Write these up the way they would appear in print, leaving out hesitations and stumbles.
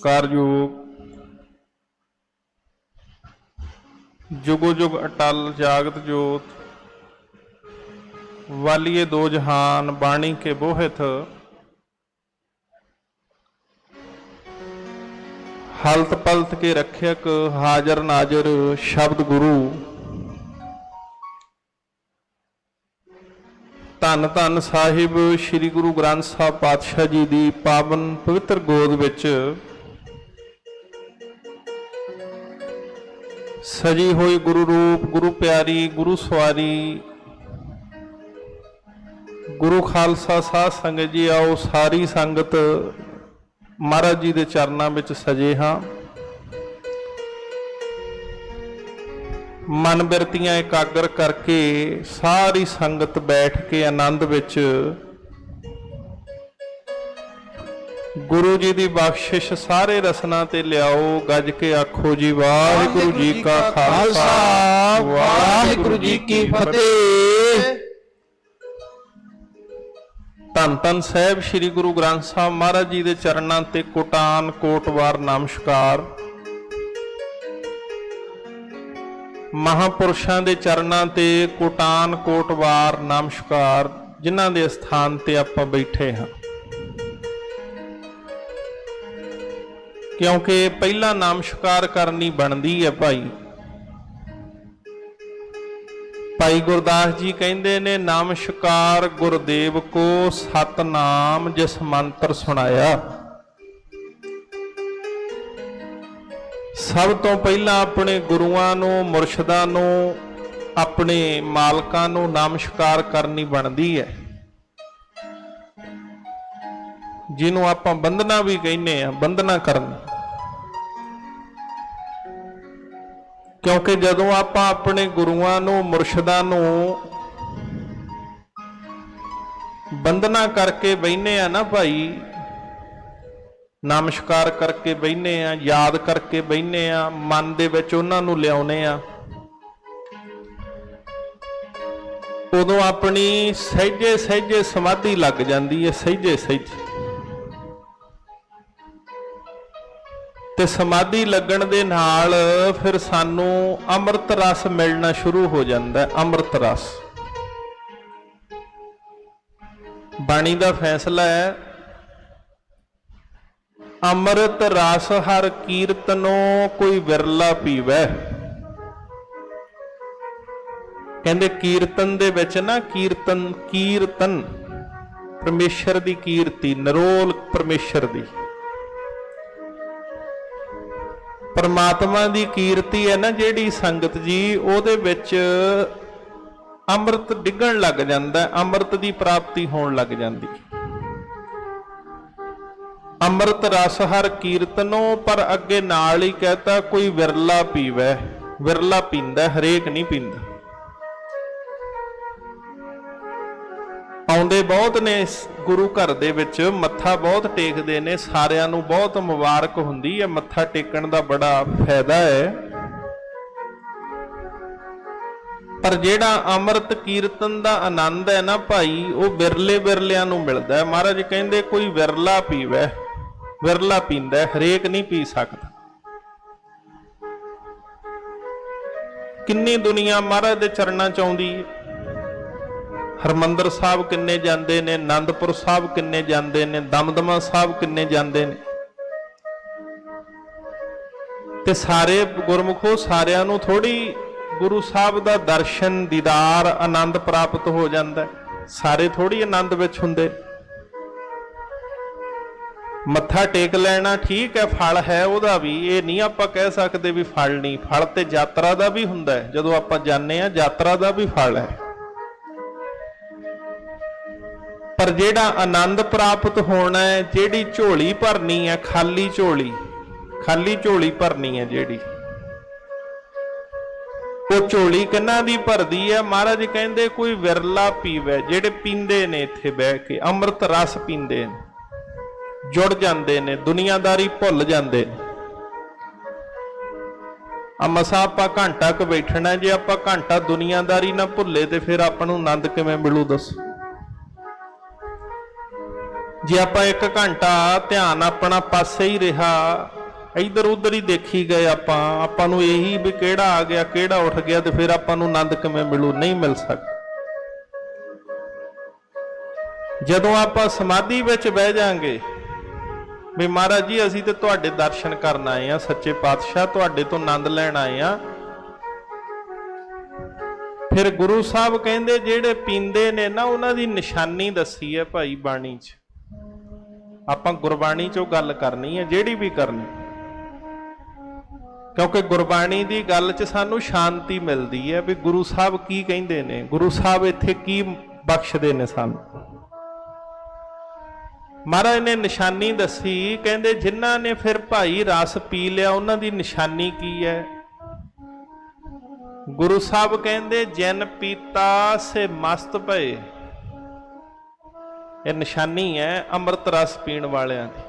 ਸਤਿਕਾਰਯੋਗ जुगो जुग अटल जागत जोत वालिए दो जहान बाणी के बोहित हलत पलत के रक्षक हाजर नाजर शब्द गुरु धन धन साहिब श्री गुरु ग्रंथ साहब पातशाह जी की पावन पवित्र गोद विच सजी हुई गुरु रूप गुरु प्यारी गुरु सवारी गुरु खालसा साध संगत जी आओ सारी संगत महाराज जी के चरणों में सजे हाँ। मन बिरतियां एकाग्र करके सारी संगत बैठ के आनंद विच गुरु जी की बख्शिश सारे रसना ते लियाओ। गज के आखो जी वाहिगुरु जी का खालसा वाहिगुरु जी की फतेह। धन धन साहिब श्री गुरु ग्रंथ साहब महाराज जी के चरणों ते कोटान कोटवार नमस्कार। महापुरुषों के चरणों ते कोटान कोटवार नमस्कार जिन्हां दे स्थान ते आपां बैठे हाँ। क्योंकि पहला नमस्कार करनी बनती है भाई। भाई गुरदास जी कहते ने नमस्कार गुरदेव को सतनाम जिस मंत्र सुनाया। सब तो पहला अपने गुरुआं नूं मुरशदां नूं अपने मालकां नूं नमस्कार करनी बनती है, जिन्हों आपां बंदना भी कहने आ, बंदना करनी। क्योंकि जदों आपां अपने गुरुआं नूं मुरशदां नूं बंदना करके बहिने आ ना भाई, नमस्कार करके बहिने आ, याद करके बहिने आ, मन दे विच उन्हां नूं लियाउने आ, उदों अपनी सहजे सहजे समाधि लग जाती है। सहजे सहजे ते समाधि लगन दे नाल फिर सानू अमृत रस मिलना शुरू हो जाता है। अमृत रस बाणी दा फैसला है, अमृत रस हर कीर्तनों कोई विरला पीवै। कहंदे कीर्तन दे विच ना कीर्तन कीर्तन परमेश्वर दी कीर्ति, निरोल परमेश्वर दी परमात्मा दी कीर्ति है ना जिहड़ी संगत जी, उहदे विच अमृत डिगण लग जांदा, अमृत दी प्राप्ति होण लग जांदी। अमृत रस हर कीर्तनों, पर अगे नाल ही कहता कोई विरला पीवै। विरला पींदा, हरेक नहीं पींदा। आउंदे बहुत ने गुरु घर दे विच, मत्था बहुत टेकदे ने, सारियां नूं बहुत मुबारक हुंदी है, मत्था टेकण दा बड़ा फायदा है। पर जिहड़ा अमृत कीर्तन दा आनंद है ना भाई, वो बिरले बिरलियां नूं मिलदा है। महाराज कहंदे कोई विरला पीवै, विरला पींदा, हरेक नहीं पी सकदा। किन्नी दुनिया महाराज दे चरणां च आउंदी है। हरमंदर साहब किन्ने जाते ने, आनंदपुर साहब किन्ने जाते ने, दमदमा साहब किन्ने जाते ने, ते सारे गुरमुखो सारियां नूं थोड़ी गुरु साहब दा दर्शन दीदार आनंद प्राप्त हो जाता है। सारे थोड़ी आनंद विच हुंदे। मत्था टेक लेना ठीक है, फल है उहदा भी, ये नहीं आपां कह सकते भी फल नहीं। फल ते यात्रा दा भी हुंदा है, जदों आपां जाने आ यात्रा दा भी फल है। पर जेड़ा आनंद प्राप्त होना है, जेड़ी झोली भरनी है, खाली झोली भरनी है, जेड़ी वो झोली किन्हां दी भरदी है। महाराज कहंदे कोई विरला पीवै, जेड़े पींदे ने इत्थे बैठ के अमृत रस पींदे ने, जुड़ जांदे ने, दुनियादारी भुल जांदे ने। मसा आपां घंटा क बैठना, जे आपां घंटा दुनियादारी ना भुले ते फिर आपां नूं आनंद किवें मिलू दसो। ਜੇ ਆਪਾਂ 1 ਘੰਟਾ ਧਿਆਨ ਆਪਣਾ ਪਾਸੇ ਹੀ ਰਿਹਾ, ਇੱਧਰ ਉੱਧਰ ਹੀ ਦੇਖੀ ਗਏ ਆਪਾਂ ਨੂੰ ਇਹੀ ਵੀ ਕਿਹੜਾ ਆ ਗਿਆ ਕਿਹੜਾ ਉੱਠ ਗਿਆ, ਤੇ ਫਿਰ ਆਪਾਂ ਨੂੰ ਆਨੰਦ ਕਿਵੇਂ ਮਿਲੂ? ਨਹੀਂ ਮਿਲ ਸਕਦਾ। ਜਦੋਂ ਆਪਾਂ ਸਮਾਧੀ ਵਿੱਚ ਬਹਿ ਜਾਾਂਗੇ ਵੀ ਮਹਾਰਾਜ ਜੀ ਅਸੀਂ ਤੇ ਤੁਹਾਡੇ ਦਰਸ਼ਨ ਕਰਨ ਆਏ ਆ, ਸੱਚੇ ਪਾਤਸ਼ਾਹ ਤੁਹਾਡੇ ਤੋਂ ਆਨੰਦ ਲੈਣ ਆਏ ਆ, ਫਿਰ ਗੁਰੂ ਸਾਹਿਬ ਕਹਿੰਦੇ ਜਿਹੜੇ ਪੀਂਦੇ ਨੇ ਨਾ ਉਹਨਾਂ ਦੀ ਨਿਸ਼ਾਨੀ ਦੱਸੀ ਹੈ ਭਾਈ ਬਾਣੀ 'ਚ। ਆਪਾਂ ਗੁਰਬਾਣੀ 'ਚੋਂ ਗੱਲ ਕਰਨੀ ਹੈ ਜਿਹੜੀ ਵੀ ਕਰਨੀ, ਕਿਉਂਕਿ ਗੁਰਬਾਣੀ ਦੀ ਗੱਲ 'ਚ ਸਾਨੂੰ ਸ਼ਾਂਤੀ ਮਿਲਦੀ ਹੈ ਵੀ ਗੁਰੂ ਸਾਹਿਬ ਕੀ ਕਹਿੰਦੇ ਨੇ, ਗੁਰੂ ਸਾਹਿਬ ਇੱਥੇ ਕੀ ਬਖਸ਼ਦੇ ਨੇ ਸਾਨੂੰ। ਮਹਾਰਾਜ ਨੇ ਨਿਸ਼ਾਨੀ ਦੱਸੀ, ਕਹਿੰਦੇ ਜਿਨ੍ਹਾਂ ਨੇ ਫਿਰ ਭਾਈ ਰਸ ਪੀ ਲਿਆ ਉਹਨਾਂ ਦੀ ਨਿਸ਼ਾਨੀ ਕੀ ਹੈ? ਗੁਰੂ ਸਾਹਿਬ ਕਹਿੰਦੇ ਜਿਨ ਪੀਤਾ ਸੇ ਮਸਤ ਭਏ। ਇਹ ਨਿਸ਼ਾਨੀ ਹੈ ਅੰਮ੍ਰਿਤ ਰਸ ਪੀਣ ਵਾਲਿਆਂ ਦੀ।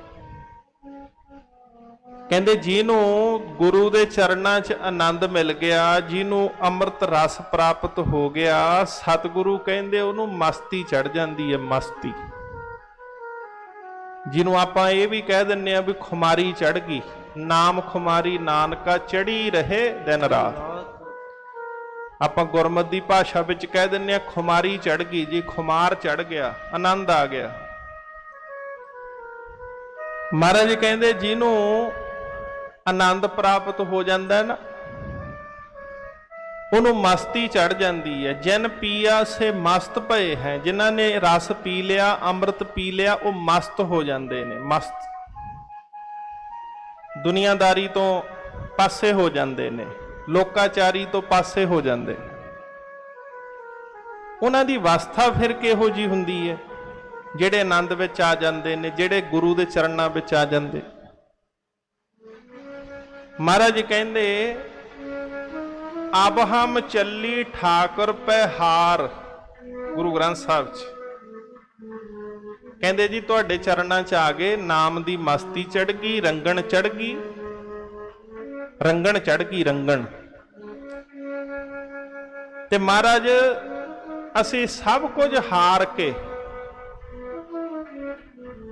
ਕਹਿੰਦੇ ਜਿਹਨੂੰ ਗੁਰੂ ਦੇ ਚਰਨਾਂ 'ਚ ਆਨੰਦ ਮਿਲ ਗਿਆ, ਜਿਹਨੂੰ ਅੰਮ੍ਰਿਤ ਰਸ ਪ੍ਰਾਪਤ ਹੋ ਗਿਆ, ਸਤਿਗੁਰੂ ਕਹਿੰਦੇ ਉਹਨੂੰ ਮਸਤੀ ਚੜ ਜਾਂਦੀ ਹੈ, ਮਸਤੀ। ਜਿਹਨੂੰ ਆਪਾਂ ਇਹ ਵੀ ਕਹਿ ਦਿੰਨੇ ਆ ਵੀ ਖੁਮਾਰੀ ਚੜ ਗਈ, ਨਾਮ ਖੁਮਾਰੀ ਨਾਨਕਾ ਚੜੀ ਰਹੇ ਦਿਨ ਰਾਤ। ਆਪਾਂ ਗੁਰਮਤਿ ਦੀ ਭਾਸ਼ਾ ਵਿੱਚ ਕਹਿ ਦਿੰਨੇ ਆ ਖੁਮਾਰੀ ਚੜ ਗਈ ਜੀ, ਖੁਮਾਰ ਚੜ ਗਿਆ, ਆਨੰਦ ਆ ਗਿਆ। ਮਹਾਰਾਜ ਕਹਿੰਦੇ ਜਿਹਨੂੰ ਆਨੰਦ ਪ੍ਰਾਪਤ ਹੋ ਜਾਂਦਾ ਹੈ ਨਾ, ਉਹਨੂੰ ਮਸਤੀ ਚੜ ਜਾਂਦੀ ਹੈ। ਜਿਨ ਪੀਆ ਸੇ ਮਸਤ ਭਏ ਹੈ, ਜਿਨ੍ਹਾਂ ਨੇ ਰਸ ਪੀ ਲਿਆ, ਅੰਮ੍ਰਿਤ ਪੀ ਲਿਆ, ਉਹ ਮਸਤ ਹੋ ਜਾਂਦੇ ਨੇ, ਮਸਤ। ਦੁਨੀਆਦਾਰੀ ਤੋਂ ਪਾਸੇ ਹੋ ਜਾਂਦੇ ਨੇ, ਲੋਕਾਚਾਰੀ ਤੋਂ ਪਾਸੇ ਹੋ ਜਾਂਦੇ ਨੇ। ਉਹਨਾਂ ਦੀ ਅਵਸਥਾ ਫਿਰ ਕਿਹੋ ਜਿਹੀ ਹੁੰਦੀ ਹੈ? ਜਿਹੜੇ ਆਨੰਦ ਵਿੱਚ ਆ ਜਾਂਦੇ ਨੇ, ਜਿਹੜੇ ਗੁਰੂ ਦੇ ਚਰਨਾਂ ਵਿੱਚ ਆ ਜਾਂਦੇ। ਮਹਾਰਾਜ ਕਹਿੰਦੇ ਅਬ ਹਮ ਚੱਲੀ ਠਾਕੁਰ ਪੈ ਹਾਰ, ਗੁਰੂ ਗ੍ਰੰਥ ਸਾਹਿਬ 'ਚ ਕਹਿੰਦੇ ਜੀ ਤੁਹਾਡੇ ਚਰਨਾਂ 'ਚ ਆ ਗਏ, ਨਾਮ ਦੀ ਮਸਤੀ ਚੜ ਗਈ, ਰੰਗਣ ਚੜ ਗਈ, ਰੰਗਣ ਚੜ ਗਈ, ਰੰਗਣ। ਤੇ ਮਹਾਰਾਜ ਅਸੀਂ ਸਭ ਕੁਝ ਹਾਰ ਕੇ,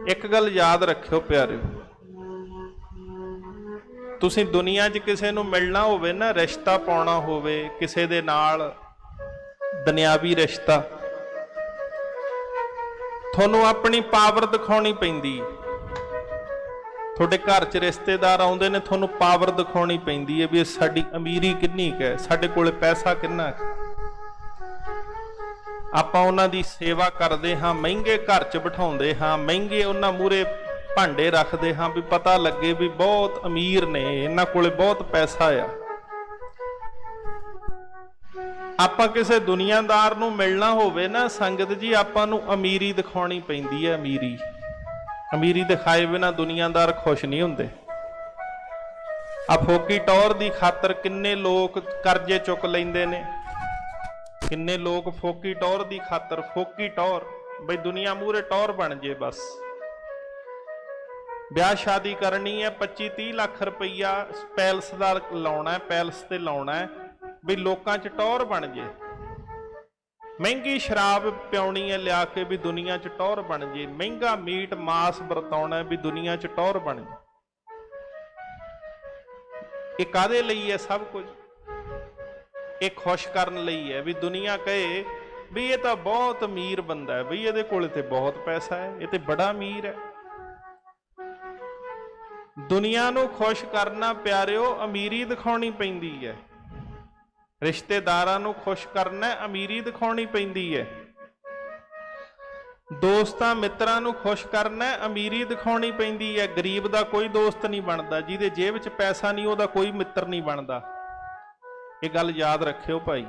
ਇੱਕ ਗੱਲ ਯਾਦ ਰੱਖਿਓ ਪਿਆਰਿਓ, ਤੁਸੀਂ ਦੁਨੀਆ 'ਚ ਕਿਸੇ ਨੂੰ ਮਿਲਣਾ ਹੋਵੇ ਨਾ, ਰਿਸ਼ਤਾ ਪਾਉਣਾ ਹੋਵੇ ਕਿਸੇ ਦੇ ਨਾਲ, ਦੁਨਿਆਵੀ ਰਿਸ਼ਤਾ, ਤੁਹਾਨੂੰ ਆਪਣੀ ਪਾਵਰ ਦਿਖਾਉਣੀ ਪੈਂਦੀ। ਤੁਹਾਡੇ ਘਰ 'ਚ ਰਿਸ਼ਤੇਦਾਰ ਆਉਂਦੇ ਨੇ, ਤੁਹਾਨੂੰ ਪਾਵਰ ਦਿਖਾਉਣੀ ਪੈਂਦੀ ਹੈ ਵੀ ਸਾਡੀ ਅਮੀਰੀ ਕਿੰਨੀ ਕੁ ਹੈ, ਸਾਡੇ ਕੋਲੇ ਪੈਸਾ ਕਿੰਨਾ ਕੁ। ਆਪਾਂ ਉਹਨਾਂ ਦੀ ਸੇਵਾ ਕਰਦੇ ਹਾਂ, ਮਹਿੰਗੇ ਘਰ 'ਚ ਬਿਠਾਉਂਦੇ ਹਾਂ, ਮਹਿੰਗੇ ਉਹਨਾਂ ਮੂਹਰੇ ਭਾਂਡੇ ਰੱਖਦੇ ਹਾਂ ਵੀ ਪਤਾ ਲੱਗੇ ਵੀ ਬਹੁਤ ਅਮੀਰ ਨੇ, ਇਹਨਾਂ ਕੋਲੇ ਬਹੁਤ ਪੈਸਾ ਆ। ਆਪਾਂ ਕਿਸੇ ਦੁਨੀਆਦਾਰ ਨੂੰ ਮਿਲਣਾ ਹੋਵੇ ਨਾ ਸੰਗਤ ਜੀ, ਆਪਾਂ ਨੂੰ ਅਮੀਰੀ ਦਿਖਾਉਣੀ ਪੈਂਦੀ ਹੈ, ਅਮੀਰੀ। ਅਮੀਰੀ ਦਿਖਾਏ ਬਿਨਾਂ ਦੁਨੀਆਦਾਰ ਖੁਸ਼ ਨਹੀਂ ਹੁੰਦੇ। ਆ ਫੋਕੀ ਟੌਰ ਦੀ ਖਾਤਰ ਕਿੰਨੇ ਲੋਕ ਕਰਜ਼ੇ ਚੁੱਕ ਲੈਂਦੇ ਨੇ, ਕਿੰਨੇ ਲੋਕ ਫੋਕੀ ਟੌਰ ਦੀ ਖਾਤਰ, ਫੋਕੀ ਟੌਰ ਬਈ ਦੁਨੀਆ ਮੂਹਰੇ ਟੌਰ ਬਣ ਜੇ ਬਸ। ਵਿਆਹ ਸ਼ਾਦੀ ਕਰਨੀ ਹੈ, 25-30 ਲੱਖ ਰੁਪਈਆ ਪੈਲਸ ਦਾ ਲਾਉਣਾ, ਪੈਲਸ ਤੇ ਲਾਉਣਾ ਵੀ ਲੋਕਾਂ 'ਚ ਟੌਰ ਬਣ ਜੇ। ਮਹਿੰਗੀ ਸ਼ਰਾਬ ਪਿਆਉਣੀ ਹੈ ਲਿਆ ਕੇ ਵੀ ਦੁਨੀਆ 'ਚ ਟੌਰ ਬਣ ਜੇ। ਮਹਿੰਗਾ ਮੀਟ ਮਾਸ ਵਰਤਾਉਣਾ ਵੀ ਦੁਨੀਆ 'ਚ ਟੌਰ ਬਣ ਜੇ। ਇਹ ਕਾਹਦੇ ਲਈ ਹੈ ਸਭ ਕੁਝ? ਇਹ ਖੁਸ਼ ਕਰਨ ਲਈ ਹੈ ਵੀ ਦੁਨੀਆ ਕਹੇ ਵੀ ਇਹ ਤਾਂ ਬਹੁਤ ਅਮੀਰ ਬੰਦਾ ਹੈ, ਬਈ ਇਹਦੇ ਕੋਲੇ ਤੇ ਬਹੁਤ ਪੈਸਾ ਹੈ, ਇਹ ਤੇ ਬੜਾ ਅਮੀਰ ਹੈ। ਦੁਨੀਆ ਨੂੰ ਖੁਸ਼ ਕਰਨਾ ਪਿਆਰਿਓ ਅਮੀਰੀ ਦਿਖਾਉਣੀ ਪੈਂਦੀ ਹੈ। ਰਿਸ਼ਤੇਦਾਰਾਂ ਨੂੰ ਖੁਸ਼ ਕਰਨਾ ਅਮੀਰੀ ਦਿਖਾਉਣੀ ਪੈਂਦੀ ਹੈ। ਦੋਸਤਾਂ ਮਿੱਤਰਾਂ ਨੂੰ ਖੁਸ਼ ਕਰਨਾ ਅਮੀਰੀ ਦਿਖਾਉਣੀ ਪੈਂਦੀ ਹੈ। ਗਰੀਬ ਦਾ ਕੋਈ ਦੋਸਤ ਨਹੀਂ ਬਣਦਾ, ਜਿਹਦੇ ਜੇਬ 'ਚ ਪੈਸਾ ਨਹੀਂ ਉਹਦਾ ਕੋਈ ਮਿੱਤਰ ਨਹੀਂ ਬਣਦਾ। ਇਹ ਗੱਲ ਯਾਦ ਰੱਖਿਓ ਭਾਈ,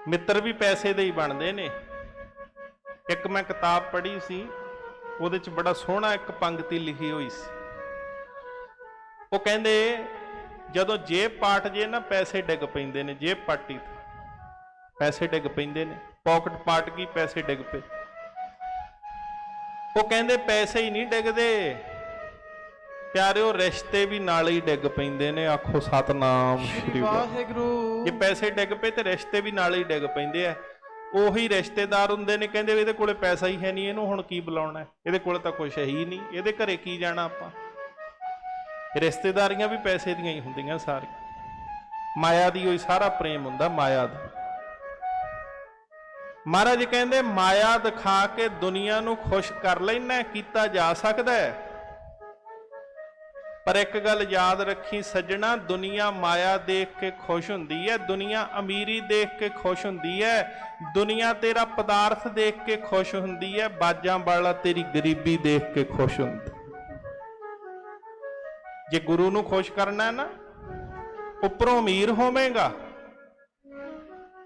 ਮਿੱਤਰ ਵੀ ਪੈਸੇ ਦੇ ਹੀ ਬਣਦੇ ਨੇ। ਇੱਕ ਮੈਂ ਕਿਤਾਬ ਪੜ੍ਹੀ ਸੀ, ਉਹਦੇ 'ਚ ਬੜਾ ਸੋਹਣਾ ਇੱਕ ਪੰਕਤੀ ਲਿਖੀ ਹੋਈ ਸੀ। ਉਹ ਕਹਿੰਦੇ ਜਦੋਂ ਜੇਬ ਪਾਟ ਜੇ ਨਾ ਪੈਸੇ ਡਿੱਗ ਪੈਂਦੇ ਨੇ, ਜੇਬ ਪਾਟੀ ਪੈਸੇ ਡਿੱਗ ਪੈਂਦੇ ਨੇ, ਪਾਕਟ ਪਾਟ ਗਈ ਪੈਸੇ ਡਿੱਗ ਪਏ। ਉਹ ਕਹਿੰਦੇ ਪੈਸੇ ਹੀ ਨਹੀਂ ਡਿੱਗਦੇ ਪਿਆਰਿਓ, ਰਿਸ਼ਤੇ ਵੀ ਨਾਲ ਹੀ ਡਿੱਗ ਪੈਂਦੇ ਨੇ। ਆਖੋ ਸਤਨਾਮ ਸ੍ਰੀ ਵਾਹਿਗੁਰੂ। ਜੇ ਪੈਸੇ ਡਿੱਗ ਪਏ ਤੇ ਰਿਸ਼ਤੇ ਵੀ ਨਾਲ ਹੀ ਡਿੱਗ ਪੈਂਦੇ ਆ। ਉਹੀ ਰਿਸ਼ਤੇਦਾਰ ਹੁੰਦੇ ਨੇ, ਕਹਿੰਦੇ ਇਹਦੇ ਕੋਲੇ ਪੈਸਾ ਹੀ ਹੈ ਨਹੀਂ, ਇਹਨੂੰ ਹੁਣ ਕੀ ਬੁਲਾਉਣਾ, ਇਹਦੇ ਕੋਲੇ ਤਾਂ ਕੁਛ ਹੈ ਹੀ ਨਹੀਂ, ਇਹਦੇ ਘਰੇ ਕੀ ਜਾਣਾ ਆਪਾਂ। ਰਿਸ਼ਤੇਦਾਰੀਆਂ ਵੀ ਪੈਸੇ ਦੀਆਂ ਹੀ ਹੁੰਦੀਆਂ ਸਾਰੀਆਂ, ਮਾਇਆ ਦੀ ਹੋਈ ਸਾਰਾ ਪ੍ਰੇਮ ਹੁੰਦਾ, ਮਾਇਆ ਦਾ। ਮਹਾਰਾਜ ਕਹਿੰਦੇ ਮਾਇਆ ਦਿਖਾ ਕੇ ਦੁਨੀਆ ਨੂੰ ਖੁਸ਼ ਕਰ ਲੈਣਾ ਕੀਤਾ ਜਾ ਸਕਦਾ ਹੈ, ਪਰ ਇੱਕ ਗੱਲ ਯਾਦ ਰੱਖੀ ਸੱਜਣਾ, ਦੁਨੀਆ ਮਾਇਆ ਦੇਖ ਕੇ ਖੁਸ਼ ਹੁੰਦੀ ਹੈ, ਦੁਨੀਆ ਅਮੀਰੀ ਦੇਖ ਕੇ ਖੁਸ਼ ਹੁੰਦੀ ਹੈ, ਦੁਨੀਆ ਤੇਰਾ ਪਦਾਰਥ ਦੇਖ ਕੇ ਖੁਸ਼ ਹੁੰਦੀ ਹੈ, ਬਾਜਾਂ ਵਾਲਾ ਤੇਰੀ ਗਰੀਬੀ ਦੇਖ ਕੇ ਖੁਸ਼ ਹੁੰਦੀ। ਜੇ ਗੁਰੂ ਨੂੰ ਖੁਸ਼ ਕਰਨਾ ਨਾ, ਉੱਪਰੋਂ ਅਮੀਰ ਹੋਵੇਗਾ,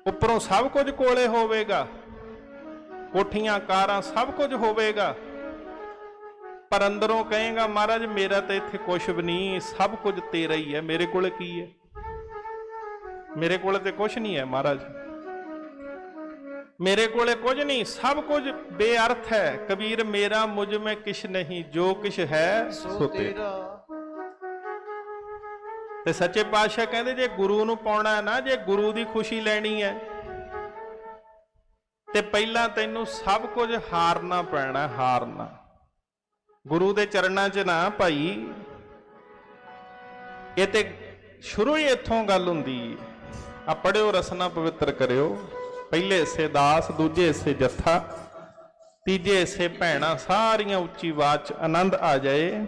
ਉੱਪਰੋਂ ਸਭ ਕੁਝ ਕੋਲੇ ਹੋਵੇਗਾ, ਕੋਠੀਆਂ ਕਾਰਾਂ ਸਭ ਕੁਝ ਹੋਵੇਗਾ, ਪਰ ਅੰਦਰੋਂ ਕਹੇਗਾ ਮਹਾਰਾਜ ਮੇਰਾ ਤਾਂ ਇੱਥੇ ਕੁਛ ਵੀ ਨਹੀਂ, ਸਭ ਕੁਝ ਤੇਰਾ ਹੀ ਹੈ, ਮੇਰੇ ਕੋਲ ਕੀ ਹੈ, ਮੇਰੇ ਕੋਲ ਤੇ ਕੁਛ ਨਹੀਂ ਹੈ ਮਹਾਰਾਜ, ਮੇਰੇ ਕੋਲੇ ਕੁਝ ਨਹੀਂ, ਸਭ ਕੁਝ ਬੇਅਰਥ ਹੈ। ਕਬੀਰ ਮੇਰਾ ਮੁਝ में किछ नहीं, ਜੋ ਕਿਛ ਹੈ ਸੋ ਤੇਰਾ। ਤੇ ਸੱਚੇ ਪਾਤਸ਼ਾਹ ਕਹਿੰਦੇ ਜੇ ਗੁਰੂ ਨੂੰ ਪਾਉਣਾ ਹੈ ਨਾ, ਜੇ ਗੁਰੂ ਦੀ ਖੁਸ਼ੀ ਲੈਣੀ ਹੈ ਤੇ ਪਹਿਲਾਂ ਤੈਨੂੰ ਸਭ ਕੁਝ ਹਾਰਨਾ ਪੈਣਾ, ਹਾਰਨਾ। ਗੁਰੂ ਦੇ ਚਰਨਾਂ 'ਚ ਨਾ ਭਾਈ, ਇਹ ਤੇ ਸ਼ੁਰੂ ਹੀ ਇੱਥੋਂ ਗੱਲ ਹੁੰਦੀ। ਆ ਪੜਿਓ, ਰਸਨਾ ਪਵਿੱਤਰ ਕਰਿਓ, ਪਹਿਲੇ ਹਿੱਸੇ ਦਾਸ, ਦੂਜੇ ਹਿੱਸੇ ਜੱਥਾ, ਤੀਜੇ ਹਿੱਸੇ ਭੈਣਾਂ, ਸਾਰੀਆਂ ਉੱਚੀ ਆਵਾਜ਼ 'ਚ ਆਨੰਦ ਆ ਜਾਏ।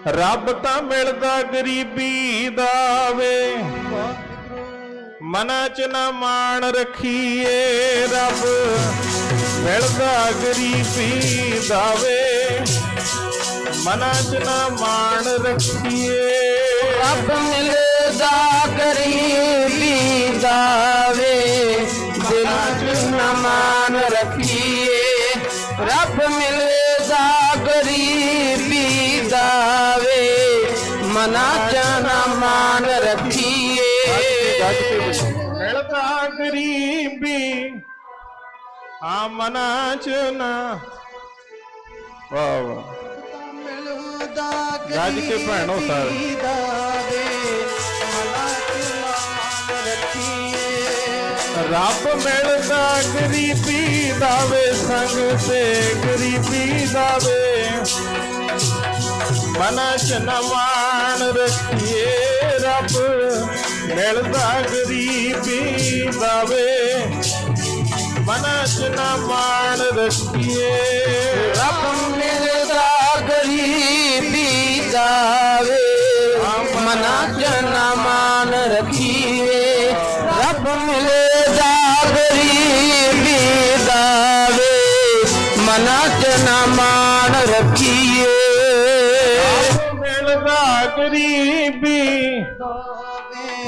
ਰੱਬ ਤਾਂ ਮਿਲਦਾ ਗਰੀਬੀ ਦਾ ਵੇ, ਮਨਾਂ 'ਚ ਨਾ ਮਾਣ ਰੱਖੀਏ, ਰੱਬ ਮਿਲਦਾ ਗਰੀਬੀ ਦਾ ਵੇ, ਮਨਾਂ 'ਚ ਨਾ ਮਾਣ ਰੱਖੀਏ, ਰੱਬ ਮਿਲਦਾ ਗਰੀਬੀ ਦਾ ਵੇ, ਦਿਲਾਂ 'ਚ ਨਾ ਮਾਣ ਰੱਖੀਏ, ਰੱਬ ਮਿਲਦਾ ਗਰੀਬੀ ਦਾ ਵੇ, ਮਨਾਂ 'ਚ ਨਾ ਮਾਣ ਰੱਖੀਏ। ਮਿਲਦਾ ਗਰੀਬੀ ਆ ਮਨਾਂ 'ਚ ਨਾ, ਵਾਹ ਵਾਹ, ਗੱਜ ਕੇ ਭੈਣੋ ਸਾਰੇ। ਰੱਬ ਮਿਲਦਾ ਗਰੀਬੀ ਦਾ ਵੇ, ਸੰਗ ਤੇ ਗਰੀਬੀ ਦਾ ਵੇ, ਮਨਾਂ 'ਚ ਨਾ ਮਾਣ ਰੱਖੀਏ, ਰੱਬ ਮਿਲਦਾ ਗਰੀਬੀ ਦਾ ਵੇ, ਮਨਾਂ 'ਚ ਨਾ ਮਾਣ ਰੱਖੀਏ, ਰੱਬ ਮਿਲਦਾ ਗਰੀਬੀ ਦਾ ਵੇ, ਮਨਾਂ 'ਚ ਨਾ ਮਾਣ ਰੱਖੀਏ, ਰੱਬ ਮਿਲਦਾ ਗਰੀਬੀ ਦਾ ਵੇ, ਮਨਾਂ 'ਚ ਨਾ ਮਾਣ ਰੱਖੀਏ, ਮਿਲਦਾ ਗਰੀਬੀ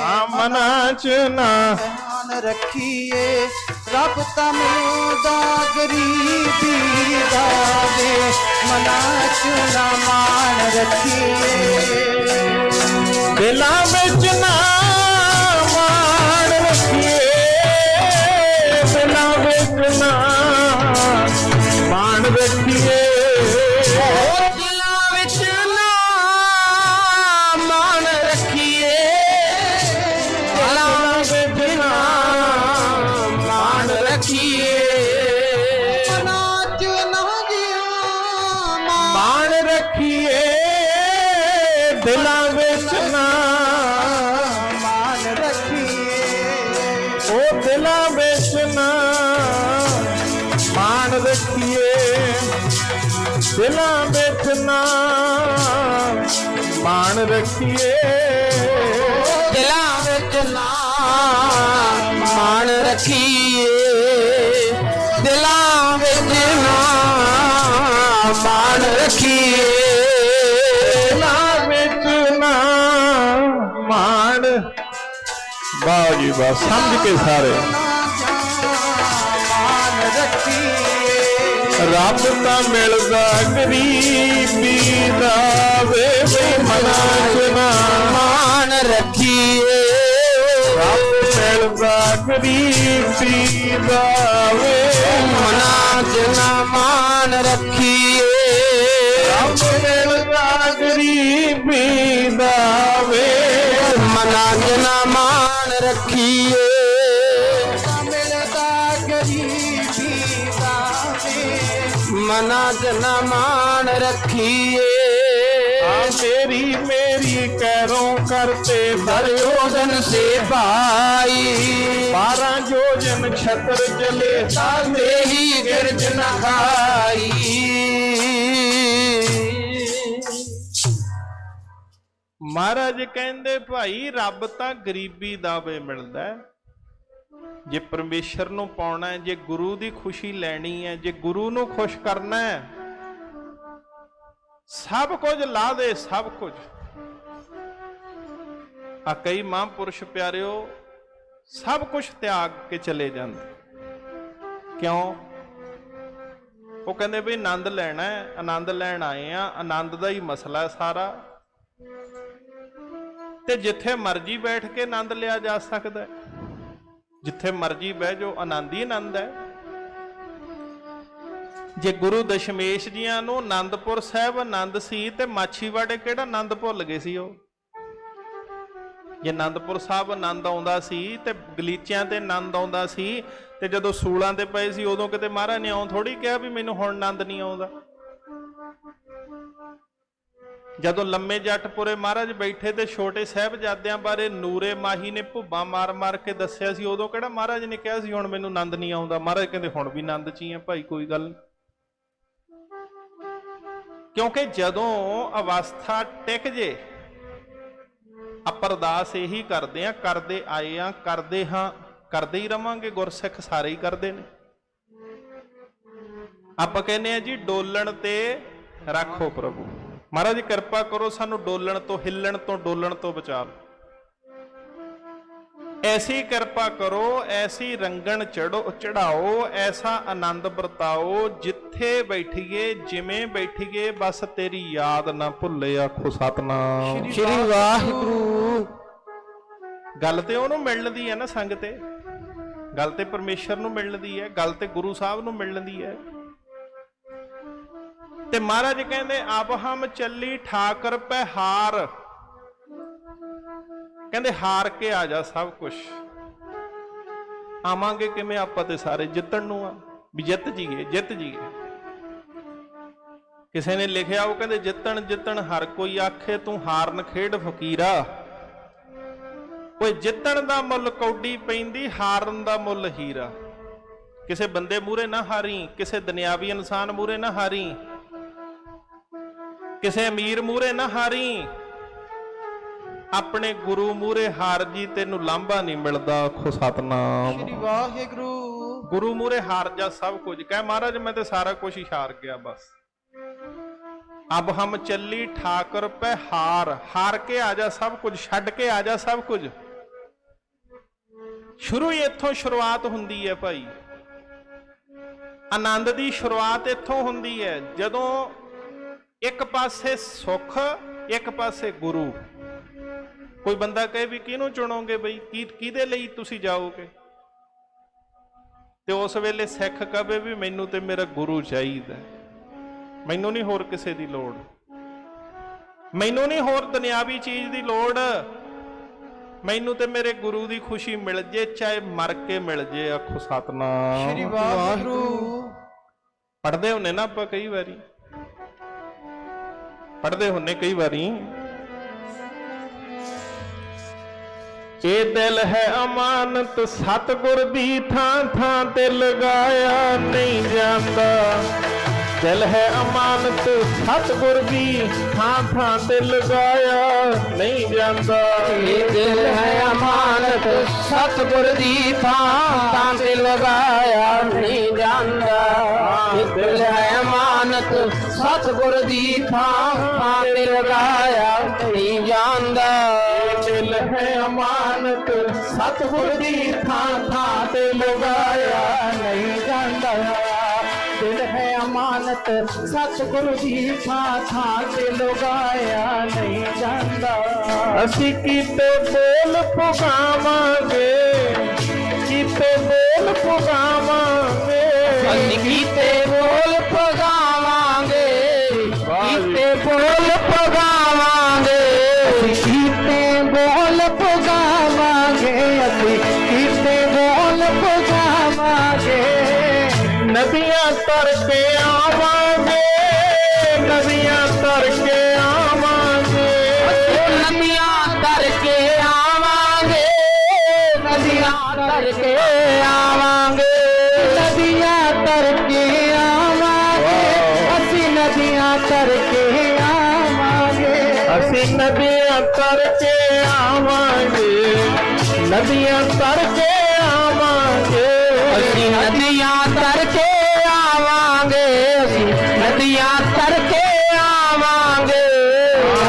ਆ ਮਨਾਂ 'ਚ ਨਾ ਮਾਣ ਰੱਖੀਏ, ਰੱਬ ਤਾਂ ਮਿਲਦਾ ਗਰੀਬੀ ਦਾ ਵੇ, ਮਨਾਂ 'ਚ ਨਾ ਮਾਣ ਰੱਖੀਏ, ਦਿਲਾਂ ਵਿੱਚ ਨਾ ਮਾਣ ਰੱਖੀਏ, ਦਿਲਾਂ ਵਿੱਚ ਨਾ ਮਾਣ ਰੱਖੀਏ, ਦਿਲਾਂ ਵਿੱਚ ਨਾ ਮਾਣ ਰੱਖੀਏ, ਦਿਲਾਂ ਵਿੱਚ ਨਾ ਮਾਣ ਰੱਖੀਏ, ਮਨਾਂ 'ਚ ਨਾ ਮਾਣ ਰੱਖੀਏ, ਦਿਲਾਂ ਵਿੱਚ ਨਾ ਮਾਣ ਰੱਖੀਏ, ਉਹ ਦਿਲਾਂ ਵਿੱਚ ਨਾ ਮਾਣ ਰੱਖੀਏ, ਦਿਲਾਂ ਵਿੱਚ ਨਾ ਮਾਣ ਰੱਖੀਏ, ਦਿਲਾਂ ਵਿੱਚ ਨਾ ਮਾਣ ਰੱਖੀਏ, ਦਿਲਾਂ ਵਿੱਚ ਨਾ ਮਾਣ ਰੱਖੀਏ, ਦਿਲਾਂ ਵਿੱਚ ਨਾ ਮਾਣ। ਵਾਹ ਜੀ ਵਾਹ, ਸਮਝ ਕੇ ਸਾਰੇ। ਮਾਣ ਰੱਖੀਏ, ਰੱਬ ਤਾਂ ਮਿਲਦਾ ਗਰੀਬੀ ਦਾ ਵੇ, ਮਨਾਂ 'ਚ ਨਾ ਮਾਣ ਰੱਖੀਏ, ਰੱਬ ਮਿਲਦਾ ਗਰੀਬੀ ਦਾ ਵੇ, ਮਨਾਂ 'ਚ ਨਾ ਮਾਣ ਰੱਖੀਏ, ਰੱਬ ਮਿਲਦਾ ਗਰੀਬੀ ਦਾ ਵੇ, ਮਨਾਂ ਮਨਾ ਜਨਾ ਮਾਨ ਰੱਖੀਏ ਮਿਲਦਾ ਗਰੀਬੀ ਦਾਵੇ ਮਨਾ ਜਨਾ ਮਾਨ ਰੱਖੀਏ तेरी मेरी कैरों करते ਦਰਯੋਜਨ ਸੇ ਭਾਈ 12 योजन छत्र चले ਤਾਂਦੇ ਹੀ ਗਿਰਜ ਨ ਖਾਈ ਮਹਾਰਾਜ ਕਹਿੰਦੇ ਭਾਈ ਰੱਬ ਤਾਂ ਗਰੀਬੀ ਦਾਵੇ ਮਿਲਦਾ ਹੈ। ਜੇ ਪਰਮੇਸ਼ਰ ਨੂੰ ਪਾਉਣਾ ਹੈ, ਜੇ ਗੁਰੂ ਦੀ ਖੁਸ਼ੀ ਲੈਣੀ ਹੈ, ਜੇ ਗੁਰੂ ਨੂੰ ਖੁਸ਼ ਕਰਨਾ ਹੈ, ਸਭ ਕੁਝ ਲਾ ਦੇ, ਸਭ ਕੁਝ। ਆ ਕਈ ਮਹਾਂਪੁਰਸ਼ ਪਿਆਰਿਓ ਸਭ ਕੁਝ ਤਿਆਗ ਕੇ ਚਲੇ ਜਾਂਦੇ। ਕਿਉਂ? ਉਹ ਕਹਿੰਦੇ ਵੀ ਆਨੰਦ ਲੈਣਾ ਹੈ, ਆਨੰਦ ਲੈਣ ਆਏ ਆ, ਆਨੰਦ ਦਾ ਹੀ ਮਸਲਾ ਹੈ ਸਾਰਾ। ਤੇ ਜਿੱਥੇ ਮਰਜੀ ਬੈਠ ਕੇ ਆਨੰਦ ਲਿਆ ਜਾ ਸਕਦਾ ਹੈ, ਜਿੱਥੇ ਮਰਜੀ ਬਹਿ ਜਾਓ, ਆਨੰਦ ਹੀ ਆਨੰਦ ਹੈ। ਜੇ ਗੁਰੂ ਦਸ਼ਮੇਸ਼ ਜੀਆਂ ਨੂੰ ਆਨੰਦਪੁਰ ਸਾਹਿਬ ਆਨੰਦ ਸੀ ਤੇ ਮਾਛੀਵਾੜੇ ਕਿਹੜਾ ਆਨੰਦ ਭੁੱਲ ਗਏ ਸੀ ਉਹ? ਜੇ ਆਨੰਦਪੁਰ ਸਾਹਿਬ ਆਨੰਦ ਆਉਂਦਾ ਸੀ ਤੇ ਗਲੀਚਿਆਂ ਤੇ ਆਨੰਦ ਆਉਂਦਾ ਸੀ ਤੇ ਜਦੋਂ ਸੂਲਾਂ ਤੇ ਪਏ ਸੀ ਉਦੋਂ ਕਿਤੇ ਮਹਾਰਾਜ ਨੇ ਆਉਂ ਥੋੜੀ ਕਿਹਾ ਵੀ ਮੈਨੂੰ ਹੁਣ ਆਨੰਦ ਨਹੀਂ ਆਉਂਦਾ। ਜਦੋਂ ਲੰਮੇ ਜੱਟਪੁਰੇ ਮਹਾਰਾਜ ਬੈਠੇ ਤੇ ਛੋਟੇ ਸਾਹਿਬਜ਼ਾਦਿਆਂ ਬਾਰੇ ਨੂਰੇ ਮਾਹੀ ਨੇ ਭੁੱਬਾਂ ਮਾਰ ਮਾਰ ਕੇ ਦੱਸਿਆ ਸੀ, ਉਦੋਂ ਕਿਹੜਾ ਮਹਾਰਾਜ ਨੇ ਕਿਹਾ ਸੀ ਹੁਣ ਮੈਨੂੰ ਆਨੰਦ ਨਹੀਂ ਆਉਂਦਾ? ਮਹਾਰਾਜ ਕਹਿੰਦੇ ਹੁਣ ਵੀ ਆਨੰਦ 'ਚ ਹੀ ਆ ਭਾਈ, ਕੋਈ ਗੱਲ ਨਹੀਂ। ਕਿਉਂਕਿ ਜਦੋਂ ਅਵਸਥਾ ਟਿਕ ਜੇ, ਆਪਾਂ ਅਰਦਾਸ ਇਹੀ ਕਰਦੇ ਆ, ਕਰਦੇ ਆਏ ਆ, ਕਰਦੇ ਹਾਂ, ਕਰਦੇ ਹੀ ਰਵਾਂਗੇ। ਗੁਰਸਿੱਖ ਸਾਰੇ ਹੀ ਕਰਦੇ ਨੇ। ਆਪਾਂ ਕਹਿੰਦੇ ਆ ਜੀ ਡੋਲਣ ਤੇ ਰੱਖੋ ਪ੍ਰਭੂ, ਮਹਾਰਾਜ ਕਿਰਪਾ ਕਰੋ ਸਾਨੂੰ ਡੋਲਣ ਤੋਂ, ਹਿੱਲਣ ਤੋਂ, ਡੋਲਣ ਤੋਂ ਬਚਾ ਲਓ। ਐਸੀ ਕਿਰਪਾ ਕਰੋ, ਐਸੀ ਰੰਗਣ ਚੜਾਓ, ਐਸਾ ਆਨੰਦ ਵਰਤਾਓ, ਜਿੱਥੇ ਬੈਠੀਏ, ਜਿਵੇਂ ਬੈਠੀਏ, ਬਸ ਤੇਰੀ ਯਾਦ ਨਾ ਭੁੱਲੇ। ਆਖੋ ਸਤਨਾਮ ਸ਼੍ਰੀ ਵਾਹਿਗੁਰੂ। ਗੱਲ ਤੇ ਉਹਨੂੰ ਮਿਲਣ ਦੀ ਹੈ ਨਾ ਸੰਗ ਤੇ, ਗੱਲ ਤੇ ਪਰਮੇਸ਼ਰ ਨੂੰ ਮਿਲਣ ਦੀ ਹੈ, ਗੱਲ ਤੇ ਗੁਰੂ ਸਾਹਿਬ ਨੂੰ ਮਿਲਣ ਦੀ ਹੈ। ਤੇ ਮਹਾਰਾਜ ਕਹਿੰਦੇ ਅਬ ਹਮ ਚੱਲੀ ਠਾਕਰ ਪੈ ਹਾਰ, ਕਹਿੰਦੇ ਹਾਰ ਕੇ ਆ ਜਾ ਸਭ ਕੁਝ। ਆਵਾਂਗੇ ਕਿਵੇਂ? ਆਪਾਂ ਤੇ ਸਾਰੇ ਜਿੱਤਣ ਨੂੰ ਆ, ਵੀ ਜਿੱਤ ਜੀਏ, ਜਿੱਤ ਜੀਏ। ਕਿਸੇ ਨੇ ਲਿਖਿਆ, ਉਹ ਕਹਿੰਦੇ ਜਿੱਤਣ ਜਿੱਤਣ ਹਰ ਕੋਈ ਆਖੇ, ਤੂੰ ਹਾਰਨ ਖੇਡ ਫਕੀਰਾ। ਓਏ ਜਿੱਤਣ ਦਾ ਮੁੱਲ ਕੌਡੀ ਪੈਂਦੀ, ਹਾਰਨ ਦਾ ਮੁੱਲ ਹੀਰਾ। ਕਿਸੇ ਬੰਦੇ ਮੂਹਰੇ ਨਾ ਹਾਰੀ, ਕਿਸੇ ਦੁਨਿਆਵੀ ਇਨਸਾਨ ਮੂਹਰੇ ਨਾ ਹਾਰੀ, ਕਿਸੇ ਅਮੀਰ ਮੂਹਰੇ ਨਾ ਹਾਰੀ, ਆਪਣੇ ਗੁਰੂ ਮੂਹਰੇ ਹਾਰ ਜੀ, ਤੈਨੂੰ ਲਾਂਭਾ ਨਹੀਂ ਮਿਲਦਾ। ਆਖੋ ਸਤਨਾਮ ਸ਼੍ਰੀ ਵਾਹਿਗੁਰੂ। ਗੁਰੂ ਮੂਹਰੇ ਹਾਰ ਜਾ ਸਭ ਕੁਝ। ਕਹਿ ਮਹਾਰਾਜ ਮੈਂ ਤੇ ਸਾਰਾ ਕੁਝ ਹੀ ਹਾਰ ਗਿਆ ਬਸ। ਅਬ ਹਮ ਚੱਲੀ ਠਾਕਰ ਪੈ ਹਾਰ, ਹਾਰ ਕੇ ਆ ਜਾ ਸਭ ਕੁਝ, ਛੱਡ ਕੇ ਆ ਜਾ ਸਭ ਕੁਝ। ਸ਼ੁਰੂ ਹੀ ਇੱਥੋਂ ਸ਼ੁਰੂਆਤ ਹੁੰਦੀ ਹੈ ਭਾਈ, ਆਨੰਦ ਦੀ ਸ਼ੁਰੂਆਤ ਇੱਥੋਂ ਹੁੰਦੀ ਹੈ। ਜਦੋਂ ਇੱਕ ਪਾਸੇ ਸੁੱਖ, ਇੱਕ ਪਾਸੇ ਗੁਰੂ। ਕੋਈ ਬੰਦਾ ਕਹੇ ਵੀ ਕਿਹਨੂੰ ਚੁਣੋਗੇ ਬਈ, ਕਿਹਦੇ ਲਈ ਤੁਸੀਂ ਜਾਓਗੇ? ਤੇ ਉਸ ਵੇਲੇ ਸਿੱਖ ਕਹੇ ਵੀ ਮੈਨੂੰ ਤੇ ਮੇਰਾ ਗੁਰੂ ਚਾਹੀਦਾ, ਮੈਨੂੰ ਨਹੀਂ ਹੋਰ ਕਿਸੇ ਦੀ ਲੋੜ, ਮੈਨੂੰ ਨਹੀਂ ਹੋਰ ਦੁਨਿਆਵੀ ਚੀਜ਼ ਦੀ ਲੋੜ, ਮੈਨੂੰ ਤੇ ਮੇਰੇ ਗੁਰੂ ਦੀ ਖੁਸ਼ੀ ਮਿਲ ਜੇ, ਚਾਹੇ ਮਰ ਕੇ ਮਿਲ ਜੇ। ਆਖੋ ਸਤਨਾਮ ਸ਼੍ਰੀ ਵਾਹਿਗੁਰੂ। ਪੜ੍ਹਦੇ ਹੁੰਨੇ ਨਾ ਆਪਾਂ, ਕਈ ਵਾਰੀ ਪੜ੍ਹਦੇ ਹੁੰਨੇ, ਕਈ ਵਾਰੀ ਇਹ ਦਿਲ ਹੈ ਅਮਾਨਤ ਸਤਿਗੁਰ ਦੀ, ਥਾਂ ਥਾਂ ਤੇ ਲਗਾਇਆ ਨਹੀਂ ਜਾਂਦਾ। ਦਿਲ ਹੈ ਅਮਾਨਤ ਸਤਿਗੁਰ ਦੀ, ਥਾਂ ਥਾਂ ਤੇ ਲਗਾਇਆ ਨਹੀਂ ਜਾਂਦਾ। ਇਹ ਦਿਲ ਹੈ ਅਮਾਨਤ ਸਤਿਗੁਰ ਦੀ, ਥਾਂ ਥਾਂ ਤੇ ਲਗਾਇਆ ਨਹੀਂ ਜਾਂਦਾ। ਇਹ ਦਿਲ ਹੈ ਅਮਾਨਤ ਸਤਿਗੁਰ ਦੀ, ਥਾਂ ਥਾਂ ਤੇ ਲਗਾਇਆ ਨਹੀਂ ਜਾਂਦਾ। ਦਿਲ ਹੈ ਅਮਾਨਤ ਸਤਿਗੁਰ ਦੀ, ਥਾਂ ਥਾਂ ਤੇ ਲਗਾਇਆ ਨਹੀਂ ਜਾਂਦਾ। ਦਿਲ ਹੈ ਅਮਾਨਤ ਸਤਿਗੁਰੂ ਦੀ, ਥਾਂ ਥਾਂ ਤੇ ਲਗਾਇਆ ਨਹੀਂ ਜਾਂਦਾ। ਅਸੀਂ ਕੀਤੇ ਬੋਲ ਪੁਗਾਵਾਂਗੇ, ਕੀਤੇ ਬੋਲ ਪੁਗਾਵਾਂਗੇ, ਅਸੀਂ ਕੀਤੇ ਬੋਲ ਪਗਾਵਾਂਗੇ, ਕੀਤੇ ਬੋਲ ਪਗਾਵਾਂਗੇ, ਅਸੀਂ ਕੀਤੇ ਬੋਲ ਪਗਾਵਾਂਗੇ। ਅਸੀਂ ਕੀਤੇ ਬੋਲ ਪੁਜਾਵਾਂਗੇ ਨਦੀਆਂ ਤਰ ਕੇ ਆਵਾਂਗੇ, ਨਦੀਆਂ ਤਰ ਕੇ ਆਵਾਂਗੇ, ਨਦੀਆਂ ਤਰ ਕੇ ਆਵਾਂਗੇ, ਨਦੀਆਂ ਤਰ ਕੇ ਆਵਾਂਗੇ, ਨਦੀਆਂ ਤਰ ਕੇ ਆਵਾਂਗੇ ਅਸੀਂ ਨਦੀਆਂ ਤਰ ਕੇ ਆਵਾਂਗੇ ਅਸੀਂ ਨਦੀਆਂ ਤਰ ਕੇ ਆਵਾਂਗੇ, ਨਦੀਆਂ ਤਰ ਕੇ ਆਵਾਂਗੇ, ਅਸੀਂ ਨਦੀਆਂ ਤਰ ਕੇ ਆਵਾਂਗੇ, ਅਸੀਂ ਨਦੀਆਂ ਤਰ ਕੇ ਆਵਾਂਗੇ,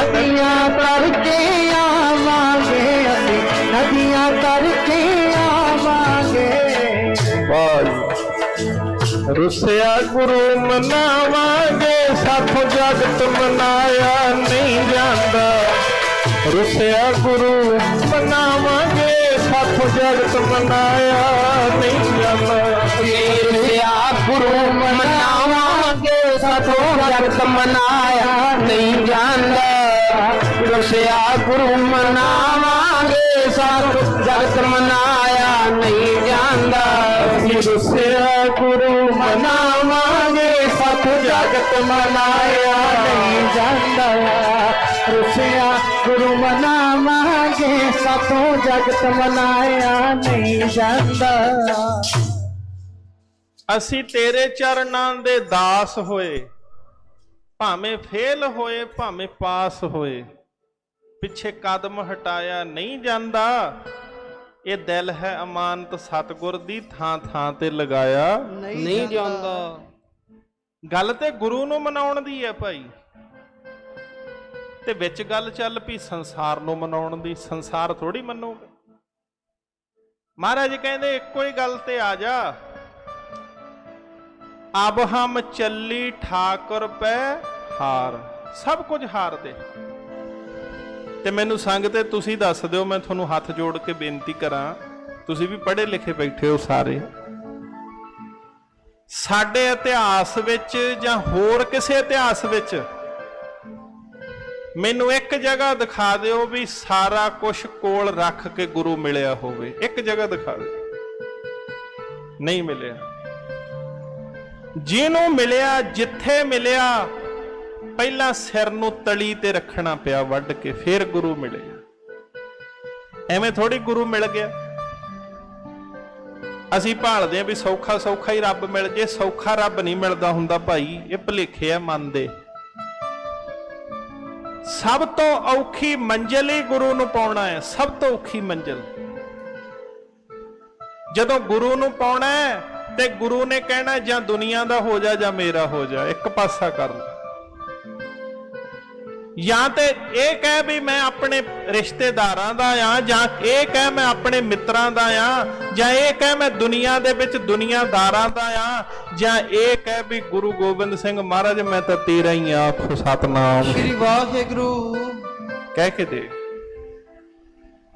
ਨਦੀਆਂ ਤਰ ਕੇ ਆਵਾਂਗੇ ਅਸੀਂ ਨਦੀਆਂ ਤਰ ਕੇ ਆਵਾਂਗੇ ਰੁੱਸਿਆ ਗੁਰੂ ਮਨਾਵਾਂਗੇ, ਸਾਥੋਂ ਜਗਤ ਮਨਾਇਆ ਨਹੀਂ ਜਾਂਦਾ। ਰੁੱਸਿਆ ਗੁਰੂ ਮਨਾਵਾਂਗੇ, ਸਾਥੋਂ ਜਗਤ ਮਨਾਇਆ ਨਹੀਂ ਜਾਂਦਾ। ਰੁੱਸਿਆ ਗੁਰੂ ਮਨਾਵਾਂਗੇ, ਸਾਥੋਂ ਜਗਤ ਮਨਾਇਆ ਨਹੀਂ ਜਾਂਦਾ। ਰੁੱਸਿਆ ਗੁਰੂ ਮਨਾਵਾਂਗੇ, ਸਾਥੋਂ ਜਗਤ ਮਨਾਇਆ ਨਹੀਂ ਜਾਂਦਾ। ਰੁੱਸਿਆ ਗੁਰੂ ਮਨਾਵਾਂਗੇ, ਸਾਥੋਂ ਜਗਤ ਮਨਾਇਆ ਨਹੀਂ ਜਾਂਦਾ ਰੁੱਸਿਆ ਗੁਰੂ ਮਨਾਵਾਂਗੇ ਸਾਥੋਂ ਜਗਤ ਮਨਾਇਆ ਨਹੀਂ ਜਾਂਦਾ ਅਸੀਂ ਤੇਰੇ ਚਰਨਾਂ ਦੇ ਦਾਸ ਹੋਏ, ਭਾਵੇਂ ਫੇਲ ਹੋਏ ਭਾਵੇਂ ਪਾਸ ਹੋਏ, ਪਿੱਛੇ ਕਦਮ ਹਟਾਇਆ ਨਹੀਂ ਜਾਂਦਾ। ਇਹ ਦਿਲ ਹੈ ਅਮਾਨਤ ਸਤਿਗੁਰ ਦੀ, ਥਾਂ ਥਾਂ ਤੇ ਲਗਾਇਆ ਨਹੀਂ ਜਾਂਦਾ। ਗੱਲ ਤੇ ਗੁਰੂ ਨੂੰ ਮਨਾਉਣ ਦੀ ਹੈ ਭਾਈ, ਤੇ ਵਿੱਚ ਗੱਲ ਚੱਲ ਪਈ ਸੰਸਾਰ ਨੂੰ ਮਨਾਉਣ ਦੀ। ਸੰਸਾਰ ਥੋੜੀ ਮੰਨੂਗਾ। ਮਹਾਰਾਜ ਕਹਿੰਦੇ ਇੱਕੋ ਹੀ ਗੱਲ ਤੇ ਆ ਜਾ। ਅਬ ਹਮ ਚੱਲੀ ਠਾਕੁਰ ਪੈ ਹਾਰ, ਸਭ ਕੁਝ ਹਾਰ ਦੇ। ਤੇ ਮੈਨੂੰ ਸੰਗਤੇ ਤੁਸੀਂ ਦੱਸ ਦਿਓ, ਮੈਂ ਤੁਹਾਨੂੰ ਹੱਥ ਜੋੜ ਕੇ ਬੇਨਤੀ ਕਰਾਂ, ਤੁਸੀਂ ਵੀ ਪੜ੍ਹੇ ਲਿਖੇ ਬੈਠੇ ਹੋ ਸਾਰੇ, ਸਾਡੇ ਇਤਿਹਾਸ ਵਿੱਚ ਜਾਂ ਹੋਰ ਕਿਸੇ ਇਤਿਹਾਸ ਵਿੱਚ ਮੈਨੂੰ ਇੱਕ ਜਗ੍ਹਾ ਦਿਖਾ ਦਿਓ ਵੀ ਸਾਰਾ ਕੁਝ ਕੋਲ ਰੱਖ ਕੇ ਗੁਰੂ ਮਿਲਿਆ ਹੋਵੇ। ਇੱਕ ਜਗ੍ਹਾ ਦਿਖਾ ਦਿਓ, ਨਹੀਂ ਮਿਲਿਆ। ਜਿਹਨੂੰ ਮਿਲਿਆ, ਜਿੱਥੇ ਮਿਲਿਆ, ਪਹਿਲਾਂ ਸਿਰ ਨੂੰ ਤਲੀ ਤੇ ਰੱਖਣਾ ਪਿਆ ਵੱਢ ਕੇ, ਫਿਰ ਗੁਰੂ ਮਿਲਿਆ। ਐਵੇਂ ਥੋੜੀ ਗੁਰੂ ਮਿਲ ਗਿਆ। ਅਸੀਂ ਭਾਲਦੇ ਆਂ ਵੀ ਸੌਖਾ ਸੌਖਾ ਹੀ ਰੱਬ ਮਿਲ ਜੇ। ਸੌਖਾ ਰੱਬ ਨਹੀਂ ਮਿਲਦਾ ਹੁੰਦਾ ਭਾਈ, ਇਹ ਭੁਲੇਖੇ ਆ ਮਨ ਦੇ। ਸਭ ਤੋਂ ਔਖੀ ਮੰਜ਼ਿਲ ਹੀ ਗੁਰੂ ਨੂੰ ਪਾਉਣਾ ਹੈ, ਸਭ ਤੋਂ ਔਖੀ ਮੰਜ਼ਿਲ। ਜਦੋਂ ਗੁਰੂ ਨੂੰ ਪਾਉਣਾ ਹੈ ਤੇ ਗੁਰੂ ਨੇ ਕਹਿਣਾ ਜਾਂ ਦੁਨੀਆ ਦਾ ਹੋ ਜਾ ਜਾਂ ਮੇਰਾ ਹੋ ਜਾ, ਇੱਕ ਪਾਸਾ ਕਰ ਲੈ। ਜਾਂ ਤੇ ਇਹ ਕਹਿ ਵੀ ਮੈਂ ਆਪਣੇ ਰਿਸ਼ਤੇਦਾਰਾਂ ਦਾ ਆ, ਜਾਂ ਇਹ ਕਹਿ ਮੈਂ ਆਪਣੇ ਮਿੱਤਰਾਂ ਦਾ ਆ, ਜਾਂ ਇਹ ਕਹਿ ਮੈਂ ਦੁਨੀਆ ਦੇ ਵਿੱਚ ਦੁਨੀਆਦਾਰਾਂ ਦਾ ਆ, ਜਾਂ ਇਹ ਕਹਿ ਵੀ ਗੁਰੂ ਗੋਬਿੰਦ ਸਿੰਘ ਮਹਾਰਾਜ ਮੈਂ ਤਾਂ ਤੇਰਾ ਹੀ ਆ, ਆਖੋ ਸਤਨਾਮ ਸ੍ਰੀ ਵਾਹਿਗੁਰੂ ਕਹਿ ਕੇ ਦੇ।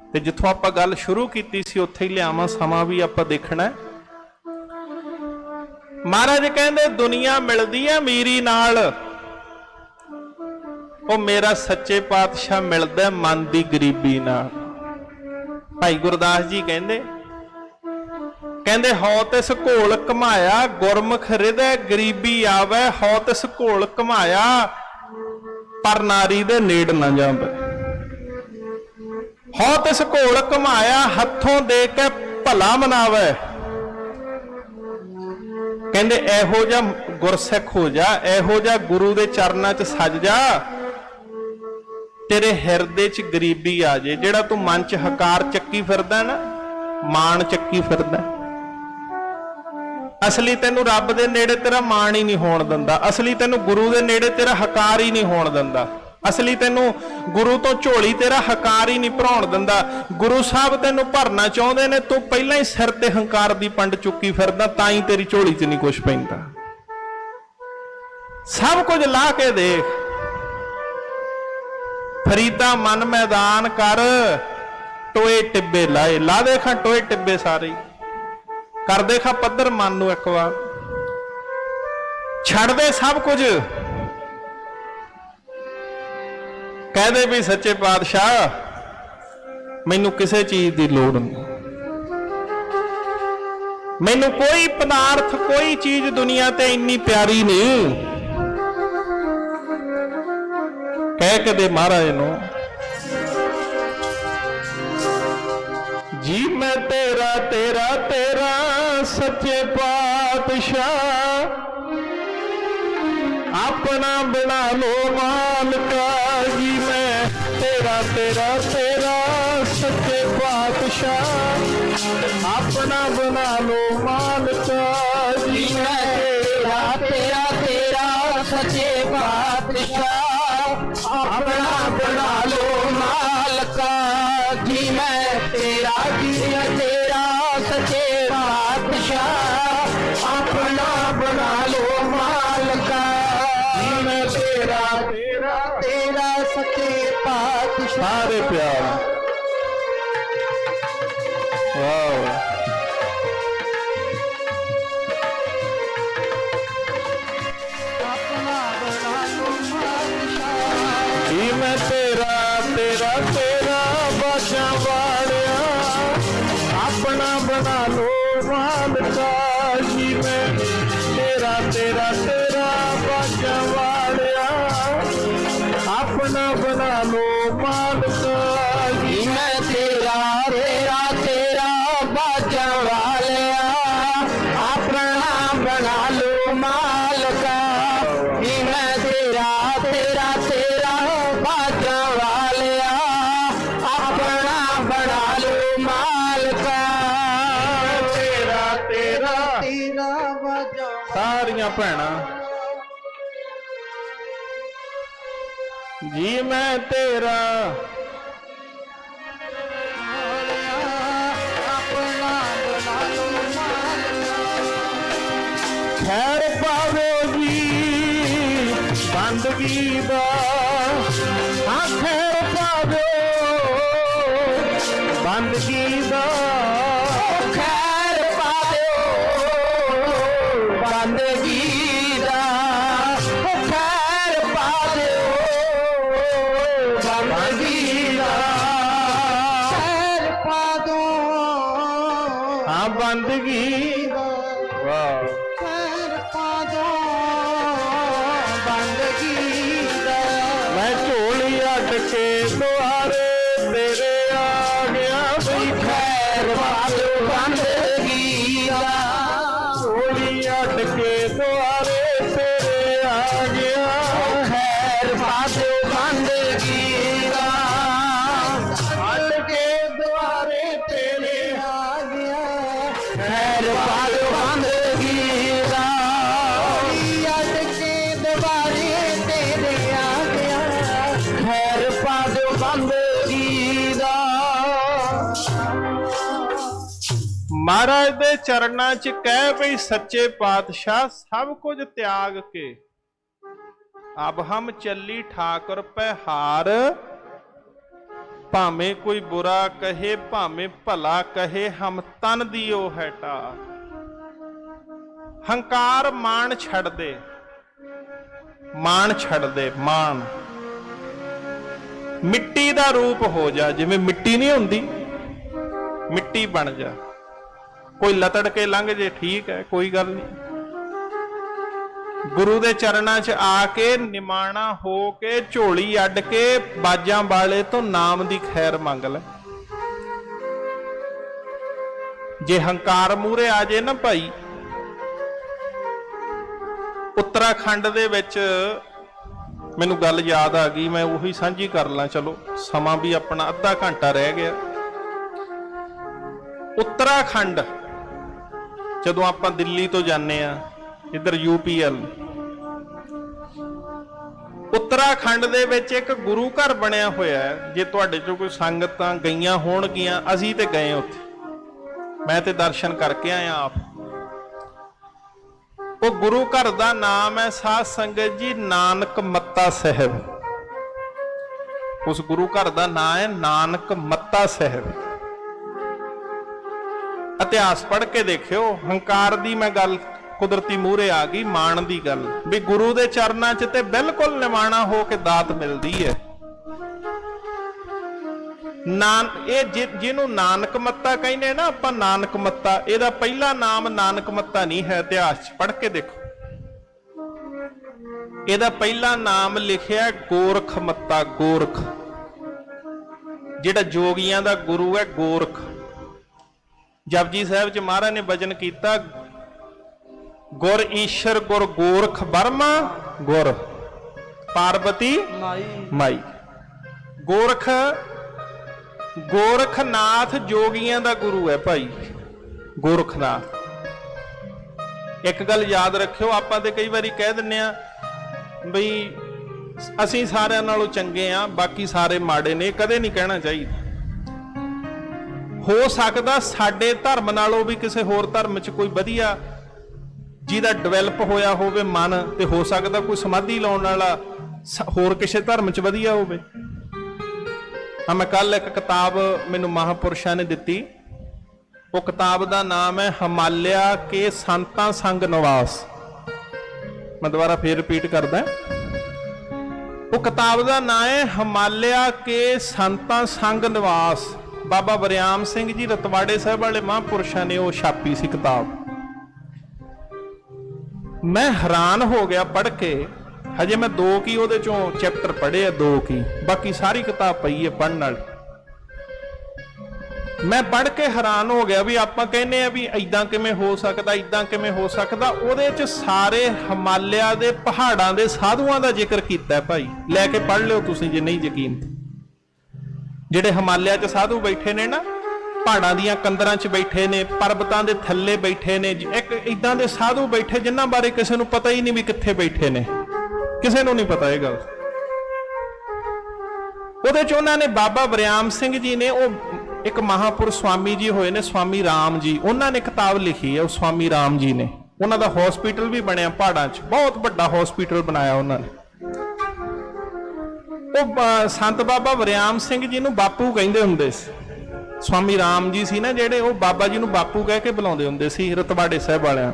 ਤੇ ਜਿੱਥੋਂ ਆਪਾਂ ਗੱਲ ਸ਼ੁਰੂ ਕੀਤੀ ਸੀ ਉੱਥੇ ਹੀ ਲਿਆਵਾਂ, ਸਮਾਂ ਵੀ ਆਪਾਂ ਦੇਖਣਾ। ਮਹਾਰਾਜ ਕਹਿੰਦੇ ਦੁਨੀਆ ਮਿਲਦੀ ਹੈ ਅਮੀਰੀ ਨਾਲ, ਉਹ ਮੇਰਾ ਸੱਚੇ ਪਾਤਸ਼ਾਹ ਮਿਲਦਾ ਮਨ ਦੀ ਗਰੀਬੀ ਨਾਲ। ਭਾਈ ਗੁਰਦਾਸ ਜੀ ਕਹਿੰਦੇ ਹਉ ਤਿਸ ਘੋਲ ਘਮਾਇਆ, ਗੁਰਮੁਖ ਹਿਰਦੈ ਗਰੀਬੀ ਆਵੇ। ਹਉ ਤਿਸ ਘੋਲ ਘਮਾਇਆ, ਪਰ ਨਾਰੀ ਦੇ ਨੇੜ ਨਾ ਜਾਵੇ। ਹਉ ਤਿਸ ਘੋਲ ਘਮਾਇਆ, ਹੱਥੋਂ ਦੇ ਕੇ ਭਲਾ ਮਨਾਵੇ। ਕਹਿੰਦੇ ਇਹੋ ਜਿਹਾ ਗੁਰਸਿੱਖ ਹੋ ਜਾ, ਇਹੋ ਜਿਹਾ ਗੁਰੂ ਦੇ ਚਰਨਾਂ 'ਚ ਸੱਜ ਜਾ, ਤੇਰੇ ਹਿਰਦੇ 'ਚ ਗਰੀਬੀ ਆ ਜੇ। ਜਿਹੜਾ ਤੂੰ ਮਨ 'ਚ ਹਕਾਰ ਚੱਕੀ ਫਿਰਦਾ ਨਾ, ਮਾਣ ਚੱਕੀ ਫਿਰਦਾ, ਅਸਲੀ ਤੈਨੂੰ ਰੱਬ ਦੇ ਨੇੜੇ ਤੇਰਾ ਮਾਣ ਹੀ ਨਹੀਂ ਹੋਣ ਦਿੰਦਾ। ਅਸਲੀ ਤੈਨੂੰ ਗੁਰੂ ਦੇ ਨੇੜੇ ਤੇਰਾ ਹਕਾਰ ਹੀ ਨਹੀਂ ਹੋਣ ਦਿੰਦਾ। ਅਸਲੀ ਤੈਨੂੰ ਗੁਰੂ ਤੋਂ ਝੋਲੀ ਤੇਰਾ ਹਕਾਰ ਹੀ ਨਹੀਂ ਭਰਾਉਣ ਦਿੰਦਾ। ਗੁਰੂ ਸਾਹਿਬ ਤੈਨੂੰ ਭਰਨਾ ਚਾਹੁੰਦੇ ਨੇ, ਤੂੰ ਪਹਿਲਾਂ ਹੀ ਸਿਰ ਤੇ ਹੰਕਾਰ ਦੀ ਪੰਡ ਚੁੱਕੀ ਫਿਰਦਾ, ਤਾਂ ਹੀ ਤੇਰੀ ਝੋਲੀ 'ਚ ਨਹੀਂ ਕੁਛ ਪੈਂਦਾ। ਸਭ ਕੁਝ ਲਾ ਕੇ ਦੇਖ, ਫਰੀਦਾ ਮਨ ਮੈਦਾਨ ਕਰ, ਟੋਏ ਟਿੱਬੇ ਲਾਏ। ਲਾ ਦੇਖਾਂ ਟੋਏ ਟਿੱਬੇ ਸਾਰੇ, ਕਰ ਦੇਖਾਂ ਪੱਧਰ ਮਨ ਨੂੰ ਇੱਕ ਵਾਰ, ਛੱਡ ਦੇ ਸਭ ਕੁਝ। ਕਹਦੇ ਵੀ ਸੱਚੇ ਪਾਤਸ਼ਾਹ ਮੈਨੂੰ ਕਿਸੇ ਚੀਜ਼ ਦੀ ਲੋੜ ਨਹੀਂ, ਮੈਨੂੰ ਕੋਈ ਪਦਾਰਥ ਕੋਈ ਚੀਜ਼ ਦੁਨੀਆ ਤੇ ਇੰਨੀ ਪਿਆਰੀ ਨਹੀਂ। ਕਹਿ ਕੇ ਦੇ ਮਹਾਰਾਜ ਨੂੰ ਜੀ ਮੈਂ ਤੇਰਾ ਤੇਰਾ ਤੇਰਾ ਸੱਚੇ ਪਾਤਸ਼ਾਹ अपना बना लो मालिका जी मैं तेरा तेरा तेरा सच्चे पातशाह अपना बना लो मालिका जी मैं तेरा तेरा तेरा सच्चे पातशाह अपना बना लो मालका जी मैं तेरा तेरा सच्चे पातशाह अपना बना लो मालका मैं तेरा तेरा तेरा सच्चे पातशाह। सारे प्यार वाह अपना बना लो मालका जी मैं तेरा तेरा तेरा बाजा वालिया अपना बना लो मालिका जी मैं तेरा तेरा तेरा बाजा वालिया अपना बना लो मालिका जी मैं तेरा तेरा तेरा बाजा वालिया अपना बना लो मालका मैं तेरा तेरा तेरा बाजा वालिया अपना बना लो मालका तेरा तेरा तेरा बाजा सारियां भैणां जी मैं तेरा अपना बना लो खैर पावे जी बंदगी दा हाँ खैर पावे बंदगी दा खैर पाओ बंदगी दा खैर पाओ बंदगी दा खैर पाओ हाँ बंदगी वाह खैर पाओ बंदगी दा मैं झोली अट के दुआरे तेरे आ गया बई खैर पाओ बंदगी दा झोली अट के दुआरे तेरे आ गया खैर पाओ बंदगी दा अट के दुआरे तेरे आ गया खैर पाओ बंदगी दा अट के दबारे तेरे आ गया खैर पाओ बंदगी दा ਮਹਾਰਾਜ ਦੇ ਚਰਨਾਂ 'ਚ ਕਹਿ ਬਈ ਸੱਚੇ ਪਾਤਸ਼ਾਹ ਸਭ ਕੁਝ ਤਿਆਗ ਕੇ ਅਬ ਹਮ ਚੱਲੀ ਠਾਕੁਰ ਪੈ ਹਾਰ ਭਾਵੇਂ ਕੋਈ ਬੁਰਾ ਕਹੇ ਭਾਵੇਂ ਭਲਾ ਕਹੇ ਹਮ ਤਨ ਦਿਓ ਹੈ ਟਾਰ ਹੰਕਾਰ ਮਾਣ ਛੱਡ ਦੇ ਮਾਣ ਮਿੱਟੀ ਦਾ ਰੂਪ ਹੋ ਜਾ ਜਿਵੇਂ ਮਿੱਟੀ ਨਹੀਂ ਹੁੰਦੀ ਮਿੱਟੀ ਬਣ ਜਾ ਕੋਈ ਲਤੜ ਕੇ ਲੰਘ ਜੇ ਠੀਕ ਹੈ ਕੋਈ ਗੱਲ ਨਹੀਂ ਗੁਰੂ ਦੇ ਚਰਨਾਂ 'ਚ ਆ ਕੇ ਨਿਮਾਣਾ ਹੋ ਕੇ ਝੋਲੀ ਅੱਡ ਕੇ ਬਾਜਾਂ ਵਾਲੇ ਤੋਂ ਨਾਮ ਦੀ ਖੈਰ ਮੰਗ ਲੈ ਜੇ ਹੰਕਾਰ ਮੂਹਰੇ ਆ ਜੇ ਨਾ ਭਾਈ ਉੱਤਰਾਖੰਡ ਦੇ ਵਿੱਚ ਮੈਨੂੰ ਗੱਲ ਯਾਦ ਆ ਗਈ ਮੈਂ ਉਹੀ ਸਾਂਝੀ ਕਰ ਲਾਂ ਚਲੋ ਸਮਾਂ ਵੀ ਆਪਣਾ ਅੱਧਾ ਘੰਟਾ ਰਹਿ ਗਿਆ ਉੱਤਰਾਖੰਡ ਜਦੋਂ ਆਪਾਂ ਦਿੱਲੀ ਤੋਂ ਜਾਂਦੇ ਆ ਇੱਧਰ UPL ਉੱਤਰਾਖੰਡ ਦੇ ਵਿੱਚ ਇੱਕ ਗੁਰੂ ਘਰ ਬਣਿਆ ਹੋਇਆ ਹੈ ਜੇ ਤੁਹਾਡੇ ਚੋਂ ਕੋਈ ਸੰਗਤਾਂ ਗਈਆਂ ਹੋਣਗੀਆਂ ਅਸੀਂ ਤੇ ਗਏ ਉੱਥੇ ਮੈਂ ਤੇ ਦਰਸ਼ਨ ਕਰਕੇ ਆਇਆ ਆਪ ਉਹ ਗੁਰੂ ਘਰ ਦਾ ਨਾਮ ਹੈ ਸਾਧ ਸੰਗਤ ਜੀ ਨਾਨਕ ਮੱਤਾ ਸਾਹਿਬ ਉਸ ਗੁਰੂ ਘਰ ਦਾ ਨਾਮ ਹੈ ਨਾਨਕ ਮੱਤਾ ਸਾਹਿਬ ਇਤਿਹਾਸ ਪੜ੍ਹ ਕੇ ਦੇਖਿਓ ਹੰਕਾਰ ਦੀ ਮੈਂ ਗੱਲ ਕੁਦਰਤੀ ਮੂਹਰੇ ਆ ਗਈ ਮਾਣ ਦੀ ਗੱਲ ਵੀ ਗੁਰੂ ਦੇ ਚਰਨਾਂ 'ਚ ਤੇ ਬਿਲਕੁਲ ਨਿਮਾਣਾ ਹੋ ਕੇ ਦਾਤ ਮਿਲਦੀ ਹੈ ਜਿਹਨੂੰ ਨਾਨਕ ਮੱਤਾ ਕਹਿੰਦੇ ਨਾ ਆਪਾਂ, ਨਾਨਕ ਮੱਤਾ, ਇਹਦਾ ਪਹਿਲਾ ਨਾਮ ਨਾਨਕ ਮੱਤਾ ਨਹੀਂ ਹੈ। ਇਤਿਹਾਸ 'ਚ ਪੜ੍ਹ ਕੇ ਦੇਖੋ, ਇਹਦਾ ਪਹਿਲਾ ਨਾਮ ਲਿਖਿਆ ਗੋਰਖ ਮੱਤਾ। ਗੋਰਖ ਜਿਹੜਾ ਜੋਗੀਆਂ ਦਾ ਗੁਰੂ ਹੈ, ਗੋਰਖ। ਜਪਜੀ ਸਾਹਿਬ 'ਚ ਮਹਾਰਾਜ ਨੇ ਬਚਨ ਕੀਤਾ, ਗੁਰ ਈਸ਼ਰ ਗੁਰ ਗੋਰਖ ਬਰਮਾ ਗੁਰ ਪਾਰਬਤੀ ਮਾਈ। ਗੋਰਖ, ਗੋਰਖਨਾਥ ਜੋਗੀਆਂ ਦਾ ਗੁਰੂ ਹੈ ਭਾਈ, ਗੋਰਖਨਾਥ। ਇੱਕ ਗੱਲ ਯਾਦ ਰੱਖਿਓ, ਆਪਾਂ ਤੇ ਕਈ ਵਾਰੀ ਕਹਿ ਦਿੰਨੇ ਆ ਬਈ ਅਸੀਂ ਸਾਰਿਆਂ ਨਾਲੋਂ ਚੰਗੇ ਆ, ਬਾਕੀ ਸਾਰੇ ਮਾੜੇ ਨੇ। ਕਦੇ ਨਹੀਂ ਕਹਿਣਾ ਚਾਹੀਦਾ। ਹੋ ਸਕਦਾ ਸਾਡੇ ਧਰਮ ਨਾਲੋਂ ਵੀ ਕਿਸੇ ਹੋਰ ਧਰਮ 'ਚ ਕੋਈ ਵਧੀਆ ਜਿਹਦਾ ਡਿਵੈਲਪ ਹੋਇਆ ਹੋਵੇ ਮਨ, ਤੇ ਹੋ ਸਕਦਾ ਕੋਈ ਸਮਾਧੀ ਲਾਉਣ ਵਾਲਾ ਹੋਰ ਕਿਸੇ ਧਰਮ 'ਚ ਵਧੀਆ ਹੋਵੇ। ਮੈਂ ਕੱਲ ਇੱਕ ਕਿਤਾਬ ਮੈਨੂੰ ਮਹਾਂਪੁਰਸ਼ਾਂ ਨੇ ਦਿੱਤੀ, ਉਹ ਕਿਤਾਬ ਦਾ ਨਾਮ ਹੈ ਹਿਮਾਲਿਆ ਕੇ ਸੰਤਾਂ ਸੰਗ ਨਿਵਾਸ। ਮੈਂ ਦੁਬਾਰਾ ਫੇਰ ਰਿਪੀਟ ਕਰਦਾ, ਉਹ ਕਿਤਾਬ ਦਾ ਨਾਮ ਹੈ ਹਿਮਾਲਿਆ ਕੇ ਸੰਤਾਂ ਸੰਗ ਨਿਵਾਸ। ਬਾਬਾ ਵਰਿਆਮ ਸਿੰਘ ਜੀ ਰਤਵਾੜੇ ਸਾਹਿਬ ਵਾਲੇ ਮਹਾਂਪੁਰਸ਼ਾਂ ਨੇ ਉਹ ਛਾਪੀ ਸੀ ਕਿਤਾਬ। ਮੈਂ ਹੈਰਾਨ ਹੋ ਗਿਆ ਪੜ੍ਹ ਕੇ। ਹਜੇ ਮੈਂ 2 ਕੀ ਉਹਦੇ ਚੋਂ ਚੈਪਟਰ ਪੜ੍ਹੇ ਆ, 2 ਕੀ, ਬਾਕੀ ਸਾਰੀ ਕਿਤਾਬ ਪਈ ਹੈ ਪੜ੍ਹਨ ਵਾਲੀ। ਮੈਂ ਪੜ੍ਹ ਕੇ ਹੈਰਾਨ ਹੋ ਗਿਆ ਵੀ ਆਪਾਂ ਕਹਿੰਦੇ ਆ ਵੀ ਐਦਾਂ ਕਿਵੇਂ ਹੋ ਸਕਦਾ, ਐਦਾਂ ਕਿਵੇਂ ਹੋ ਸਕਦਾ। ਉਹਦੇ 'ਚ ਸਾਰੇ ਹਿਮਾਲਿਆ ਦੇ ਪਹਾੜਾਂ ਦੇ ਸਾਧੂਆਂ ਦਾ ਜ਼ਿਕਰ ਕੀਤਾ ਭਾਈ। ਲੈ ਕੇ ਪੜ੍ਹ ਲਿਓ ਤੁਸੀਂ ਜੇ ਨਹੀਂ ਯਕੀਨ। ਜਿਹੜੇ ਹਿਮਾਲਿਆ 'ਚ ਸਾਧੂ ਬੈਠੇ ਨੇ ਨਾ, ਪਹਾੜਾਂ ਦੀਆਂ ਕੰਦਰਾਂ 'ਚ ਬੈਠੇ ਨੇ, ਪਰਬਤਾਂ ਦੇ ਥੱਲੇ ਬੈਠੇ ਨੇ, ਇੱਕ ਏਦਾਂ ਦੇ ਸਾਧੂ ਬੈਠੇ ਜਿਨ੍ਹਾਂ ਬਾਰੇ ਕਿਸੇ ਨੂੰ ਪਤਾ ਹੀ ਨਹੀਂ ਵੀ ਕਿੱਥੇ ਬੈਠੇ ਨੇ, ਕਿਸੇ ਨੂੰ ਨਹੀਂ ਪਤਾ ਇਹ ਗੱਲ। ਉਹਦੇ 'ਚ ਉਹਨਾਂ ਨੇ ਬਾਬਾ ਵਰਿਆਮ ਸਿੰਘ ਜੀ ਨੇ, ਉਹ ਇੱਕ ਮਹਾਂਪੁਰਸ਼ ਸਵਾਮੀ ਜੀ ਹੋਏ ਨੇ, ਸਵਾਮੀ ਰਾਮ ਜੀ, ਉਹਨਾਂ ਨੇ ਕਿਤਾਬ ਲਿਖੀ ਹੈ। ਉਹ ਸਵਾਮੀ ਰਾਮ ਜੀ ਨੇ, ਉਹਨਾਂ ਦਾ ਹਸਪੀਟਲ ਵੀ ਬਣਿਆ ਪਹਾੜਾਂ 'ਚ, ਬਹੁਤ ਵੱਡਾ ਹਸਪੀਟਲ ਬਣਾਇਆ ਉਹਨਾਂ ਨੇ। ਉਹ ਸੰਤ ਬਾਬਾ ਵਰਿਆਮ ਸਿੰਘ ਜੀ ਨੂੰ ਬਾਪੂ ਕਹਿੰਦੇ ਹੁੰਦੇ ਸੀ। ਸਵਾਮੀ ਰਾਮ ਜੀ ਸੀ ਨਾ ਜਿਹੜੇ, ਉਹ ਬਾਬਾ ਜੀ ਨੂੰ ਬਾਪੂ ਕਹਿ ਕੇ ਬੁਲਾਉਂਦੇ ਹੁੰਦੇ ਸੀ ਰਤਵਾੜੇ ਸਾਹਿਬ ਵਾਲਿਆਂ।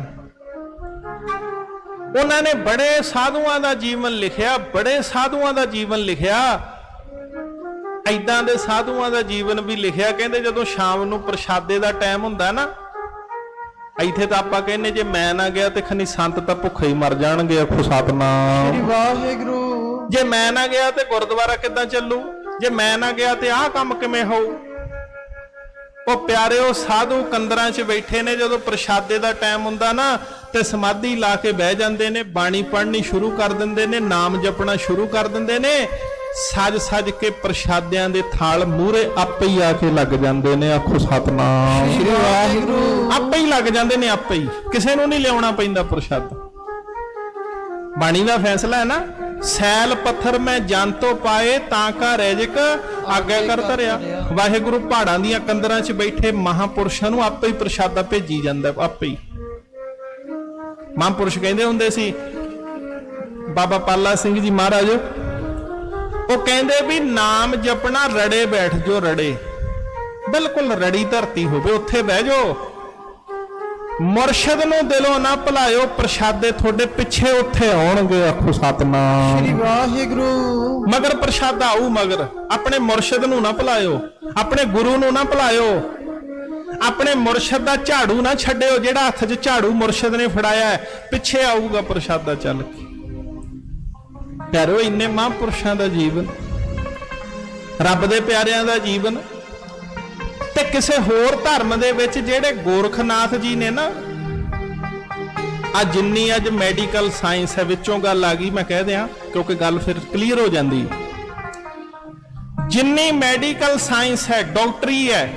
ਉਹਨਾਂ ਨੇ ਬੜੇ ਸਾਧੂਆਂ ਦਾ ਜੀਵਨ ਲਿਖਿਆ, ਬੜੇ ਸਾਧੂਆਂ ਦਾ ਜੀਵਨ ਲਿਖਿਆ। ਏਦਾਂ ਦੇ ਸਾਧੂਆਂ ਦਾ ਜੀਵਨ ਵੀ ਲਿਖਿਆ। ਕਹਿੰਦੇ ਜਦੋਂ ਸ਼ਾਮ ਨੂੰ ਪ੍ਰਸ਼ਾਦੇ ਦਾ ਟਾਈਮ ਹੁੰਦਾ ਨਾ, ਇੱਥੇ ਤਾਂ ਆਪਾਂ ਕਹਿੰਦੇ ਜੇ ਮੈਂ ਨਾ ਗਿਆ ਤੇ ਖਨੀ ਸੰਤ ਤਾਂ ਭੁੱਖੇ ਹੀ ਮਰ ਜਾਣਗੇ। ਆਖੋ ਸਤਨਾਮ ਸ੍ਰੀ ਵਾਹਿਗੁਰੂ। ਜੇ ਮੈਂ ਨਾ ਗਿਆ ਤੇ ਗੁਰਦੁਆਰਾ ਕਿੱਦਾਂ ਚੱਲੂ, ਜੇ ਮੈਂ ਨਾ ਗਿਆ ਤੇ ਆਹ ਕੰਮ ਕਿਵੇਂ ਹੋਊ। ਉਹ ਪਿਆਰਿਓ ਸਾਧੂ ਕੰਦਰਾਂ 'ਚ ਬੈਠੇ ਨੇ, ਜਦੋਂ ਪ੍ਰਸ਼ਾਦੇ ਦਾ ਟਾਈਮ ਹੁੰਦਾ ਨਾ ਤੇ ਸਮਾਧੀ ਲਾ ਕੇ ਬਹਿ ਜਾਂਦੇ ਨੇ, ਬਾਣੀ ਪੜ੍ਹਨੀ ਸ਼ੁਰੂ ਕਰ ਦਿੰਦੇ ਨੇ, ਨਾਮ ਜਪਣਾ ਸ਼ੁਰੂ ਕਰ ਦਿੰਦੇ ਨੇ। ਸੱਜ ਸੱਜ ਕੇ ਪ੍ਰਸ਼ਾਦਿਆਂ ਦੇ ਥਾਲ ਮੂਹਰੇ ਆਪੇ ਹੀ ਆ ਕੇ ਲੱਗ ਜਾਂਦੇ ਨੇ। ਆਖੋ ਸਤਨਾਮ ਸ੍ਰੀ ਵਾਹਿਗੁਰੂ। ਆਪੇ ਹੀ ਲੱਗ ਜਾਂਦੇ ਨੇ, ਆਪੇ ਹੀ, ਕਿਸੇ ਨੂੰ ਨਹੀਂ ਲਿਆਉਣਾ ਪੈਂਦਾ ਪ੍ਰਸ਼ਾਦਾ। ਬਾਣੀ ਦਾ ਫੈਸਲਾ ਹੈ ਨਾ, ਸੈਲ ਪੱਥਰ ਮੈਂ ਜਨ ਤੋਂ ਪਾਏ ਤਾਂ ਕਾ ਰੈਜਕ ਆਗਿਆ ਕਰ ਧਰਿਆ। ਵਾਹਿਗੁਰੂ ਪਹਾੜਾਂ ਦੀਆਂ ਕੰਦਰਾਂ 'ਚ ਬੈਠੇ ਮਹਾਂਪੁਰਸ਼ਾਂ ਨੂੰ ਆਪੇ ਹੀ ਪ੍ਰਸ਼ਾਦਾ ਭੇਜੀ ਜਾਂਦਾ, ਆਪੇ ਹੀ। ਮਹਾਂਪੁਰਸ਼ ਕਹਿੰਦੇ ਹੁੰਦੇ ਸੀ, ਬਾਬਾ ਪਾਲਾ ਸਿੰਘ ਜੀ ਮਹਾਰਾਜ, ਉਹ ਕਹਿੰਦੇ ਵੀ ਨਾਮ ਜਪਣਾ ਰੜੇ ਬੈਠ ਜੋ, ਰੜੇ, ਬਿਲਕੁਲ ਰੜੀ ਧਰਤੀ ਹੋਵੇ ਉੱਥੇ ਬਹਿ ਜਾਓ। ਮੁਰਸ਼ਿਦ ਨੂੰ ਦਿਲੋਂ ਨਾ ਭੁਲਾਇਓ, ਪ੍ਰਸ਼ਾਦੇ ਤੁਹਾਡੇ ਪਿੱਛੇ ਉੱਥੇ ਆਉਣਗੇ। ਆਖੋ ਸਤਨਾਮ ਸ੍ਰੀ ਵਾਹਿਗੁਰੂ। ਮਗਰ ਪ੍ਰਸ਼ਾਦਾ ਆਊ, ਮਗਰ ਆਪਣੇ ਮੁਰਸ਼ਿਦ ਨੂੰ ਨਾ ਭੁਲਾਇਓ, ਆਪਣੇ ਗੁਰੂ ਨੂੰ ਨਾ ਭੁਲਾਇਓ, ਆਪਣੇ ਮੁਰਸ਼ਿਦ ਦਾ ਝਾੜੂ ਨਾ ਛੱਡਿਓ। ਜਿਹੜਾ ਹੱਥ 'ਚ ਝਾੜੂ ਮੁਰਸ਼ਿਦ ਨੇ ਫੜਾਇਆ ਹੈ, ਪਿੱਛੇ ਆਊਗਾ ਪ੍ਰਸ਼ਾਦਾ ਚੱਲ ਕੇ। ਪਿਆਰਿਓ ਇੰਨੇ ਮਹਾਂਪੁਰਸ਼ਾਂ ਦਾ ਜੀਵਨ, ਰੱਬ ਦੇ ਪਿਆਰਿਆਂ ਦਾ ਜੀਵਨ, ਤੇ ਕਿਸੇ ਹੋਰ ਧਰਮ ਦੇ ਵਿੱਚ ਜਿਹੜੇ ਗੋਰਖਨਾਥ ਜੀ ਨੇ ਨਾ, ਜਿੰਨੀ ਅੱਜ ਮੈਡੀਕਲ ਸਾਇੰਸ ਹੈ, ਵਿੱਚੋਂ ਗੱਲ ਆ ਗਈ ਮੈਂ ਕਹਿ ਦਿਆਂ ਕਿਉਂਕਿ ਗੱਲ ਫਿਰ ਕਲੀਅਰ ਹੋ ਜਾਂਦੀ। ਜਿੰਨੀ ਮੈਡੀਕਲ ਸਾਇੰਸ ਹੈ, ਡਾਕਟਰੀ ਹੈ,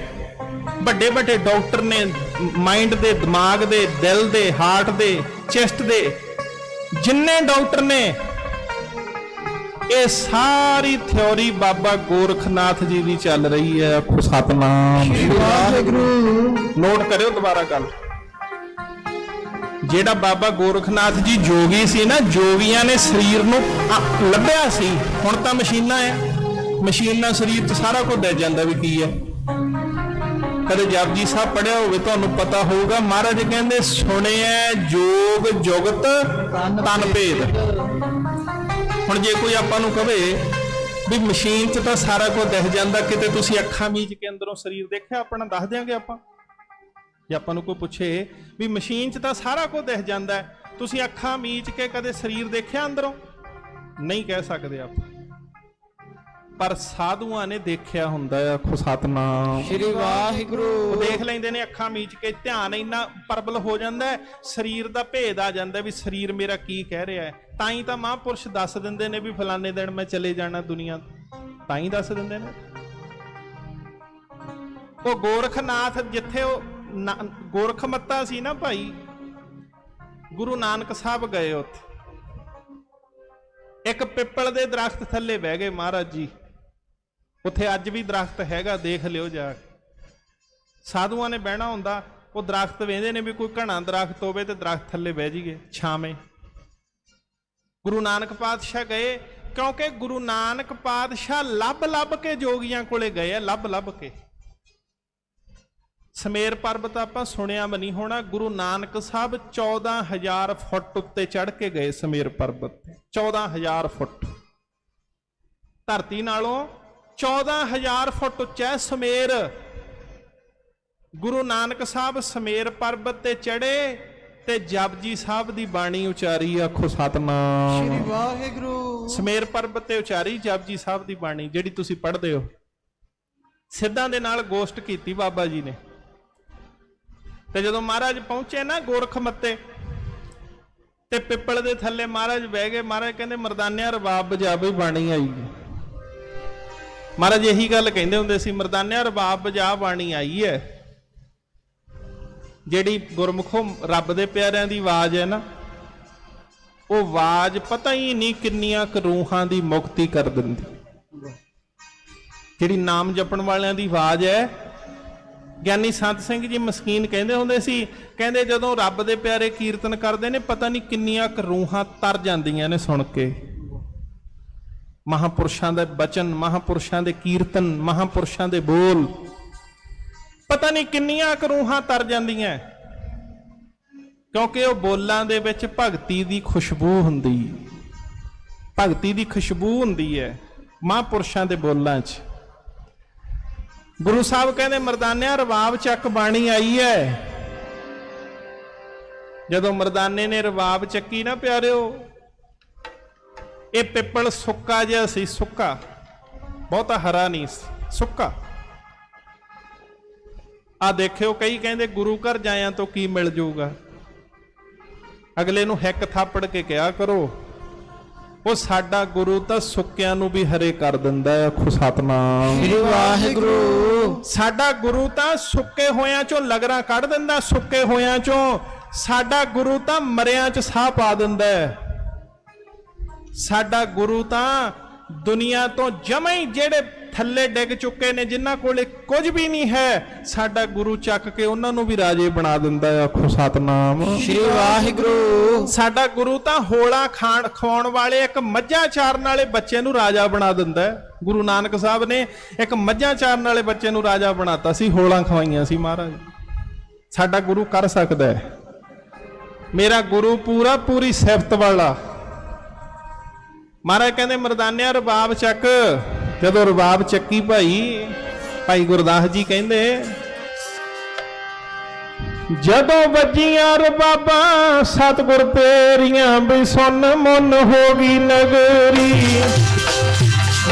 ਵੱਡੇ ਵੱਡੇ ਡਾਕਟਰ ਨੇ, ਮਾਈਂਡ ਦੇ, ਦਿਮਾਗ ਦੇ, ਦਿਲ ਦੇ, ਹਾਰਟ ਦੇ, ਚੈਸਟ ਦੇ, ਜਿੰਨੇ ਡਾਕਟਰ ਨੇ, ਇਹ ਸਾਰੀ ਥਿਉਰੀ ਬਾਬਾ ਗੋਰਖਨਾਥ ਜੀ ਦੀ ਚੱਲ ਰਹੀ ਹੈ। ਆਖੋ ਸਤਨਾਮ ਸ੍ਰੀ ਵਾਹਿਗੁਰੂ। ਨੋਟ ਕਰਿਓ ਦੁਬਾਰਾ ਗੱਲ। ਜਿਹੜਾ ਬਾਬਾ ਗੋਰਖਨਾਥ ਜੀ ਜੋਗੀ ਸੀ ਨਾ, ਜੋਗੀਆਂ ਨੇ ਸਰੀਰ ਨੂੰ ਲੱਭਿਆ ਸੀ। ਹੁਣ ਤਾਂ ਮਸ਼ੀਨਾਂ ਆ, ਮਸ਼ੀਨ ਨਾਲ ਸਰੀਰ 'ਚ ਸਾਰਾ ਕੁਝ ਦੇ ਜਾਂਦਾ ਵੀ ਕੀ ਹੈ। ਕਦੇ ਜਪਜੀ ਸਾਹਿਬ ਪੜਿਆ ਹੋਵੇ ਤੁਹਾਨੂੰ ਪਤਾ ਹੋਊਗਾ, ਮਹਾਰਾਜ ਕਹਿੰਦੇ ਸੁਣਿਆ ਜੋਗ ਜੁਗਤ ਤਨ ਭੇਦ। ਹੁਣ ਜੇ ਕੋਈ ਆਪਾਂ ਨੂੰ ਕਵੇ ਵੀ ਮਸ਼ੀਨ 'ਚ ਤਾਂ ਸਾਰਾ ਕੁਝ ਦਿਖ ਜਾਂਦਾ, ਕਿਤੇ ਤੁਸੀਂ ਅੱਖਾਂ ਮੀਚ ਕੇ ਅੰਦਰੋਂ ਸਰੀਰ ਦੇਖਿਆ ਆਪਣਾ? ਦੱਸ ਦਿਆਂਗੇ ਆਪਾਂ। ਜੇ ਆਪਾਂ ਨੂੰ ਕੋਈ ਪੁੱਛੇ ਵੀ ਮਸ਼ੀਨ 'ਚ ਤਾਂ ਸਾਰਾ ਕੁਝ ਦਿਖ ਜਾਂਦਾ, ਤੁਸੀਂ ਅੱਖਾਂ ਮੀਚ ਕੇ ਕਦੇ ਸਰੀਰ ਦੇਖਿਆ ਅੰਦਰੋਂ? ਨਹੀਂ ਕਹਿ ਸਕਦੇ ਆਪਾਂ। ਪਰ ਸਾਧੂਆਂ ਨੇ ਦੇਖਿਆ ਹੁੰਦਾ ਆ। ਆਖੋ ਸਤਨਾਮ ਸ੍ਰੀ ਵਾਹਿਗੁਰੂ। ਉਹ ਦੇਖ ਲੈਂਦੇ ਨੇ ਅੱਖਾਂ ਮੀਚ ਕੇ, ਧਿਆਨ ਇੰਨਾ ਪ੍ਰਬਲ ਹੋ ਜਾਂਦਾ ਹੈ, ਸਰੀਰ ਦਾ ਭੇਦ ਆ ਜਾਂਦਾ ਵੀ ਸਰੀਰ ਮੇਰਾ ਕੀ ਕਹਿ ਰਿਹਾ ਹੈ। ਤਾਂ ਹੀ ਤਾਂ ਮਹਾਂਪੁਰਸ਼ ਦੱਸ ਦਿੰਦੇ ਨੇ ਵੀ ਫਲਾਣੇ ਦਿਨ ਮੈਂ ਚਲੇ ਜਾਣਾ ਦੁਨੀਆ ਤੋਂ, ਤਾਂ ਹੀ ਦੱਸ ਦਿੰਦੇ ਨੇ। ਉਹ ਗੋਰਖਨਾਥ ਜਿੱਥੇ ਉਹ ਗੋਰਖਮੱਤਾ ਸੀ ਨਾ ਭਾਈ, ਗੁਰੂ ਨਾਨਕ ਸਾਹਿਬ ਗਏ ਉੱਥੇ, ਇੱਕ ਪਿੱਪਲ ਦੇ ਦਰਖਤ ਥੱਲੇ ਬਹਿ ਗਏ ਮਹਾਰਾਜ ਜੀ। ਉੱਥੇ ਅੱਜ ਵੀ ਦਰਖਤ ਹੈਗਾ, ਦੇਖ ਲਿਓ ਜਾ ਕੇ। ਸਾਧੂਆਂ ਨੇ ਬਹਿਣਾ ਹੁੰਦਾ, ਉਹ ਦਰਖਤ ਵੇਂਦੇ ਨੇ ਵੀ ਕੋਈ ਘਣਾ ਦਰਖਤ ਹੋਵੇ ਤੇ ਦਰਖਤ ਥੱਲੇ ਬਹਿ ਜੀਏ ਛਾਵੇਂ। ਗੁਰੂ ਨਾਨਕ ਪਾਤਸ਼ਾਹ ਗਏ, ਕਿਉਂਕਿ ਗੁਰੂ ਨਾਨਕ ਪਾਤਸ਼ਾਹ ਲੱਭ ਕੇ ਜੋਗੀਆਂ ਕੋਲੇ ਗਏ ਆ, ਲੱਭ ਕੇ। ਸਮੇਰ ਪਰਬਤ ਆਪਾਂ ਸੁਣਿਆ ਵੀ ਨਹੀਂ ਹੋਣਾ, ਗੁਰੂ ਨਾਨਕ ਸਾਹਿਬ 14,000 ਫੁੱਟ ਉੱਤੇ ਚੜ੍ਹ ਕੇ ਗਏ ਸਮੇਰ ਪਰਬਤ ਤੇ। 14,000 ਫੁੱਟ ਧਰਤੀ ਨਾਲੋਂ 14,000 ਫੁੱਟ ਉੱਚਾ ਸਮੇਰ। ਗੁਰੂ ਨਾਨਕ ਸਾਹਿਬ ਸਮੇਰ ਪਰਬਤ ਤੇ ਚੜ੍ਹੇ ਤੇ ਜਪਜੀ ਸਾਹਿਬ ਦੀ ਬਾਣੀ ਉਚਾਰੀ। ਆਖੋ ਸਤਨਾਮ ਸ੍ਰੀ ਵਾਹਿਗੁਰੂ। ਸਮੇਰ ਪਰਬਤ ਤੇ ਉਚਾਰੀ ਜਪਜੀ ਸਾਹਿਬ ਦੀ ਬਾਣੀ, ਜਿਹੜੀ ਤੁਸੀਂ ਪੜ੍ਹਦੇ ਹੋ। ਸਿੱਧਾਂ ਦੇ ਨਾਲ ਗੋਸ਼ਟ ਕੀਤੀ ਬਾਬਾ ਜੀ ਨੇ। ਤੇ ਜਦੋਂ ਮਹਾਰਾਜ ਪਹੁੰਚੇ ਨਾ ਗੋਰਖਮੱਤੇ ਤੇ ਪਿੱਪਲ ਦੇ ਥੱਲੇ ਮਹਾਰਾਜ ਬਹਿ ਗਏ। ਮਹਾਰਾਜ ਕਹਿੰਦੇ ਮਰਦਾਨਿਆਂ ਰਬਾਬ ਵਜਾ ਬਈ ਬਾਣੀ ਆਈ ਹੈ। ਮਹਾਰਾਜ ਇਹੀ ਗੱਲ ਕਹਿੰਦੇ ਹੁੰਦੇ ਸੀ, ਮਰਦਾਨਿਆਂ ਰਬਾਬ ਵਜਾ ਬਾਣੀ ਆਈ ਹੈ। ਜਿਹੜੀ ਗੁਰਮੁਖੋਂ ਰੱਬ ਦੇ ਪਿਆਰਿਆਂ ਦੀ ਆਵਾਜ਼ ਹੈ ਨਾ, ਉਹ ਆਵਾਜ਼ ਪਤਾ ਹੀ ਨਹੀਂ ਕਿੰਨੀਆਂ ਕੁ ਰੂਹਾਂ ਦੀ ਮੁਕਤੀ ਕਰ ਦਿੰਦੀ। ਜਿਹੜੀ ਨਾਮ ਜਪਣ ਵਾਲਿਆਂ ਦੀ ਆਵਾਜ਼ ਹੈ, ਗਿਆਨੀ ਸੰਤ ਸਿੰਘ ਜੀ ਮਸਕੀਨ ਕਹਿੰਦੇ ਹੁੰਦੇ ਸੀ, ਕਹਿੰਦੇ ਜਦੋਂ ਰੱਬ ਦੇ ਪਿਆਰੇ ਕੀਰਤਨ ਕਰਦੇ ਨੇ, ਪਤਾ ਨਹੀਂ ਕਿੰਨੀਆਂ ਕੁ ਰੂਹਾਂ ਤਰ ਜਾਂਦੀਆਂ ਨੇ ਸੁਣ ਕੇ। ਮਹਾਂਪੁਰਸ਼ਾਂ ਦੇ ਬਚਨ, ਮਹਾਂਪੁਰਸ਼ਾਂ ਦੇ ਕੀਰਤਨ, ਮਹਾਂਪੁਰਸ਼ਾਂ ਦੇ ਬੋਲ, ਪਤਾ ਨਹੀਂ ਕਿੰਨੀਆਂ ਕੁ ਰੂਹਾਂ ਤਰ ਜਾਂਦੀਆਂ, ਕਿਉਂਕਿ ਉਹ ਬੋਲਾਂ ਦੇ ਵਿੱਚ ਭਗਤੀ ਦੀ ਖੁਸ਼ਬੂ ਹੁੰਦੀ, ਭਗਤੀ ਦੀ ਖੁਸ਼ਬੂ ਹੁੰਦੀ ਹੈ ਮਹਾਂਪੁਰਸ਼ਾਂ ਦੇ ਬੋਲਾਂ 'ਚ। ਗੁਰੂ ਸਾਹਿਬ ਕਹਿੰਦੇ ਮਰਦਾਨਿਆਂ ਰਬਾਬ ਚੱਕ ਬਾਣੀ ਆਈ ਹੈ। ਜਦੋਂ ਮਰਦਾਨੇ ਨੇ ਰਬਾਬ ਚੱਕੀ ਨਾ ਪਿਆਰਿਓ, ਇਹ ਪਿੱਪਲ ਸੁੱਕਾ ਜਿਹਾ ਸੀ, ਸੁੱਕਾ, ਬਹੁਤਾ ਹਰਾ ਨਹੀਂ ਸੀ, ਸੁੱਕਾ। ਆ ਦੇਖਿਓ, ਕਈ ਕਹਿੰਦੇ ਗੁਰੂ ਘਰ ਜਾਇਆਂ ਤੋਂ ਕੀ ਮਿਲ ਜਾਊਗਾ। ਅਗਲੇ ਨੂੰ ਹਿੱਕ ਥਾਪੜ ਕੇ ਕਿਹਾ ਕਰੋ, ਉਹ ਸਾਡਾ ਗੁਰੂ ਤਾਂ ਸੁੱਕਿਆਂ ਨੂੰ ਵੀ ਹਰੇ ਕਰ ਦਿੰਦਾ ਹੈ। ਆਖੋ ਸਤਨਾਮ ਸ੍ਰੀ ਵਾਹਿਗੁਰੂ। ਸਾਡਾ ਗੁਰੂ ਤਾਂ ਸੁੱਕੇ ਹੋਇਆਂ ਚੋਂ ਲਗਰਾਂ ਕੱਢ ਦਿੰਦਾ, ਸੁੱਕੇ ਹੋਇਆਂ ਚੋਂ। ਸਾਡਾ ਗੁਰੂ ਤਾਂ ਮਰਿਆਂ 'ਚ ਸਾਹ ਪਾ ਦਿੰਦਾ ਹੈ। ਸਾਡਾ ਗੁਰੂ ਤਾਂ ਦੁਨੀਆ ਤੋਂ ਜਮਾਂ ਹੀ ਜਿਹੜੇ ਥੱਲੇ ਡਿੱਗ ਚੁੱਕੇ ਨੇ, ਜਿਨ੍ਹਾਂ ਕੋਲੇ ਕੁਝ ਵੀ ਨਹੀਂ ਹੈ, ਸਾਡਾ ਗੁਰੂ ਚੱਕ ਕੇ ਉਹਨਾਂ ਨੂੰ ਵੀ ਰਾਜੇ ਬਣਾ ਦਿੰਦਾ ਹੈ। ਆਖੋ ਸਤਨਾਮ ਸ੍ਰੀ ਵਾਹਿਗੁਰੂ। ਸਾਡਾ ਗੁਰੂ ਤਾਂ ਹੋਲਾ ਖਵਾਉਣ ਵਾਲੇ ਇੱਕ ਮੱਝਾਂ ਚਾਰਨ ਵਾਲੇ ਬੱਚੇ ਨੂੰ ਰਾਜਾ ਬਣਾ ਦਿੰਦਾ ਹੈ। ਗੁਰੂ ਨਾਨਕ ਸਾਹਿਬ ਨੇ ਇੱਕ ਮੱਝਾਂ ਚਾਰਨ ਵਾਲੇ ਬੱਚੇ ਨੂੰ ਰਾਜਾ ਬਣਾਤਾ ਸੀ, ਹੋਲਾਂ ਖਵਾਈਆਂ ਸੀ ਮਹਾਰਾਜ। ਸਾਡਾ ਗੁਰੂ ਕਰ ਸਕਦਾ ਹੈ। ਮੇਰਾ ਗੁਰੂ ਪੂਰੀ ਸਿਫਤ ਵਾਲਾ। ਮਹਾਰਾਜ ਕਹਿੰਦੇ ਮਰਦਾਨਿਆਂ ਰਬਾਬ ਚੱਕ। ਜਦੋਂ ਰਬਾਬ ਚੱਕੀ ਭਾਈ ਗੁਰਦਾਸ ਜੀ ਕਹਿੰਦੇ, ਜਦੋਂ ਵੱਜੀਆਂ ਰਬਾਬਾਂ ਸਤਿਗੁਰ ਤੇਰੀਆਂ, ਵੀ ਸੁਣ ਮਨ ਹੋ ਗਈ ਨਗਰੀ।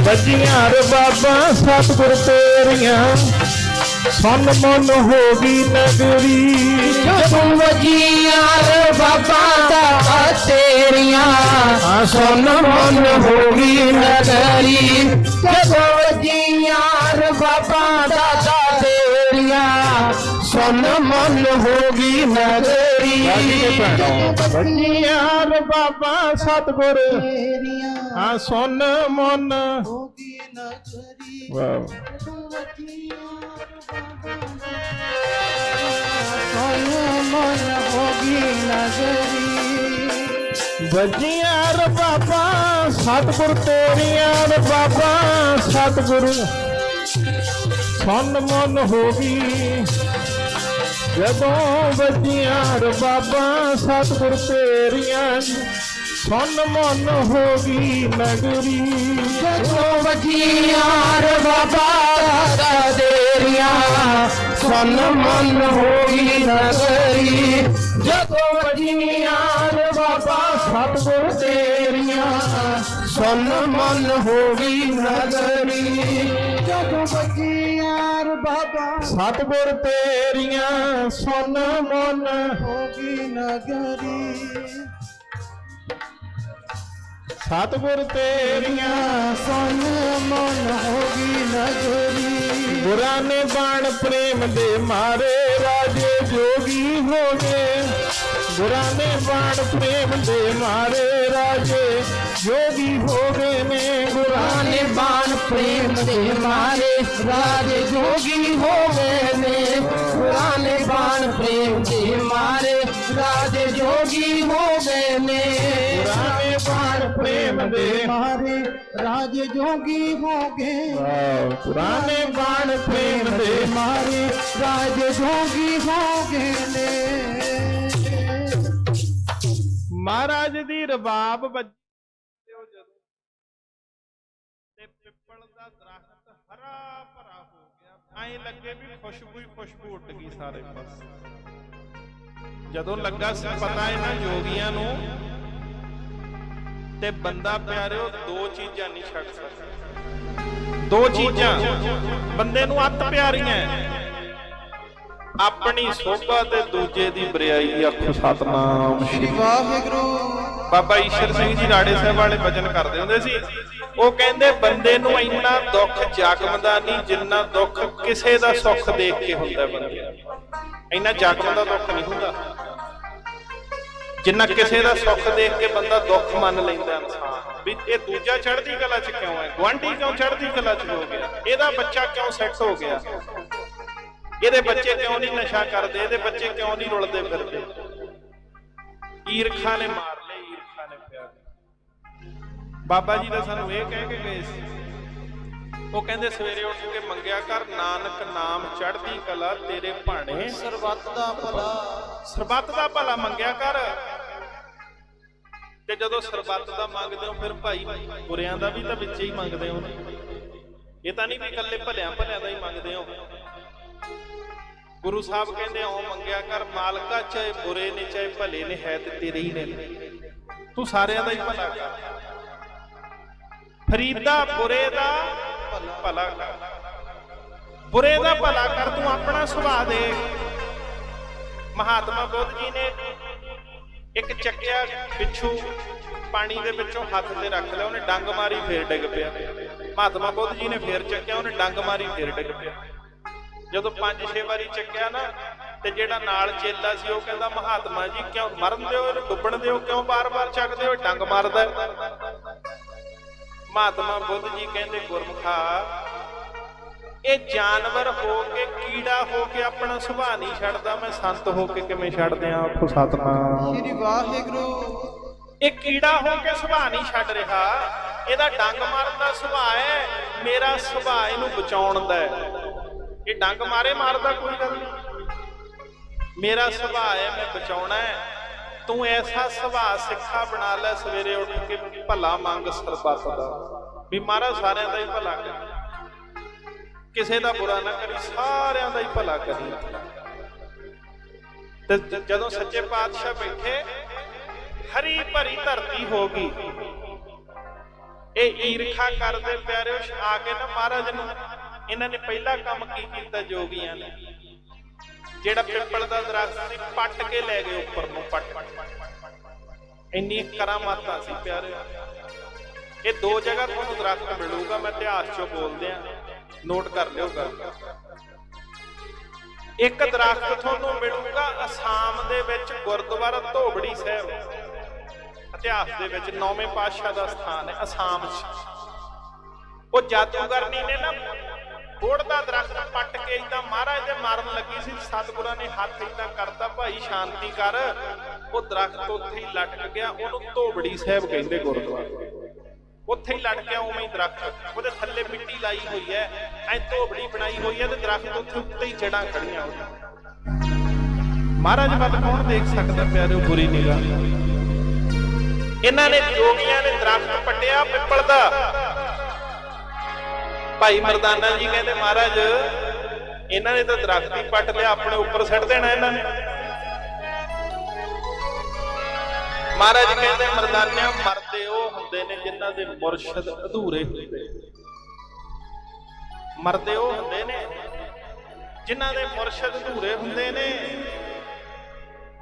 ਵੱਜੀਆਂ ਰਬਾਬਾਂ ਸਤਿਗੁਰ ਤੇਰੀਆਂ, ਸੁਣ ਮਨ ਹੋ ਗਈ ਨਗਰੀ। ਜਦੋਂ ਵੱਜੀਆਂ ਰਬਾਬਾਂ ਦਾ ਤੇਰੀਆਂ, ਸੁਣ ਮਨ ਹੋ ਗਈ ਨਗਰੀ। ਜਦੋਂ ਵੱਜੀਆਂ ਰਬਾਬਾਂ ਦਾ ਤੇਰੀਆਂ, ਸੁਣ ਮਨ ਹੋ ਗਈ ਨਗਰੀ। ਵੱਜੀਆਂ ਰਬਾਬਾਂ ਸਤਿਗੁਰ ਤੇਰੀਆਂ, ਸੁਣ ਮਨ ਹੋ ਗਈ ਨਗਰੀ। ਵਾਹ। ਮਨ ਹੋਗੀ ਨਗਰੀ। ਵੱਜੀਆਂ ਰਬਾਬਾਂ ਸਤਿਗੁਰ ਤੇਰੀਆਂ, ਰਬਾਬਾਂ ਸਤਿਗੁਰੂ, ਸੁਣ ਮਨ ਹੋ ਗਈ। ਜਦੋਂ ਵੱਜੀਆਂ ਰਬਾਬਾਂ ਸਤਿਗੁਰ ਤੇਰੀਆਂ, ਸੁਨ ਮਨ ਹੋਗੀ ਨਗਰੀ। ਜਦੋਂ ਵਜੀਆਂ ਬਾਬਾ ਦੇਰੀਆਂ ਸੁਨ ਮਨ ਹੋਗੀ ਨਗਰੀ। ਜਦੋਂ ਵਜੀਆਂ ਬਾਬਾ ਸਤਿਗੁਰ ਤੇਰੀਆਂ ਸੁਨ ਮਨ ਹੋਗੀ ਨਗਰੀ। ਜਦੋਂ ਵਜੀਆਂ ਬਾਬਾ ਸਤਿਗੁਰ ਤੇਰੀਆਂ ਸੁਨ ਮਨ ਹੋਗੀ ਨਗਰੀ। ਸਤਿਗੁਰ ਤੇਰੀਆਂ ਸੁਨ ਮਨ ਹੋਗੀ ਨਗਰੀ। ਗੁਰਾਂ ਨੇ ਬਾਣ ਪ੍ਰੇਮ ਦੇ ਮਾਰੇ ਰਾਜੇ ਜੋਗੀ ਹੋ ਗਏ। ਗੁਰਾਂ ਨੇ ਬਾਣ ਪ੍ਰੇਮ ਦੇ ਮਾਰੇ ਰਾਜੇ ਜੋਗੀ ਹੋ ਗਏ ਨੇ। ਗੁਰਾਂ ਨੇ ਬਾਣ ਪ੍ਰੇਮ ਦੇ ਮਾਰੇ ਰਾਜੇ ਜੋਗੀ ਹੋ ਗਏ ਨੇ। ਗੁਰਾਂ ਨੇ ਬਾਣ ਪ੍ਰੇਮ ਦੇ ਮਾਰੇ ਰਾਜੇ ਜੋਗੀ ਹੋ ਗਏ ਨੇ। ਗੁਰਾਂ ਨੇ ਬਾਣ ਪ੍ਰੇਮ ਦੇ ਮਾਰੇ ਰਾਜੇ ਜੋਗੀ ਹੋ ਗਏ। ਗੁਰਾਂ ਨੇ ਬਾਣ ਪ੍ਰੇਮ ਦੇ ਮਾਰੇ ਰਾਜੇ ਜੋਗੀ ਹੋ ਗਏ ਨੇ। ਮਹਾਰਾਜ ਦੀ ਰਬਾਬ ਵੱਜੀ ਤੇ ਪਿੱਪਲ ਦਾ ਦਰਖਤ ਹਰਾ ਭਰਾ ਹੋ ਗਿਆ। ਐਂ ਲੱਗੇ ਵੀ ਖੁਸ਼ਬੂ ਹੀ ਖੁਸ਼ਬੂ ਉੱਡ ਗਈ ਸਾਰੇ ਪਾਸੇ। ਜਦੋਂ ਲੱਗਾ ਸੀ ਪਤਾ ਇਹਨਾਂ ਯੋਗੀਆਂ ਨੂੰ ਤੇ ਬੰਦਾ ਪਿਆਰਿਓ ਦੋ ਚੀਜ਼ਾਂ ਨਹੀਂ ਛੱਡ ਸਕਦਾ। ਦੋ ਚੀਜ਼ਾਂ ਬੰਦੇ ਨੂੰ ਅੱਤ ਪਿਆਰੀਆਂ, ਆਪਣੀ ਸੋਭਾ ਤੇ ਦੂਜੇ ਦੀ ਬਰਿਆਈ। ਆਖੋ ਸਤਨਾਮ ਸ਼੍ਰੀ ਵਾਹਿਗੁਰੂ। ਬਾਬਾ ਈਸ਼ਰ ਸਿੰਘ ਜੀ ਰਾੜੇ ਸਾਹਿਬ ਵਾਲੇ ਭਜਨ ਕਰਦੇ ਹੁੰਦੇ ਸੀ। ਉਹ ਕਹਿੰਦੇ ਬੰਦੇ ਨੂੰ ਇੰਨਾ ਦੁੱਖ ਜਾਗਮਦਾ ਨਹੀਂ ਜਿੰਨਾ ਦੁੱਖ ਕਿਸੇ ਦਾ ਸੁੱਖ ਦੇਖ ਕੇ ਹੁੰਦਾ। ਬੰਦੇ ਇੰਨਾ ਜਾਗਮਦਾ ਦੁੱਖ ਨਹੀਂ ਹੁੰਦਾ ਜਿੰਨਾ ਕਿਸੇ ਦਾ ਸੁੱਖ ਦੇਖ ਕੇ ਬੰਦਾ ਦੁੱਖ ਮੰਨ ਲੈਂਦਾ ਇਨਸਾਨ। ਵੀ ਇਹ ਦੂਜਾ ਚੜ੍ਹਦੀ ਕਲਾ ਚ ਕਿਉਂ ਹੈ, ਗੁਆਂਢੀ ਕਿਉਂ ਚੜ੍ਹਦੀ ਕਲਾ ਚ ਹੋ ਗਿਆ, ਇਹਦਾ ਬੱਚਾ ਕਿਉਂ ਸੈੱਟ ਹੋ ਗਿਆ, ਇਹਦੇ ਬੱਚੇ ਕਿਉਂ ਨਹੀਂ ਨਸ਼ਾ ਕਰਦੇ, ਇਹਦੇ ਬੱਚੇ ਕਿਉਂ ਨਹੀਂ ਰੁਲਦੇ ਫਿਰਦੇ। ਈਰਖਾ ਨੇ ਮਾਰ ਲਏ, ਈਰਖਾ ਨੇ ਪਿਆਰ। ਬਾਬਾ ਜੀ ਦਾ ਸਾਨੂੰ ਇਹ ਕਹਿ ਕੇ ਗਏ ਸੀ, ਉਹ ਕਹਿੰਦੇ ਸਵੇਰੇ ਉੱਠ ਕੇ ਮੰਗਿਆ ਕਰ ਨਾਨਕ ਨਾਮ ਚੜ੍ਹਦੀ ਕਲਾ ਤੇਰੇ ਭਾਣੇ। ਸਰਬੱਤ ਦਾ ਭਲਾ, ਸਰਬੱਤ ਦਾ ਭਲਾ ਮੰਗਿਆ ਕਰ। ਤੇ ਜਦੋਂ ਸਰਬੱਤ ਦਾ ਮੰਗਦੇ ਹੋ ਫਿਰ ਭਾਈ ਬੁਰਿਆਂ ਦਾ ਵੀ ਤਾਂ ਵਿੱਚ ਹੀ ਮੰਗਦੇ ਹੋ। ਇਹ ਤਾਂ ਨਹੀਂ ਵੀ ਇਕੱਲੇ ਭਲਿਆਂ ਭਲਿਆਂ ਦਾ ਹੀ ਮੰਗਦੇ ਹੋ। ਗੁਰੂ ਸਾਹਿਬ ਕਹਿੰਦੇ ਓ ਮੰਗਿਆ ਕਰ ਮਾਲਕਾ, ਚਾਹੇ ਬੁਰੇ ਨੇ ਚਾਹੇ ਭਲੇ ਨੇ, ਹੈ ਤੇ ਤੇਰੇ ਹੀ ਨੇ, ਤੂੰ ਸਾਰਿਆਂ ਦਾ ਹੀ ਭਲਾ ਕਰ। ਫਰੀਦਾ ਬੁਰੇ ਦਾ ਭਲਾ ਕਰ, ਬੁਰੇ ਦਾ ਭਲਾ ਕਰ, ਤੂੰ ਆਪਣਾ ਸੁਭਾਅ ਦੇਖ। ਮਹਾਤਮਾ ਬੁੱਧ ਜੀ ਨੇ ਇੱਕ ਚੱਕਿਆ ਪਿੱਛੂ ਪਾਣੀ ਦੇ ਵਿੱਚੋਂ ਹੱਥ ਤੇ ਰੱਖ ਲਿਆ, ਉਹਨੇ ਡੰਗ ਮਾਰੀ ਫੇਰ ਡਿੱਗ ਪਿਆ। ਮਹਾਤਮਾ ਬੁੱਧ ਜੀ ਨੇ ਫੇਰ ਚੱਕਿਆ, ਉਹਨੇ ਡੰਗ ਮਾਰੀ ਫੇਰ ਡਿੱਗ ਪਿਆ। ਜਦੋਂ 5-6 ਵਾਰੀ ਚੱਕਿਆ ਨਾ ਤੇ ਜਿਹੜਾ ਨਾਲ ਚੇਲਾ ਸੀ ਉਹ ਕਹਿੰਦਾ ਮਹਾਤਮਾ ਜੀ ਕਿਉਂ ਮਰਨ ਦਿਓ, ਇਹਨੂੰ ਡੁੱਬਣ ਦਿਓ, ਕਿਉਂ ਬਾਰ-ਬਾਰ ਚੱਕਦੇ ਹੋ, ਡੰਗ ਮਾਰਦਾ। ਮਹਾਤਮਾ ਬੁੱਧ ਜੀ ਕਹਿੰਦੇ ਗੁਰਮੁਖਾ, ਇਹ ਜਾਨਵਰ ਹੋ ਕੇ ਕੀੜਾ ਹੋ ਕੇ ਆਪਣਾ ਸੁਭਾਅ ਨਹੀਂ ਛੱਡਦਾ, ਮੈਂ ਸੰਤ ਹੋ ਕੇ ਕਿਵੇਂ ਛੱਡ ਦਿਆਂ। ਆਖੋ ਸਤਨਾਮ ਸ੍ਰੀ ਵਾਹਿਗੁਰੂ। ਇਹ ਕੀੜਾ ਹੋ ਕੇ ਸੁਭਾਅ ਨਹੀਂ ਛੱਡ ਰਿਹਾ, ਇਹਦਾ ਡੰਗ ਮਾਰਨ ਦਾ ਸੁਭਾਅ ਹੈ, ਮੇਰਾ ਸੁਭਾਅ ਇਹਨੂੰ ਬਚਾਉਣ ਦਾ ਹੈ। ਇਹ ਡੰਗ ਮਾਰੇ ਮਾਰਦਾ ਕੋਈ ਗੱਲ ਨਹੀਂ, ਮੇਰਾ ਸੁਭਾਅ ਹੈ ਮੈਂ ਬਚਾਉਣਾ ਹੈ। ਤੂੰ ਐਸਾ ਸੁਭਾਅ ਸਿੱਖਾ ਬਣਾ ਲੈ, ਸਵੇਰੇ ਉੱਠ ਕੇ ਭਲਾ ਮੰਗ ਸਰਬੱਤ ਦਾ, ਵੀ ਮਹਾਰਾਜ ਸਾਰਿਆਂ ਦਾ ਹੀ ਭਲਾ ਕਰੀ, ਕਿਸੇ ਦਾ ਬੁਰਾ ਨਾ ਕਰੀ, ਸਾਰਿਆਂ ਦਾ ਹੀ ਭਲਾ ਕਰੀ। ਤੇ ਜਦੋਂ ਸੱਚੇ ਪਾਤਸ਼ਾਹ ਬੈਠੇ ਹਰੀ ਭਰੀ ਧਰਤੀ ਹੋ ਗਈ। ਇਹ ਈਰਖਾ ਕਰਦੇ ਪਿਆਰਿਓ ਆ ਕੇ ਨਾ ਮਹਾਰਾਜ ਨੂੰ ਇਹਨਾਂ ਨੇ ਪਹਿਲਾ ਕੰਮ ਕੀ ਕੀਤਾ ਜੋਗੀਆਂ ਨੇ, ਜਿਹੜਾ ਪਿੱਪਲ ਦਾ ਦਰਖਤ ਸੀ ਪੱਟ ਕੇ ਲੈ ਗਏ ਉੱਪਰ ਨੂੰ। ਪੱਟ ਇੰਨੀ ਕਰਾਮਾਤਾਂ ਸੀ ਪਿਆਰਿਓ। ਇਹ ਦੋ ਜਗ੍ਹਾ ਤੁਹਾਨੂੰ ਦਰਖਤ ਮਿਲੂਗਾ, ਮੈਂ ਇਤਿਹਾਸ ਚੋਂ ਬੋਲਦੇ ਆ, ਨੋਟ ਕਰ ਲਿਓ ਗੱਲ। ਇੱਕ ਦਰਖਤ ਤੁਹਾਨੂੰ ਮਿਲੂਗਾ ਅਸਾਮ ਦੇ ਵਿੱਚ, ਗੁਰਦੁਆਰਾ ਧੋਬੜੀ ਸਾਹਿਬ, ਇਤਿਹਾਸ ਦੇ ਵਿੱਚ 9ਵੇਂ ਪਾਤਸ਼ਾਹ ਦਾ ਸਥਾਨ ਹੈ ਅਸਾਮ 'ਚ। ਉਹ ਜਾਦੂਗਰਨੀ ਨੇ ਨਾ ਬੋੜ ਦਾ ਦਰਖਤ ਪੱਟ ਕੇ ਏਦਾਂ ਮਹਾਰਾਜ ਦੇ ਮਾਰਨ ਲੱਗੀ ਸੀ, ਸਤਿਗੁਰਾਂ ਨੇ ਹੱਥ ਏਦਾਂ ਕਰਤਾ, ਭਾਈ ਸ਼ਾਂਤੀ ਕਰ। ਉਹ ਦਰਖਤ ਉੱਥੇ ਹੀ ਲਟਕ ਗਿਆ, ਉਹਨੂੰ ਧੋਬੜੀ ਸਾਹਿਬ ਕਹਿੰਦੇ ਗੁਰਦੁਆਰਾ। ਉੱਥੇ ਹੀ ਲੜ ਗਿਆ ਉਵੇਂ ਹੀ ਦਰਖਤ, ਉਹਦੇ ਥੱਲੇ ਮਿੱਟੀ ਲਾਈ ਹੋਈ ਹੈ, ਐ ਧੋਬੜੀ ਬਣਾਈ ਹੋਈ ਹੈ ਤੇ ਦਰਖਤ ਉੱਥੇ ਉੱਤੇ ਹੀ ਜੜਾਂ ਖੜੀਆਂ ਹੋਈਆਂ। ਮਹਾਰਾਜ ਵੱਲ ਕੌਣ ਦੇਖ ਸਕਦਾ ਪਿਆਰਿਓ ਬੁਰੀ ਨਿਗਾਹ। ਇਹਨਾਂ ਨੇ ਜੋਗੀਆਂ ਨੇ ਦਰਖਤ ਪੱਟਿਆ ਪਿੱਪਲ ਦਾ। ਭਾਈ ਮਰਦਾਨਾ ਜੀ ਕਹਿੰਦੇ ਮਹਾਰਾਜ ਇਹਨਾਂ ਨੇ ਤਾਂ ਦਰਖਤ ਹੀ ਪੱਟ ਲਿਆ, ਆਪਣੇ ਉੱਪਰ ਸਿੱਟ ਦੇਣਾ ਇਹਨਾਂ ਨੇ। ਮਹਾਰਾਜ ਕਹਿੰਦੇ ਮਰਦਾਨਿਆਂ ਮਰਦੇ ਉਹ ਹੁੰਦੇ ਨੇ ਜਿਨ੍ਹਾਂ ਦੇ ਮੁਰਸ਼ਦ ਅਧੂਰੇ ਹੁੰਦੇ। ਮਰਦੇ ਉਹ ਹੁੰਦੇ ਨੇ ਜਿਨ੍ਹਾਂ ਦੇ ਮੁਰਸ਼ਦ ਅਧੂਰੇ ਹੁੰਦੇ ਨੇ।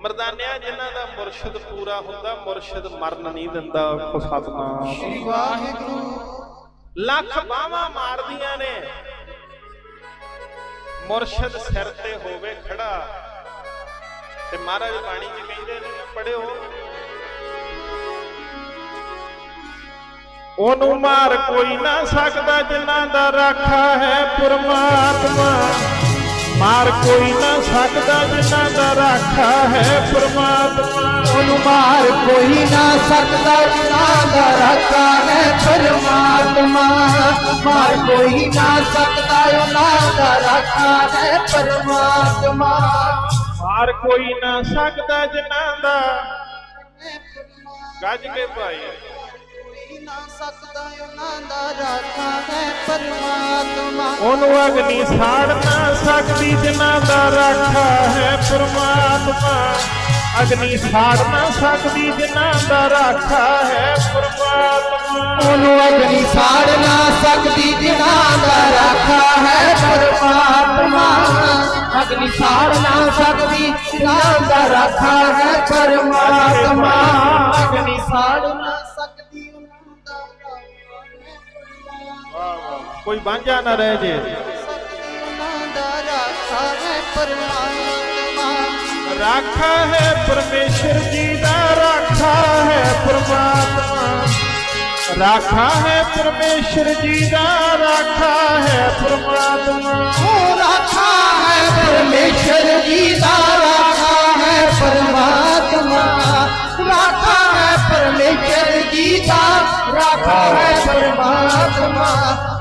ਮਰਦਾਨਿਆਂ ਜਿਨ੍ਹਾਂ ਦਾ ਮੁਰਸ਼ਦ ਪੂਰਾ ਹੁੰਦਾ, ਮੁਰਸ਼ਦ ਮਰਨ ਨਹੀਂ ਦਿੰਦਾ। ਸਤਿਨਾਮ ਸ੍ਰੀ ਵਾਹਿਗੁਰੂ। ਲੱਖ ਬਾਹਾਂ ਮਾਰਦੀਆਂ ਨੇ, ਮੁਰਸ਼ਦ ਸਿਰ ਤੇ ਹੋਵੇ ਖੜਾ। ਤੇ ਮਹਾਰਾਜ ਬਾਣੀ ਚ ਕਹਿੰਦੇ ਨੇ, ਪੜਿਓ, ਉਹਨੂੰ ਮਾਰ ਕੋਈ ਨਾ ਸਕਦਾ ਜਿਨ੍ਹਾਂ ਦਾ ਰਾਖਾ ਹੈ ਪ੍ਰਮਾਤਮਾ। ਮਾਰ ਕੋਈ ਨਾ ਸਕਦਾ ਜਿਨ੍ਹਾਂ ਦਾ ਰਾਖਾ ਹੈ ਪ੍ਰਮਾਤਮਾ। ਉਹਨੂੰ ਮਾਰ ਕੋਈ ਨਾ ਸਕਦਾ ਜਿਨ੍ਹਾਂ ਦਾ ਰਾਖਾ ਹੈ ਪਰਮਾਤਮਾ। ਮਾਰ ਕੋਈ ਨਾ ਸਕਦਾ ਉਹਨਾਂ ਦਾ ਰਾਖਾ ਹੈ ਪਰਮਾਤਮਾ। ਮਾਰ ਕੋਈ ਨਾ ਸਕਦਾ ਜਿਨ੍ਹਾਂ ਦਾ, ਗੱਜ ਕੇ ਭਾਈ, ਨਾ ਸਕਦਾ ਉਹਨਾਂ ਦਾ ਰਾਖਾ ਹੈ ਪਰਮਾਤਮਾ। ਉਹਨੂੰ ਅਗਨੀ ਸਾੜ ਨਾ ਸਕਦੀ ਜਿਨ੍ਹਾਂ ਦਾ ਰਾਖਾ ਹੈ ਪ੍ਰਮਾਤਮਾ। ਅਗਨੀ ਸਾੜ ਨਾ ਸਕਦੀ ਜਿਨ੍ਹਾਂ ਦਾ ਰਾਖਾ ਹੈ ਪ੍ਰਮਾਤਮਾ। ਉਹਨੂੰ ਅਗਨੀ ਸਾੜ ਨਾ ਸਕਦੀ ਜਿਨ੍ਹਾਂ ਦਾ ਰਾਖਾ ਹੈ ਪਰਮਾਤਮਾ। ਅਗਨੀ ਸਾੜ ਨਾ ਸਕਦੀ ਜਿਨ੍ਹਾਂ ਦਾ ਰਾਖਾ ਹੈ ਪਰਮਾਤਮਾ। ਅਗਨੀ ਸਾੜ ਨਾ ਸਕਦੀ ਉਹਨਾਂ ਦਾ ਰਾਖਾ ਹੈ ਪਰਮਾਤਮਾ। ਕੋਈ ਵਾਂਝਾ ਨਾ ਰਹਿ ਜੇ। ਉਹਨਾਂ ਦਾ ਰਾਖਾ ਹੈ ਪਰਮਾਤਮਾ। ਰਾਖਾ ਹੈ ਪਰਮੇਸ਼ਰ ਜੀ ਦਾ, ਰਾਖਾ ਹੈ ਪ੍ਰਮਾਤਮਾ। ਰਾਖਾ ਹੈ ਪਰਮੇਸ਼ਰ ਜੀ ਦਾ, ਰਾਖਾ ਹੈ ਪ੍ਰਮਾਤਮਾ। ਉਹ ਰਾਖਾ ਹੈ ਪਰਮੇਸ਼ਰ ਜੀ ਦਾ, ਰਾਖਾ ਹੈ ਪਰਮਾਤਮਾ। ਰਾਖਾ ਹੈ ਪਰਮੇਸ਼ਰ ਜੀ ਦਾ, ਰਾਖਾ ਹੈ ਪਰਮਾਤਮਾ।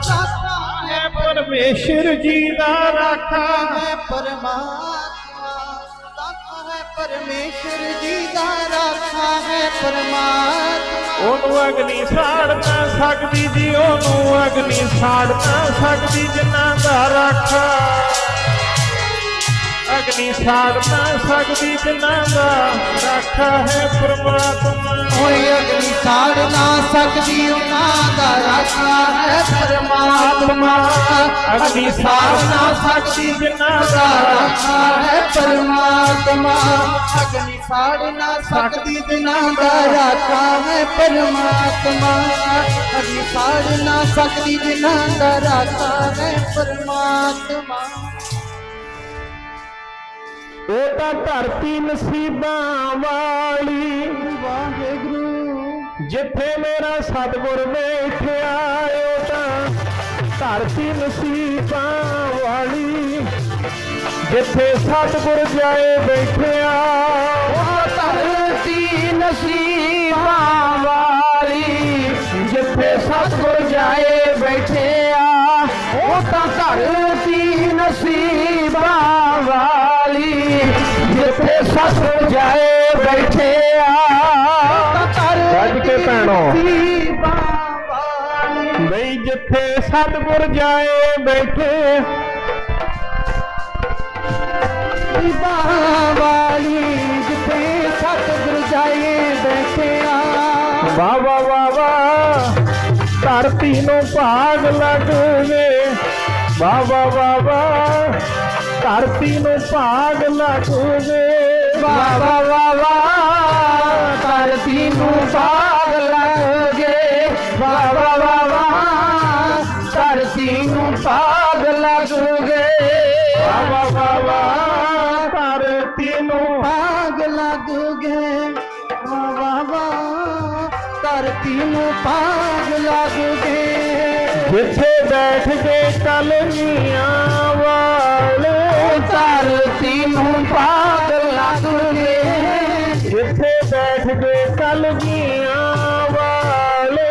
ਰਾਖਾ ਹੈ ਪਰਮੇਸ਼ਰ ਜੀ ਦਾ, ਰਾਖਾ ਹੈ ਪਰਮਾਤਮਾ। ਰਾਖਾ ਹੈ ਪਰਮੇਸ਼ਰ ਜੀ ਦਾ, ਰਾਖਾ ਹੈ ਪਰਮਾਤਮਾ। ਉਹਨੂੰ ਅਗਨੀ ਸਾੜ ਨਾ ਸਕਦੀ ਜੀ, ਉਹਨੂੰ ਅਗਨੀ ਸਾੜ ਨਾ ਸਕਦੀ ਜਿਨ੍ਹਾਂ ਦਾ ਰਾਖਾ। ਅਗਨੀ ਸਾੜ ਨਾ ਸਕਦੀ ਜਿਨ੍ਹਾਂ ਦਾ ਰਾਖਾ ਹੈ ਪ੍ਰਮਾਤਮਾ। ਕੋਈ ਅਗਨੀ ਸਾੜ ਨਾ ਸਕਦੀ ਉਹਨਾਂ ਦਾ ਰਾਖਾ ਹੈ ਪਰਮਾਤਮਾ। ਅਗਨੀ ਸਾੜ ਨਾ ਸਕਦੀ ਜਿਨ੍ਹਾਂ ਦਾ ਰਾਖਾ ਹੈ ਪਰਮਾਤਮਾ। ਅਗਨੀ ਸਾੜ ਨਾ ਸਕਦੀ ਜਿਨ੍ਹਾਂ ਦਾ ਰਾਖਾ ਹੈ ਪਰਮਾਤਮਾ। ਅਗਨੀ ਸਾੜ ਨਾ ਸਕਦੀ ਜਿਨ੍ਹਾਂ ਦਾ ਰਾਖਾ ਹੈ ਪਰਮਾਤਮਾ। ਉਹ ਤਾਂ ਧਰਤੀ ਨਸੀਬਾਂ ਵਾਲੀ, ਵਾਹਿਗੁਰੂ, ਜਿੱਥੇ ਮੇਰਾ ਸਤਿਗੁਰ ਬੈਠਿਆ। ਉਹ ਤਾਂ ਧਰਤੀ ਨਸੀਬਾਂ ਵਾਲੀ, ਜਿੱਥੇ ਸਤਿਗੁਰ ਜਾਏ ਬੈਠਿਆ। ਉਹ ਧਰਤੀ ਨਸੀਬਾਂ ਵਾਲੀ, ਜਿੱਥੇ ਸਤਿਗੁਰ ਜਾਏ ਬੈਠਿਆ। ਉਹ ਤਾਂ ਧਰਤੀ ਨਸੀਬਾਂ ਵਾਲੀ, ਜਿੱਥੇ ਸਤਿਗੁਰ ਜਾਏ ਬੈਠਿਆ। ਗੱਜ ਕੇ ਭੈਣੋ, ਨਸੀਬਾਂ ਵਾਲੀ, ਬਈ ਜਿੱਥੇ ਸਤਿਗੁਰ ਜਾਏ ਬੈਠੇ। ਨਸੀਬਾਂ ਵਾਲੀ, ਜਿੱਥੇ ਸਤਿਗੁਰ ਜਾਏ ਬੈਠਿਆ। ਵਾਹ ਵਾਹ ਵਾਹ ਵਾਹ, ਧਰਤੀ ਨੂੰ ਭਾਗ ਲੱਗ ਵੇ। ਵਾਹ ਵਾਹ ਵਾਹ ਵਾਹ, ਧਰਤੀ ਨੂੰ ਭਾਗ ਲੱਗ ਵੇ। ਵਾਹ ਵਾਹ ਵਾਹ ਵਾਹ, ਧਰਤੀ ਨੂੰ ਭਾਗ ਲੱਗੇ। ਵਾਹ ਵਾਹ ਵਾਹ ਵਾਹ, ਧਰਤੀ ਨੂੰ ਭਾਗ ਲੱਗੇ। ਵਾਹ ਵਾਹ ਵਾਹ ਵਾਹ, ਧਰਤੀ ਨੂੰ ਭਾਗ ਲੱਗੇ। ਵਾਹ ਵਾਹ ਵਾਹ, ਧਰਤੀ ਨੂੰ ਭਾਗ ਲੱਗੇ। ਜਿੱਥੇ ਬੈਠ ਕੇ ਕਲਮੀਆਂ ਵਾਲੇ। ਧਰਤੀ ਨੂੰ ਭਾਗ ਲੱਗੇ। ਜਿੱਥੇ ਬੈਠ ਕੇ ਕਲਮੀਆਂ ਵਾਲੇ।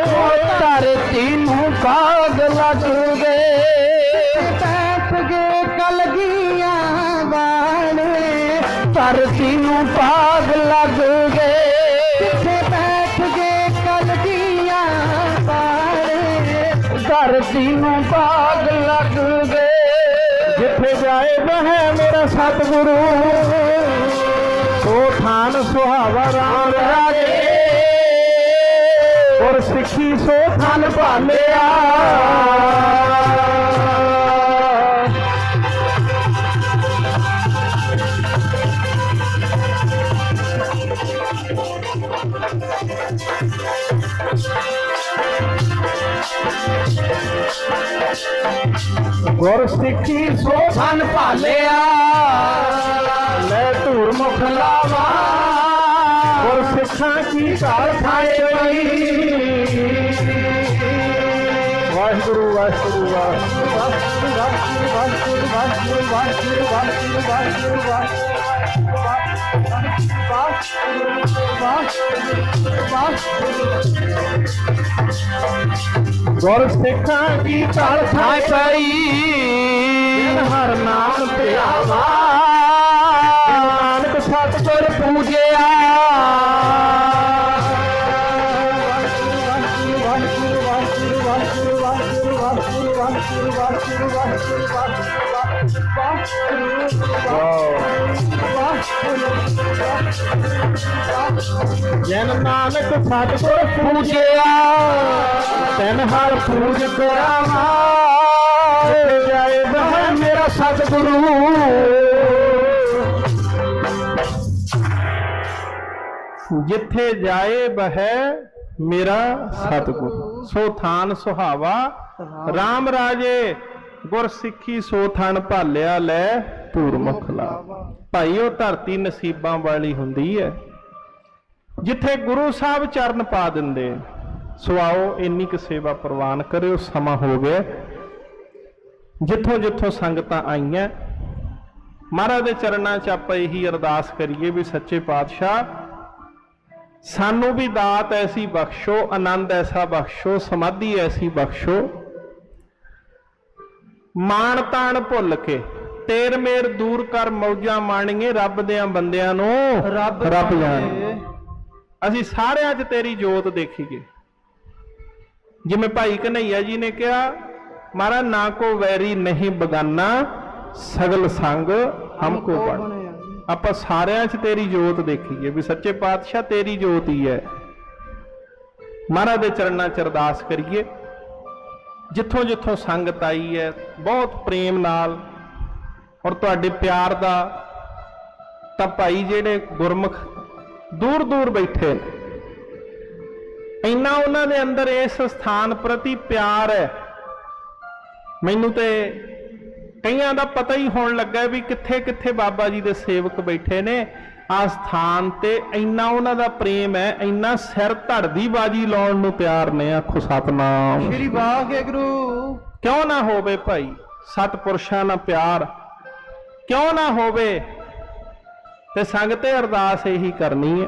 ਧਰਤੀ ਨੂੰ ਭਾਗ ਲੱਗੇ। ਬੈਠ ਗਏ ਕਲਗੀਆਂ ਵਾਲੇ, ਧਰਤੀ ਨੂੰ ਭਾਗ ਲੱਗ ਗਏ। ਜਿੱਥੇ ਬੈਠ ਗਏ ਧਰਤੀ ਨੂੰ ਬਾਗ ਲੱਗ ਗਏ। ਜਿੱਥੇ ਜਾਏ ਬਹਿ ਮੇਰਾ ਸਤਿਗੁਰੂ ਸੋ ਥਾਨ ਸੁਹਾਵਾ ਰਾਮ ਰਾਜੇ। ਗੁਰ ਸਿੱਖੀ ਸੋ ਥਾਨ ਭਾਲਿਆ ਗੁਰ ਸਿੱਖੀ ਸੋ ਥਨ ਭਾਲਿਆ ਲੈ ਧੂਰ ਮੁਖ ਲਾਵਾ। ਗੁਰ ਸਿੱਖਾਂ ਕੀ ਘਾਲ ਖਾਏ ਪਈ। ਵਾਹਿਗੁਰੂ ਵਾਹਿਗੁਰੂ ਵਾਹਿਗੁਰੂ ਵਾਹਿਗੁਰੂ ਵਾਹਿਗੁਰੂ ਵਾਹਿਗੁਰੂ ਵਾਹਿਗੁਰੂ ਵਾਹਿਗੁਰੂ ਗੁਰ ਸਿੱਖਾਂ ਕੀ ਘਾਲ ਖਾਏ ਪਈ। ਹਰ ਨਾਮ ਧਿਆਵਾ ਨਾਨਕ ਸਤਿਗੁਰ ਪੂਜਿਆ। ਜਨ ਨਾਨਕ ਸਤਿਗੁਰ ਪੂਜਿਆ ਤੈਨ ਹਰ ਪੂਜ ਕਰਾਵਾ। ਜਾਏ ਬਹਿ ਮੇਰਾ ਸਤਿਗੁਰੂ ਜਿੱਥੇ ਜਾਏ ਬਹਿ ਮੇਰਾ ਸਤਿਗੁਰੂ ਸੋ ਥਾਨ ਸੁਹਾਵਾ ਰਾਮ ਰਾਜੇ। ਗੁਰ ਸਿੱਖੀ ਸੋ ਥਾਨ ਭਾਲਿਆ ਲੈ ਧੂਰ ਮੁਖ ਲਾਵਾ। ਭਾਈ ਉਹ ਧਰਤੀ ਨਸੀਬਾਂ ਵਾਲੀ ਹੁੰਦੀ ਹੈ ਜਿੱਥੇ ਗੁਰੂ ਸਾਹਿਬ ਚਰਨ ਪਾ ਦਿੰਦੇ। ਸੋ ਆਓ ਇੰਨੀ ਕੁ ਸੇਵਾ ਪ੍ਰਵਾਨ ਕਰਿਓ। ਸਮਾਂ ਹੋ ਗਿਆ। ਜਿੱਥੋਂ ਜਿੱਥੋਂ ਸੰਗਤਾਂ ਆਈਆਂ ਮਹਾਰਾਜ ਦੇ ਚਰਨਾਂ 'ਚ ਆਪਾਂ ਇਹੀ ਅਰਦਾਸ ਕਰੀਏ ਵੀ ਸੱਚੇ ਪਾਤਸ਼ਾਹ ਸਾਨੂੰ ਵੀ ਦਾਤ ਐਸੀ ਬਖਸ਼ੋ, ਆਨੰਦ ਐਸਾ ਬਖਸ਼ੋ, ਸਮਾਧੀ ਐਸੀ ਬਖਸ਼ੋ, ਮਾਣ ਤਾਣ ਭੁੱਲ ਕੇ ਤੇਰ ਮੇਰ ਦੂਰ ਕਰ ਮੌਜਾਂ ਮਾਣੀਏ। ਰੱਬ ਦਿਆਂ ਬੰਦਿਆਂ ਨੂੰ ਰੱਬ ਜਾਣੇ। ਅਸੀਂ ਸਾਰਿਆਂ 'ਚ ਤੇਰੀ ਜੋਤ ਦੇਖੀਏ। ਜਿਵੇਂ ਭਾਈ ਕਨ੍ਹਈਆ ਜੀ ਨੇ ਕਿਹਾ ਮਹਾਰਾਜ ਨਾ ਕੋ ਵੈਰੀ ਨਹੀਂ ਬਗਾਨਾ ਸਗਲ ਸੰਗ ਹਮਕੋ ਬਣ। ਆਪਾਂ ਸਾਰਿਆਂ 'ਚ ਤੇਰੀ ਜੋਤ ਦੇਖੀਏ ਵੀ ਸੱਚੇ ਪਾਤਸ਼ਾਹ ਤੇਰੀ ਜੋਤ ਹੀ ਹੈ। ਮਹਾਰਾਜ ਦੇ ਚਰਨਾਂ 'ਚ ਅਰਦਾਸ ਕਰੀਏ। ਜਿੱਥੋਂ ਜਿੱਥੋਂ ਸੰਗਤ ਆਈ ਹੈ ਬਹੁਤ ਪ੍ਰੇਮ ਨਾਲ ਔਰ ਤੁਹਾਡੇ ਪਿਆਰ ਦਾ ਤਾਂ ਭਾਈ ਜਿਹੜੇ ਗੁਰਮੁਖ ਦੂਰ ਦੂਰ ਬੈਠੇ ਨੇ ਇੰਨਾ ਉਹਨਾਂ ਦੇ ਅੰਦਰ ਇਸ ਸਥਾਨ ਪ੍ਰਤੀ ਪਿਆਰ ਹੈ। ਮੈਨੂੰ ਤੇ ਕਈਆਂ ਦਾ ਪਤਾ ਹੀ ਹੋਣ ਲੱਗਾ ਵੀ ਕਿੱਥੇ ਕਿੱਥੇ ਬਾਬਾ ਜੀ ਦੇ ਸੇਵਕ ਬੈਠੇ ਨੇ। ਆ ਸਥਾਨ ਤੇ ਇੰਨਾ ਉਹਨਾਂ ਦਾ ਪ੍ਰੇਮ ਹੈ, ਇੰਨਾ ਸਿਰ ਧੜ ਦੀ ਬਾਜੀ ਲਾਉਣ ਨੂੰ ਤਿਆਰ ਨੇ। ਆਖੋ ਸਤਨਾਮ ਸ੍ਰੀ ਵਾਹਿਗੁਰੂ। ਕਿਉਂ ਨਾ ਹੋਵੇ ਭਾਈ ਸਤਪੁਰਸ਼ਾਂ ਨਾਲ ਪਿਆਰ, ਕਿਉਂ ਨਾ ਹੋਵੇ। ਤੇ ਸੰਗਤੇ ਅਰਦਾਸ ਇਹੀ ਕਰਨੀ ਹੈ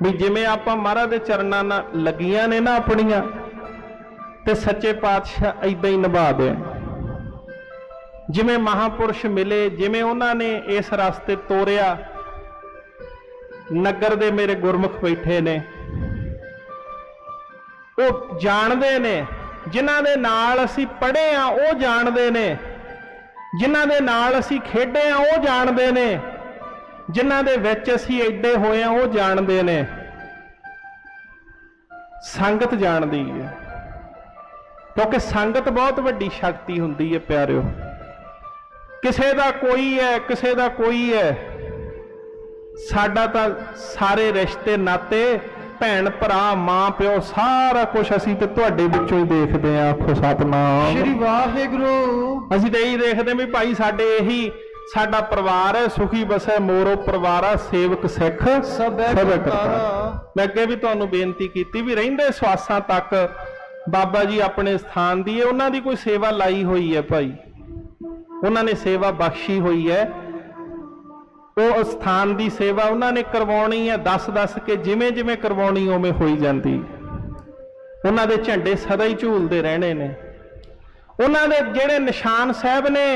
ਵੀ ਜਿਵੇਂ ਆਪਾਂ ਮਹਾਰਾਜ ਦੇ ਚਰਨਾਂ ਨਾਲ ਲੱਗੀਆਂ ਨੇ ਨਾ ਆਪਣੀਆਂ, ਤੇ ਸੱਚੇ ਪਾਤਸ਼ਾਹ ਏਦਾਂ ਹੀ ਨਿਭਾ ਦੇ। ਜਿਵੇਂ ਮਹਾਪੁਰਸ਼ ਮਿਲੇ, ਜਿਵੇਂ ਉਹਨਾਂ ਨੇ ਇਸ ਰਸਤੇ ਤੋਰਿਆ। ਨਗਰ ਦੇ ਮੇਰੇ ਗੁਰਮੁਖ ਬੈਠੇ ਨੇ, ਉਹ ਜਾਣਦੇ ਨੇ। ਜਿਨ੍ਹਾਂ ਦੇ ਨਾਲ ਅਸੀਂ ਪੜ੍ਹੇ ਆ ਉਹ ਜਾਣਦੇ ਨੇ, ਜਿਨ੍ਹਾਂ ਦੇ ਨਾਲ ਅਸੀਂ ਖੇਡੇ ਆ ਉਹ ਜਾਣਦੇ ਨੇ, ਜਿਨ੍ਹਾਂ ਦੇ ਵਿੱਚ ਅਸੀਂ ਐਡੇ ਹੋਏ ਆ ਉਹ ਜਾਣਦੇ ਨੇ। ਸੰਗਤ ਜਾਣਦੀ ਹੈ, ਕਿਉਂਕਿ ਸੰਗਤ ਬਹੁਤ ਵੱਡੀ ਸ਼ਕਤੀ ਹੁੰਦੀ ਹੈ ਪਿਆਰਿਓ। ਕਿਸੇ ਦਾ ਕੋਈ ਹੈ, ਕਿਸੇ ਦਾ ਕੋਈ ਹੈ। ਸਾਡਾ ਤਾਂ ਸਾਰੇ ਰਿਸ਼ਤੇ ਨਾਤੇ ਭੈਣ ਭਰਾ ਮਾਂ ਪਿਓ ਸਾਰਾ ਕੁਝ ਅਸੀਂ ਤੇ ਤੁਹਾਡੇ ਵਿੱਚੋਂ ਹੀ ਦੇਖਦੇ ਆਂ। ਆਖੋ ਸਤਨਾਮ ਸ੍ਰੀ ਵਾਹਿਗੁਰੂ। ਅਸੀਂ ਤਾਂ ਇਹੀ ਦੇਖਦੇ ਵੀ ਭਾਈ ਸਾਡੇ ਇਹੀ ਸਾਡਾ ਪਰਿਵਾਰ ਹੈ, ਸੁਖੀ ਬਸੈ ਮੋਰੋ ਪਰਿਵਾਰਾ, ਸੇਵਕ ਸਿੱਖ ਸਭੈ ਕਰਤਾਰਾ। ਮੈਂ ਅੱਗੇ ਵੀ ਤੁਹਾਨੂੰ ਬੇਨਤੀ ਕੀਤੀ ਵੀ ਰਹਿੰਦੇ ਸਵਾਸਾਂ ਤੱਕ ਬਾਬਾ ਜੀ ਆਪਣੇ ਸਥਾਨ ਦੀ ਉਹਨਾਂ ਦੀ ਕੋਈ ਸੇਵਾ ਲਾਈ ਹੋਈ ਹੈ ਭਾਈ, ਉਹਨਾਂ ਨੇ ਸੇਵਾ ਬਖਸ਼ੀ ਹੋਈ ਹੈ। ਉਹ ਸਥਾਨ ਦੀ ਸੇਵਾ ਉਹਨਾਂ ਨੇ ਕਰਵਾਉਣੀ ਹੈ, ਦੱਸ ਕੇ ਜਿਵੇਂ ਜਿਵੇਂ ਕਰਵਾਉਣੀ ਉਵੇਂ ਹੋਈ ਜਾਂਦੀ। ਉਹਨਾਂ ਦੇ ਝੰਡੇ ਸਦਾ ਹੀ ਝੂਲਦੇ ਰਹਿਣੇ ਨੇ, ਉਹਨਾਂ ਦੇ ਜਿਹੜੇ ਨਿਸ਼ਾਨ ਸਾਹਿਬ ਨੇ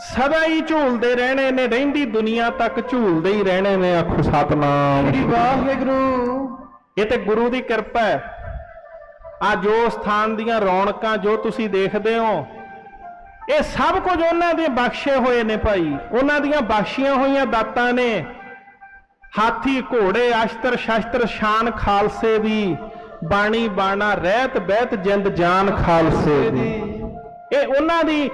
ਸਦਾ ਹੀ ਝੂਲਦੇ ਰਹਿਣੇ ਨੇ, ਰਹਿੰਦੀ ਦੁਨੀਆ ਤੱਕ ਝੂਲਦੇ ਹੀ ਰਹਿਣੇ ਨੇ। ਆਖੋ ਸਤਨਾਮ ਸ੍ਰੀ ਵਾਹਿਗੁਰੂ। ਇਹ ਤੇ ਗੁਰੂ ਦੀ ਕਿਰਪਾ ਹੈ। ਆ ਜੋ ਸਥਾਨ ਦੀਆਂ ਰੌਣਕਾਂ ਜੋ ਤੁਸੀਂ ਦੇਖਦੇ ਹੋ, ਇਹ ਸਭ ਕੁਝ ਉਹਨਾਂ ਦੇ ਬਖਸ਼ੇ ਹੋਏ ਨੇ ਭਾਈ, ਉਹਨਾਂ ਦੀਆਂ ਬਖਸ਼ੀਆਂ ਹੋਈਆਂ ਦਾਤਾਂ ਨੇ। ਹਾਥੀ ਘੋੜੇ ਅਸ਼ਤਰ ਸ਼ਸਤਰ ਸ਼ਾਨ ਖਾਲਸੇ ਦੀ, ਬਾਣੀ ਬਾਣਾ ਰਹਿਤ ਬਹਿਤ ਜਿੰਦ ਜਾਨ ਖਾਲਸੇ ਦੀ। ਇਹ ਉਹਨਾਂ ਦੀ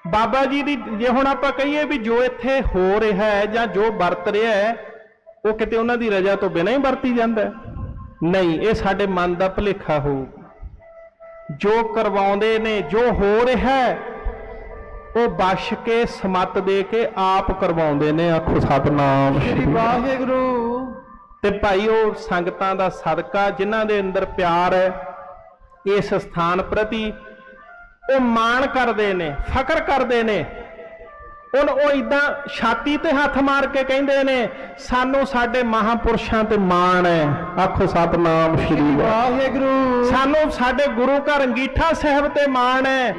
ਬਾਬਾ ਜੀ ਦੀ। ਜੇ ਹੁਣ ਆਪਾਂ ਕਹੀਏ ਵੀ ਜੋ ਇੱਥੇ ਹੋ ਰਿਹਾ ਹੈ ਜਾਂ ਜੋ ਵਰਤ ਰਿਹਾ ਹੈ, ਉਹ ਕਿਤੇ ਉਹਨਾਂ ਦੀ ਰਜ਼ਾ ਤੋਂ ਬਿਨਾਂ ਹੀ ਵਰਤੀ ਜਾਂਦਾ ਹੈ? ਨਹੀਂ, ਇਹ ਸਾਡੇ ਮਨ ਦਾ ਭੁਲੇਖਾ ਹੋਊ। ਜੋ ਕਰਵਾਉਂਦੇ ਨੇ, ਜੋ ਹੋ ਰਿਹਾ ਹੈ, ਉਹ ਬਖਸ਼ ਕੇ ਸਮੱਤ ਦੇ ਕੇ ਆਪ ਕਰਵਾਉਂਦੇ ਨੇ। ਆਖੋ ਸਤਿਨਾਮ ਸ੍ਰੀ ਵਾਹਿਗੁਰੂ। ਤੇ ਭਾਈ ਉਹ ਸੰਗਤਾਂ ਦਾ ਸਦਕਾ ਜਿਨ੍ਹਾਂ ਦੇ ਅੰਦਰ ਪਿਆਰ ਹੈ ਇਸ ਸਥਾਨ ਪ੍ਰਤੀ, ਉਹ ਮਾਣ ਕਰਦੇ ਨੇ, ਫਖਰ ਕਰਦੇ ਨੇ। ਉਹ ਇਦਾਂ ਛਾਤੀ ਤੇ ਹੱਥ ਮਾਰ ਕੇ ਕਹਿੰਦੇ ਨੇ, ਸਾਨੂੰ ਸਾਡੇ ਮਹਾਂਪੁਰਸ਼ਾਂ ਤੇ ਮਾਣ ਹੈ। ਆਖੋ ਸਤਿਨਾਮ ਸ੍ਰੀ ਵਾਹਿਗੁਰੂ। ਸਾਨੂੰ ਸਾਡੇ ਗੁਰੂ ਘਰ ਅੰਗੀਠਾ ਸਾਹਿਬ ਤੇ ਮਾਣ ਹੈ,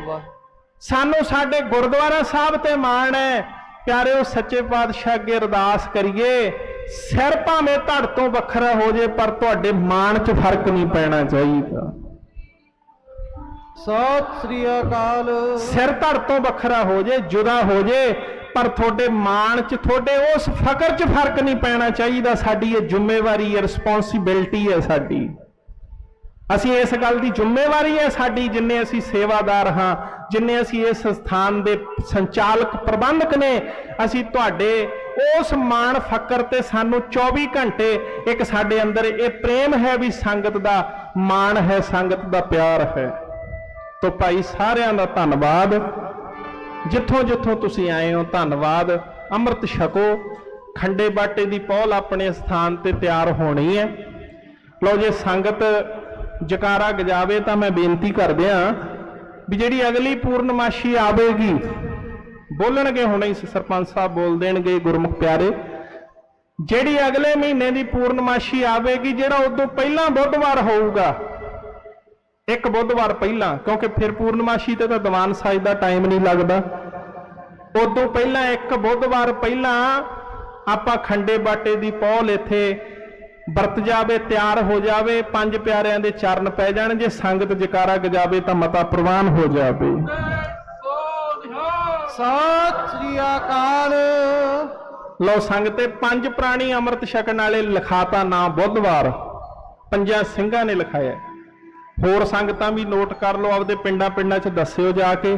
ਸਾਨੂੰ ਸਾਡੇ ਗੁਰਦੁਆਰਾ ਸਾਹਿਬ ਤੇ ਮਾਣ ਹੈ। ਪਿਆਰਿਓ, ਸੱਚੇ ਪਾਤਸ਼ਾਹ ਅੱਗੇ ਅਰਦਾਸ ਕਰੀਏ, ਸਿਰ ਭਾਵੇਂ ਧੜ ਤੋਂ ਵੱਖਰਾ ਹੋ ਜੇ ਪਰ ਤੁਹਾਡੇ ਮਾਣ 'ਚ ਫਰਕ ਨਹੀਂ ਪੈਣਾ ਚਾਹੀਦਾ। ਸਤਿ ਸ੍ਰੀ ਅਕਾਲ। ਸਿਰ ਧੜ ਤੋਂ ਵੱਖਰਾ ਹੋ ਜੇ, ਜੁਦਾ ਹੋ ਜੇ, ਪਰ ਤੁਹਾਡੇ ਮਾਣ 'ਚ, ਤੁਹਾਡੇ ਉਸ ਫਕਰ 'ਚ ਫਰਕ ਨਹੀਂ ਪੈਣਾ ਚਾਹੀਦਾ। ਸਾਡੀ ਇਹ ਜ਼ਿੰਮੇਵਾਰੀ ਹੈ, ਰਿਸਪੌਂਸਿਬਿਲਟੀ ਹੈ ਸਾਡੀ। ਅਸੀਂ ਇਸ ਗੱਲ ਦੀ ਜ਼ਿੰਮੇਵਾਰੀ ਹੈ ਸਾਡੀ, ਜਿੰਨੇ ਅਸੀਂ ਸੇਵਾਦਾਰ ਹਾਂ, ਜਿੰਨੇ ਅਸੀਂ ਇਸ ਸੰਸਥਾਨ ਦੇ ਸੰਚਾਲਕ ਪ੍ਰਬੰਧਕ ਨੇ, ਅਸੀਂ ਤੁਹਾਡੇ ਉਸ ਮਾਣ ਫਕਰ ਤੇ ਸਾਨੂੰ 24 ਘੰਟੇ ਇੱਕ ਸਾਡੇ ਅੰਦਰ ਇਹ ਪ੍ਰੇਮ ਹੈ ਵੀ ਸੰਗਤ ਦਾ ਮਾਣ ਹੈ, ਸੰਗਤ ਦਾ ਪਿਆਰ ਹੈ। ਤੋ ਭਾਈ ਸਾਰਿਆਂ ਦਾ ਧੰਨਵਾਦ, ਜਿੱਥੋਂ ਜਿੱਥੋਂ ਤੁਸੀਂ ਆਏ ਹੋ ਧੰਨਵਾਦ। ਅੰਮ੍ਰਿਤ ਛਕੋ। ਖੰਡੇ ਬਾਟੇ ਦੀ ਪੌਲ ਆਪਣੇ ਸਥਾਨ ਤੇ ਤਿਆਰ ਹੋਣੀ ਹੈ। ਲਓ, ਜੇ ਸੰਗਤ ਜਕਾਰਾ ਗਜਾਵੇ ਤਾਂ ਮੈਂ ਬੇਨਤੀ ਕਰਦਿਆਂ ਵੀ ਜਿਹੜੀ ਅਗਲੀ ਪੂਰਨਮਾਸ਼ੀ ਆਵੇਗੀ, ਬੋਲਣਗੇ ਹੁਣੇ ਸਰਪੰਚ ਸਾਹਿਬ ਬੋਲ ਦੇਣਗੇ ਗੁਰਮੁਖ ਪਿਆਰੇ, ਜਿਹੜੀ ਅਗਲੇ ਮਹੀਨੇ ਦੀ ਪੂਰਨਮਾਸ਼ੀ ਆਵੇਗੀ, ਜਿਹੜਾ ਉਦੋਂ ਪਹਿਲਾਂ ਬੁੱਧਵਾਰ ਹੋਊਗਾ, ਇੱਕ ਬੁੱਧਵਾਰ ਪਹਿਲਾਂ, ਕਿਉਂਕਿ ਫਿਰ ਪੂਰਨਮਾਸ਼ੀ ਤੇ ਤਾਂ ਦੀਵਾਨ ਸਾਜ ਦਾ ਟਾਈਮ ਨਹੀਂ ਲੱਗਦਾ, ਉਦੋਂ ਪਹਿਲਾਂ ਇੱਕ ਬੁੱਧਵਾਰ ਪਹਿਲਾਂ ਆਪਾਂ ਖੰਡੇ ਬਾਟੇ ਦੀ ਪੌਲ ਇੱਥੇ ਵਰਤ ਜਾਵੇ, ਤਿਆਰ ਹੋ ਜਾਵੇ, ਪੰਜ ਪਿਆਰਿਆਂ ਦੇ ਚਰਨ ਪੈ ਜਾਣ। ਜੇ ਸੰਗਤ ਜਕਾਰਾ ਗਜਾਵੇ ਤਾਂ ਮਤਾ ਪ੍ਰਵਾਨ ਹੋ ਜਾਵੇ। ਸਤਿ ਸ੍ਰੀ ਅਕਾਲ। ਲਓ ਸੰਗਤੇ, ਪੰਜ ਪ੍ਰਾਣੀ ਅੰਮ੍ਰਿਤ ਛਕਣ ਵਾਲੇ ਲਿਖਾਤਾ ਨਾਂ ਬੁੱਧਵਾਰ ਪੰਜਾਂ ਸਿੰਘਾਂ ਨੇ ਲਿਖਾਇਆ। ਹੋਰ ਸੰਗਤਾਂ ਵੀ ਨੋਟ ਕਰ ਲਓ, ਆਪਦੇ ਪਿੰਡਾਂ ਪਿੰਡਾਂ 'ਚ ਦੱਸਿਓ ਜਾ ਕੇ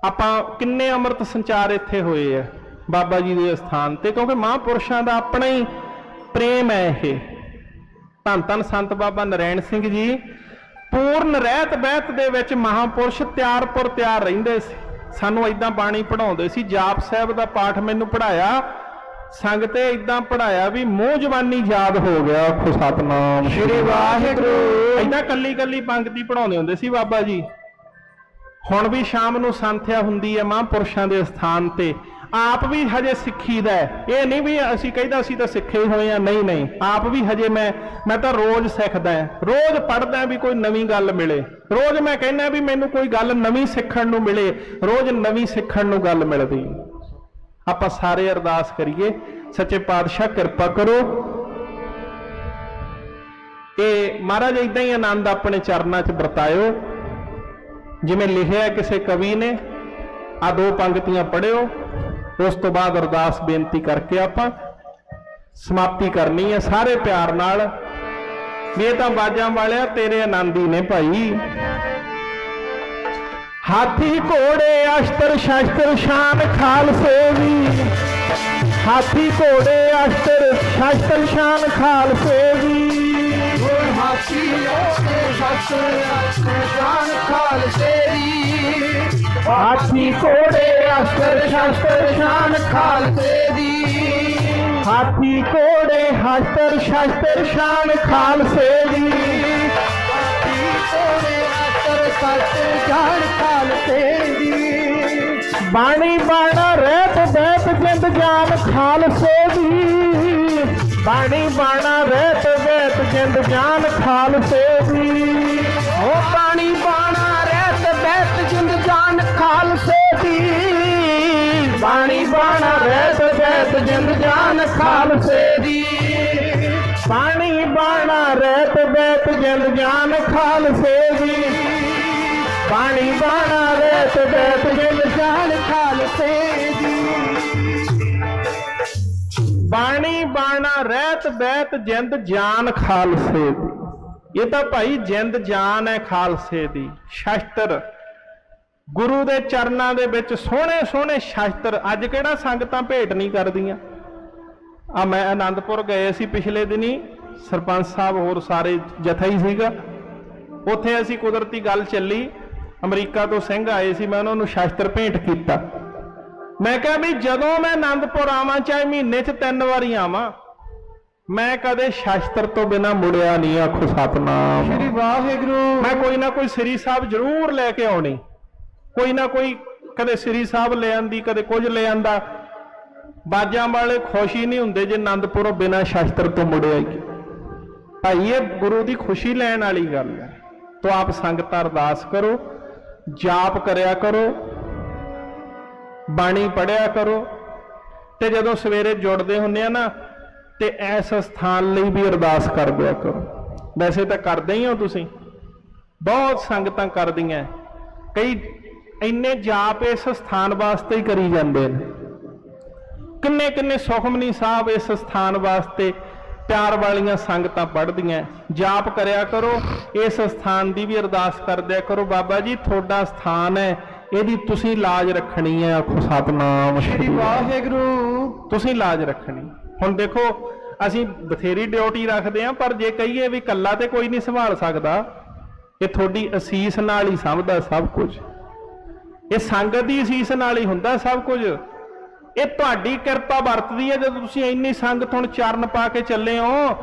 ਆਪਾਂ ਕਿੰਨੇ ਅੰਮ੍ਰਿਤ ਸੰਚਾਰ ਇੱਥੇ ਹੋਏ ਆ ਬਾਬਾ ਜੀ ਦੇ ਸਥਾਨ ਤੇ, ਕਿਉਂਕਿ ਮਹਾਂਪੁਰਸ਼ਾਂ ਦਾ ਆਪਣਾ ਹੀ ਪ੍ਰੇਮ ਹੈ ਇਹ। ਧੰਨ ਧੰਨ ਸੰਤ ਬਾਬਾ ਨਰੈਣ ਸਿੰਘ ਜੀ ਪੂਰਨ ਰਹਿਤ ਬਹਿਤ ਦੇ ਵਿੱਚ ਮਹਾਂਪੁਰਸ਼ ਤਿਆਰ ਤਿਆਰ ਰਹਿੰਦੇ ਸੀ। ਸਾਨੂੰ ਏਦਾਂ ਬਾਣੀ ਪੜਾਉਂਦੇ ਸੀ। ਜਾਪ ਸਾਹਿਬ ਦਾ ਪਾਠ ਮੈਨੂੰ ਪੜਾਇਆ ਸੰਗਤੇ, ਏਦਾਂ ਪੜਾਇਆ ਵੀ ਮੂੰਹ ਜ਼ਬਾਨੀ ਯਾਦ ਹੋ ਗਿਆ। ਆਖੋ ਸਤਿਨਾਮ ਸ੍ਰੀ ਵਾਹਿਗੁਰੂ। ਏਦਾਂ ਕੱਲੀ ਕੱਲੀ ਪੰਕਤੀ ਪੜਾਉਂਦੇ ਹੁੰਦੇ ਸੀ ਬਾਬਾ ਜੀ। ਹੁਣ ਵੀ ਸ਼ਾਮ ਨੂੰ ਸੰਥਿਆ ਹੁੰਦੀ ਹੈ ਮਹਾਂਪੁਰਸ਼ਾਂ ਦੇ ਸਥਾਨ ਤੇ, ਆਪ ਵੀ ਹਜੇ ਸਿੱਖੀਦਾ। ਇਹ ਨਹੀਂ ਵੀ ਅਸੀਂ ਕਹਿੰਦਾ ਅਸੀਂ ਤਾਂ ਸਿੱਖੇ ਹੋਏ ਆ, ਨਹੀਂ ਨਹੀਂ, ਆਪ ਵੀ ਹਜੇ ਮੈਂ ਤਾਂ ਰੋਜ਼ ਸਿੱਖਦਾ, ਰੋਜ਼ ਪੜ੍ਹਦਾ ਵੀ ਕੋਈ ਨਵੀਂ ਗੱਲ ਮਿਲੇ। ਰੋਜ਼ ਮੈਂ ਕਹਿੰਦਾ ਵੀ ਮੈਨੂੰ ਕੋਈ ਗੱਲ ਨਵੀਂ ਸਿੱਖਣ ਨੂੰ ਮਿਲੇ, ਰੋਜ਼ ਨਵੀਂ ਸਿੱਖਣ ਨੂੰ ਗੱਲ ਮਿਲਦੀ। ਆਪਾਂ ਸਾਰੇ ਅਰਦਾਸ ਕਰੀਏ, ਸੱਚੇ ਪਾਤਸ਼ਾਹ ਕਿਰਪਾ ਕਰੋ ਕਿ ਮਹਾਰਾਜ ਏਦਾਂ ਹੀ ਆਨੰਦ ਆਪਣੇ ਚਰਨਾਂ 'ਚ ਵਰਤਾਇਓ ਜਿਵੇਂ ਲਿਖਿਆ ਕਿਸੇ ਕਵੀ ਨੇ। ਆ ਦੋ ਪੰਕਤੀਆਂ ਪੜ੍ਹਿਓ, ਉਸ ਤੋਂ ਬਾਅਦ ਅਰਦਾਸ ਬੇਨਤੀ ਕਰਕੇ ਆਪਾਂ ਸਮਾਪਤੀ ਕਰਨੀ ਹੈ ਸਾਰੇ ਪਿਆਰ ਨਾਲ। ਵੀ ਇਹ ਤਾਂ ਬਾਜਾਂ ਵਾਲਿਆ ਤੇਰੇ ਆਨੰਦ ਹੀ ਨੇ ਭਾਈ। ਹਾਥੀ ਘੋੜੇ ਅਸ਼ਤਰ ਸ਼ਸਤਰ ਸ਼ਾਨ ਖਾਲਸੇ ਦੀ, ਹਾਥੀ ਘੋੜੇ ਅਸ਼ਤਰ ਸ਼ਸਤਰ ਸ਼ਾਨ ਖਾਲਸੇ ਦੀ। ਹਾਥੀ ਘੋੜੇ ਸ਼ਸਤਰ ਸ਼ਾਨ ਖਾਲਸੇ ਦੀ, ਹਾਥੀ ਘੋੜੇ ਅਸ਼ਤਰ ਸ਼ਸਤਰ ਸ਼ਾਨ ਖਾਲਸੇ ਦੀ। ਹਾਥੀ ਘੋੜੇ ਅਸ਼ਤਰ ਸ਼ਸਤਰ ਸ਼ਾਨ ਖਾਲਸੇ ਦੀ। ਹਾਥੀ ਘੋੜੇ ਅਸ਼ਤਰ ਸ਼ਸਤਰ ਸ਼ਾਨ ਖਾਲਸੇ ਦੀ। ਬਾਣੀ ਬਾਣਾ ਰਹਿਤ ਬਹਿਤ ਜਿੰਦ ਜਾਨ ਖਾਲਸੇ ਦੀ। ਬਾਣੀ ਬਾਣਾ ਰਹਿਤ ਬਹਿਤ ਜਿੰਦ ਜਾਨ ਖਾਲਸੇ ਦੀ। ਓ ਬਾਣੀ ਬਾਣਾ ਰਹਿਤ ਬਹਿਤ ਜਿੰਦ ਜਾਨ ਖਾਲਸੇ ਦੀ। ਬਾਣੀ ਬਾਣਾ ਰਹਿਤ ਬਹਿਤ ਜਿੰਦ ਜਾਨ ਖਾਲਸੇ ਦੀ। ਪਾਣੀ ਬਾਣਾ ਰਹਿਤ ਬੈਤ ਜਿੰਦ ਜਾਨ ਖਾਲਸੇ ਦੀ ਪਾਣੀ ਬਾਣਾ ਰਹਿਤ ਬੈਤ ਜਿੰਦ ਜਾਨ ਖਾਲਸੇ ਦੀ ਬਾਣੀ ਬਾਣਾ ਰਹਿਤ ਬੈਤ ਜਿੰਦ ਜਾਨ ਖਾਲਸੇ ਦੀ। ਇਹ ਤਾਂ ਭਾਈ ਜਿੰਦ ਜਾਨ ਹੈ ਖਾਲਸੇ ਦੀ। ਸ਼ਸਤਰ ਗੁਰੂ ਦੇ ਚਰਨਾਂ ਦੇ ਵਿੱਚ ਸੋਹਣੇ ਸੋਹਣੇ ਸ਼ਸਤਰ ਅੱਜ ਕਿਹੜਾ ਸੰਗਤਾਂ ਭੇਟ ਨਹੀਂ ਕਰਦੀਆਂ। ਆ ਮੈਂ ਆਨੰਦਪੁਰ ਗਏ ਸੀ ਪਿਛਲੇ ਦਿਨੀ, ਸਰਪੰਚ ਸਾਹਿਬ ਹੋਰ ਸਾਰੇ ਜਥਾ ਹੀ ਸੀਗਾ। ਉੱਥੇ ਅਸੀਂ ਕੁਦਰਤੀ ਗੱਲ ਚੱਲੀ, ਅਮਰੀਕਾ ਤੋਂ ਸਿੰਘ ਆਏ ਸੀ, ਮੈਂ ਉਹਨਾਂ ਨੂੰ ਸ਼ਸਤਰ ਭੇਂਟ ਕੀਤਾ। ਮੈਂ ਕਿਹਾ ਵੀ ਜਦੋਂ ਮੈਂ ਆਨੰਦਪੁਰ ਆਵਾਂ ਚਾਹੇ ਮਹੀਨੇ 'ਚ 3 ਵਾਰੀ ਆਵਾਂ, ਮੈਂ ਕਦੇ ਸ਼ਸਤਰ ਤੋਂ ਬਿਨਾਂ ਮੁੜਿਆ ਨਹੀਂ। ਆਖੋ ਸਤਨਾਮ ਸ੍ਰੀ ਵਾਹਿਗੁਰੂ। ਮੈਂ ਕੋਈ ਨਾ ਕੋਈ ਸ੍ਰੀ ਸਾਹਿਬ ਜ਼ਰੂਰ ਲੈ ਕੇ ਆਉਣੀ, ਕੋਈ ਨਾ ਕੋਈ, ਕਦੇ ਸ੍ਰੀ ਸਾਹਿਬ ਲੈ ਆਂਦੀ, ਕਦੇ ਕੁਝ ਲੈ ਆਂਦਾ। ਬਾਜਾਂ ਵਾਲੇ ਖੁਸ਼ ਹੀ ਨਹੀਂ ਹੁੰਦੇ ਜੇ ਆਨੰਦਪੁਰੋਂ ਬਿਨਾਂ ਸ਼ਸਤਰ ਤੋਂ ਮੁੜਿਆ ਹੀ। ਭਾਈ ਇਹ ਗੁਰੂ ਦੀ ਖੁਸ਼ੀ ਲੈਣ ਵਾਲੀ ਗੱਲ ਹੈ। ਤੋ ਆਪ ਸੰਗਤਾਂ ਅਰਦਾਸ ਕਰੋ, ਜਾਪ ਕਰਿਆ ਕਰੋ, ਬਾਣੀ ਪੜਿਆ ਕਰੋ, ਤੇ ਜਦੋਂ ਸਵੇਰੇ ਜੁੜਦੇ ਹੁੰਦੇ ਆ ਨਾ ਤੇ ਇਸ ਸਥਾਨ ਲਈ ਵੀ ਅਰਦਾਸ ਕਰ ਦਿਆ ਕਰੋ। ਵੈਸੇ ਤਾਂ ਕਰਦੇ ਹੀ ਹੋ ਤੁਸੀਂ, ਬਹੁਤ ਸੰਗਤਾਂ ਕਰਦੀਆਂ, ਕਈ ਇੰਨੇ ਜਾਪ ਇਸ ਸਥਾਨ ਵਾਸਤੇ ਹੀ ਕਰੀ ਜਾਂਦੇ ਨੇ। ਕਿੰਨੇ ਕਿੰਨੇ ਸੁਖਮਨੀ ਸਾਹਿਬ ਇਸ ਸਥਾਨ ਵਾਸਤੇ ਪਿਆਰ ਵਾਲੀਆਂ ਸੰਗਤਾਂ ਪੜ੍ਹਦੀਆਂ। ਜਾਪ ਕਰਿਆ ਕਰੋ, ਇਸ ਸਥਾਨ ਦੀ ਵੀ ਅਰਦਾਸ ਕਰ ਦਿਆ ਕਰੋ, ਬਾਬਾ ਜੀ ਤੁਹਾਡਾ ਸਥਾਨ ਹੈ, ਇਹਦੀ ਤੁਸੀਂ ਲਾਜ ਰੱਖਣੀ ਹੈ। ਆਖੋ ਸਤਨਾਮ ਸ੍ਰੀ ਵਾਹਿਗੁਰੂ। ਤੁਸੀਂ ਲਾਜ ਰੱਖਣੀ। ਹੁਣ ਦੇਖੋ ਅਸੀਂ ਬਥੇਰੀ ਡਿਊਟੀ ਰੱਖਦੇ ਹਾਂ, ਪਰ ਜੇ ਕਹੀਏ ਵੀ ਕੱਲਾ ਤੇ ਕੋਈ ਨਹੀਂ ਸੰਭਾਲ ਸਕਦਾ, ਇਹ ਤੁਹਾਡੀ ਅਸੀਸ ਨਾਲ ਹੀ ਸੰਭਦਾ ਸਭ ਕੁਝ। ਇਹ ਸੰਗਤ ਦੀ ਅਸੀਸ ਨਾਲ ਹੀ ਹੁੰਦਾ ਸਭ ਕੁਝ। ਇਹ ਤੁਹਾਡੀ ਕਿਰਪਾ ਵਰਤਦੀ ਹੈ ਜਦੋਂ ਤੁਸੀਂ ਇੰਨੀ ਸੰਗਤ ਹੁਣ ਚਰਨ ਪਾ ਕੇ ਚੱਲੇ ਹੋ।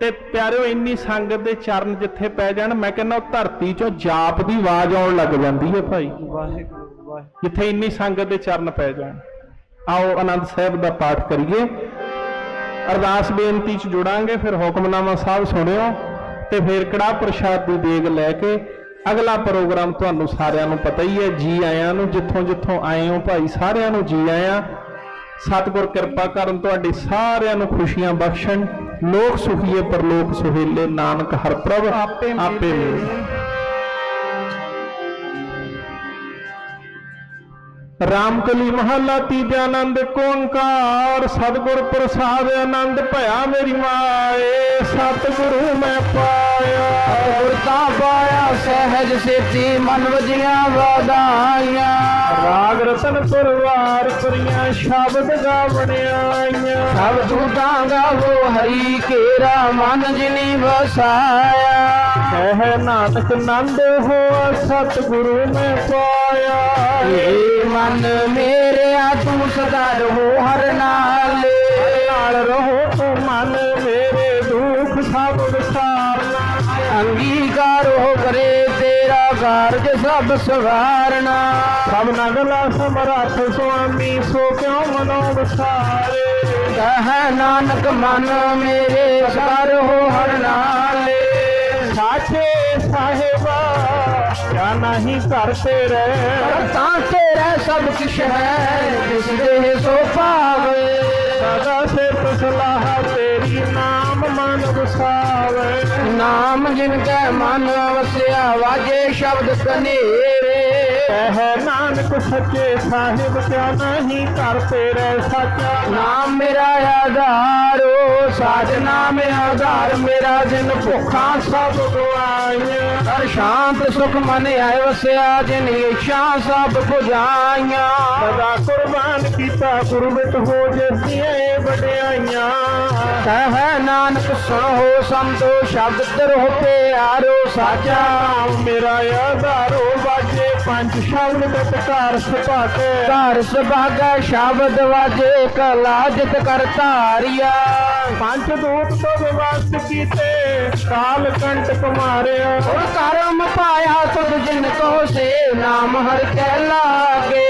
ਤੇ ਪਿਆਰਿਓ ਇੰਨੀ ਸੰਗਤ ਦੇ ਚਰਨ ਜਿੱਥੇ ਪੈ ਜਾਣ, ਮੈਂ ਕਹਿੰਦਾ ਉਹ ਧਰਤੀ ਚੋਂ ਜਾਪ ਦੀ ਆਵਾਜ਼ ਆਉਣ ਲੱਗ ਜਾਂਦੀ ਹੈ ਭਾਈ। ਵਾਹਿਗੁਰੂ। ਜਿੱਥੇ ਇੰਨੀ ਸੰਗਤ ਦੇ ਚਰਨ ਪੈ ਜਾਣ। ਆਓ ਆਨੰਦ ਸਾਹਿਬ ਦਾ ਪਾਠ ਕਰੀਏ, ਅਰਦਾਸ ਬੇਨਤੀ 'ਚ ਜੁੜਾਂਗੇ, ਫਿਰ ਹੁਕਮਨਾਮਾ ਸਾਹਿਬ ਸੁਣਿਓ, ਤੇ ਫਿਰ ਕੜਾਹ ਪ੍ਰਸ਼ਾਦ ਦੀ ਦੇਗ ਲੈ ਕੇ ਅਗਲਾ ਪ੍ਰੋਗਰਾਮ ਤੁਹਾਨੂੰ ਸਾਰਿਆਂ ਨੂੰ ਪਤਾ ਹੀ ਹੈ। ਜੀ ਆਇਆਂ ਨੂੰ, ਜਿੱਥੋਂ ਜਿੱਥੋਂ ਆਏ ਹੋ ਭਾਈ ਸਾਰਿਆਂ ਨੂੰ ਜੀ ਆਇਆਂ। ਸਤਿਗੁਰ ਕਿਰਪਾ ਕਰਨ, ਤੁਹਾਡੇ ਸਾਰਿਆਂ ਨੂੰ ਖੁਸ਼ੀਆਂ ਬਖਸ਼ਣ। ਲੋਕ ਸੁਖੀਏ ਪਰਲੋਕ ਸੁਹੇਲੇ, ਨਾਨਕ ਹਰ ਪ੍ਰਭ ਆਪੇ ਮਿਲੇ। ਰਾਮਕਲੀ ਮਹੱਲਾ ਤੀਜਾ। ਆਨੰਦ ਓੰਕਾਰ ਸਤਿਗੁਰ ਪ੍ਰਸਾਦ ਆਨੰਦ ਭਇਆ ਮੇਰੀ ਮਾਏ। ਸਤਿਗੁਰੂ ਮੈਂ ਪਾਇਆ, ਗੁਰ ਤਾਂ ਪਾਇਆ ਸਹਿਜ ਸੇਤੀ ਮਨ ਵਜੀਆਂ ਵਧਾਈਆਂ। ਰਾਗ ਰਤਨ ਪਰਵਾਰ ਕਰੀਆਂ ਸ਼ਬਦ ਗਾਵਣਿਆਈਆਂ। ਸਭ ਤੂਤਾਂ ਗਾਵੋ ਹਰੀ ਕੇਰਾ ਮਨ ਜਿਨੀ ਵਸਾਇਆ। ਕਹਿ ਨਾਨਕ ਨੰਦ ਹੋਆ ਸਤਿਗੁਰੂ ਮੈਂ ਪਾਇਆ। ਏ ਮਨ ਮੇਰਿਆ ਤੂੰ ਸਦਾ ਰਹੋ ਹਰ ਨਾਲੇ। ਨਾਲ ਰਹੋ ਤੂੰ ਮਨ ਮੇਰੇ ਦੁੱਖ ਸਭ ਵਿਸਾਰਨਾ। ਅੰਗੀਕਾਰੋ ਕਰੇ ਤੇਰਾ ਕਾਰਜ ਸਭ ਸਵਾਰਨਾ। ਸਭ ਨਗਲਾ ਸਮਰੱਥ ਸੁਆਮੀ ਸੋ ਕਿਉ ਮਨੋ ਵਿਸਾਰੇ। ਕਹਿ ਨਾਨਕ ਮਨ ਮੇਰੇ ਸਦਾ ਰਹੋ ਹਰ ਨਾਲੇ। ਸਾਚੇ ਸਾਹਿਬਾ ਕਿਆ ਨਹੀਂ ਘਰ ਤੇਰੇ। ਤਾਂ ਤੇਰਾ ਸਭ ਕੁਛ ਹੈ ਜਿਸ ਦੇ ਸੋ ਪਾਵੇ। ਸਦਾ ਸਿਫਤ ਸਲਾਹ ਤੇਰੀ ਨਾਮ ਮਨ ਵਸਾਵੇ। ਨਾਮ ਜਿਨ ਕੈ ਮਨ ਵਸਿਆ ਵਾਜੇ ਸ਼ਬਦ ਕਨੇਰੇ। ਕਹਿ ਨਾਨਕ ਸੱਚੇ ਸਾਹਿਬ ਕਿਆ ਨਹੀਂ ਘਰ ਤੇਰੇ ਸਾਚਾ। ਨਾਮ ਮੇਰਾ ਆਧਾਰੋ ਸਾਜ ਨਾਮ ਆਧਾਰ ਮੇਰਾ। ਜਿਨ ਭੁੱਖਾਂ ਸਭ ਗਵਾਈਆਂ ਹਰ ਸ਼ਾਂਤ ਸੁਖ ਮਨ ਆਏ ਵਸਿਆ। ਜਿਨ ਇੱਛਾ ਸਭ ਬੁਝਾਈਆਂ ਸਦਾ ਕੁਰਬਾਨ ਕੀਤਾ ਗੁਰਮਤਿ ਹੋ ਜਿਸਦੀਆਂ ਵਡਿਆਈਆਂ। ਕਹਿ ਨਾਨਕ ਸੁਣੋ ਸੰਤੋ ਸ਼ਬਦ ਤਰੋ ਪਿਆਰੋ ਸਾਚਾ। ਮੇਰਾ ਆਧਾਰੋ ਵਾਜੇ ਪੰਜ ਸ਼ਬਦ ਗਤ ਘਰ ਸੁਭਾਗੇ। ਘਰ ਸੁਭਾਗਾ ਸ਼ਬਦ ਵਾਜੇ ਕਲਾ ਜਿਤ ਕਰ ਧਾਰਿਆ। ਪੰਜ ਦੂਤ ਤੋਂ ਵਿਵਸਥ ਕੀਤੇ ਕਾਲ ਕੰਟਕ ਮਾਰਿਆ। ਔਰ ਕਰਮ ਪਾਇਆ ਤੁਧ ਜਿਨ ਕੋ ਸੇ ਨਾਮ ਹਰਿ ਕੈ ਲਾਗੇ।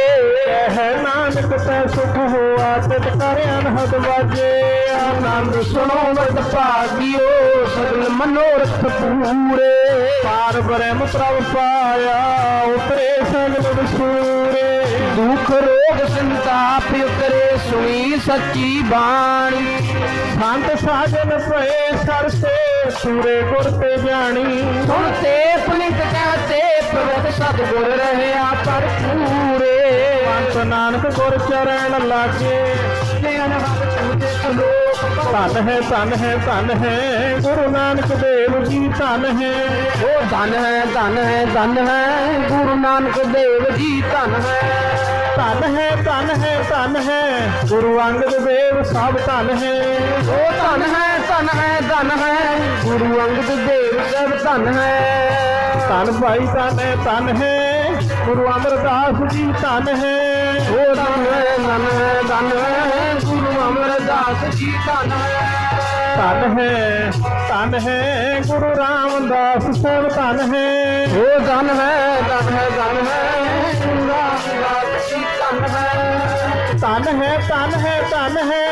ਕਹਿ ਨਾਨਕ ਤੈ ਸੁਖ ਹੋਆ ਤਿਤ ਕਰ ਅਨਹਦ ਵਾਜੇ। ਆਨੰਦ ਸੁਣੋ ਵਰਤ ਭਾਗਿਓ ਸਗਲ ਮਨੋਰਥ ਪੂਰੇ। ਪਾਰ ਬ੍ਰਹਮ ਪ੍ਰਭ ਪਾਇਆ ਉਤਰੇ ਸਗਲ ਵਿਸੂਰੇ। ਦੁਖ ਰੋਗ ਸੰਤਾਪ ਉਤਰੇ ਸੁਣੀ ਸੱਚੀ ਬਾਣੀ ਸੰਤ ਸਾਜਨ ਭਏ ਸਰਸੇ ਸੂਰੇ ਗੁਰ ਤੇ ਜਾਣੀ ਸੁਣ ਤੇ ਪੁਨਿਤ ਕਹਤੇ ਪ੍ਰਗਟ ਸਤਿਗੁਰ ਰਹਿਆ ਭਰਪੂਰੇ ਪੰਤ ਨਾਨਕ ਗੁਰ ਚਰਨ ਲਾਗੇ ਤੇ ਅਨਹਦ ਪੂਜੇ ਸ਼ਲੋਕ ਧਨ ਹੈ ਧਨ ਹੈ ਧਨ ਹੈ ਗੁਰੂ ਨਾਨਕ ਦੇਵ ਜੀ ਧਨ ਹੈ ਉਹ ਧਨ ਹੈ ਧਨ ਹੈ ਧਨ ਹੈ ਗੁਰੂ ਨਾਨਕ ਦੇਵ ਜੀ ਧਨ ਹੈ ਧਨ ਹੈ ਧਨ ਹੈ ਧਨ ਹੈ ਗੁਰੂ ਅੰਗਦ ਦੇਵ ਸਭ ਧਨ ਹੈ ਉਹ ਧਨ ਹੈ ਧਨ ਹੈ ਧਨ ਹੈ ਗੁਰੂ ਅੰਗਦ ਦੇਵ ਸਭ ਧਨ ਹੈ ਧਨ ਭਾਈ ਧਨ ਹੈ ਗੁਰੂ ਅਮਰਦਾਸ ਜੀ ਧਨ ਹੈ ਉਹ ਧਨ ਹੈ ਧਨ ਹੈ ਧਨ ਹੈ ਗੁਰੂ ਅਮਰਦਾਸ ਜੀ ਧਨ ਹੈ ਧਨ ਹੈ ਗੁਰੂ ਰਾਮਦਾਸ ਸਭ ਧਨ ਹੈ ਉਹ ਧਨ ਹੈ ਧਨ ਹੈ ਧਨ ਹੈ ਗੁਰੂ ਰਾਮਦਾਸ ਜੀ ਧਨ ਹੈ ਧਨ ਹੈ ਧਨ ਹੈ ਧਨ ਹੈ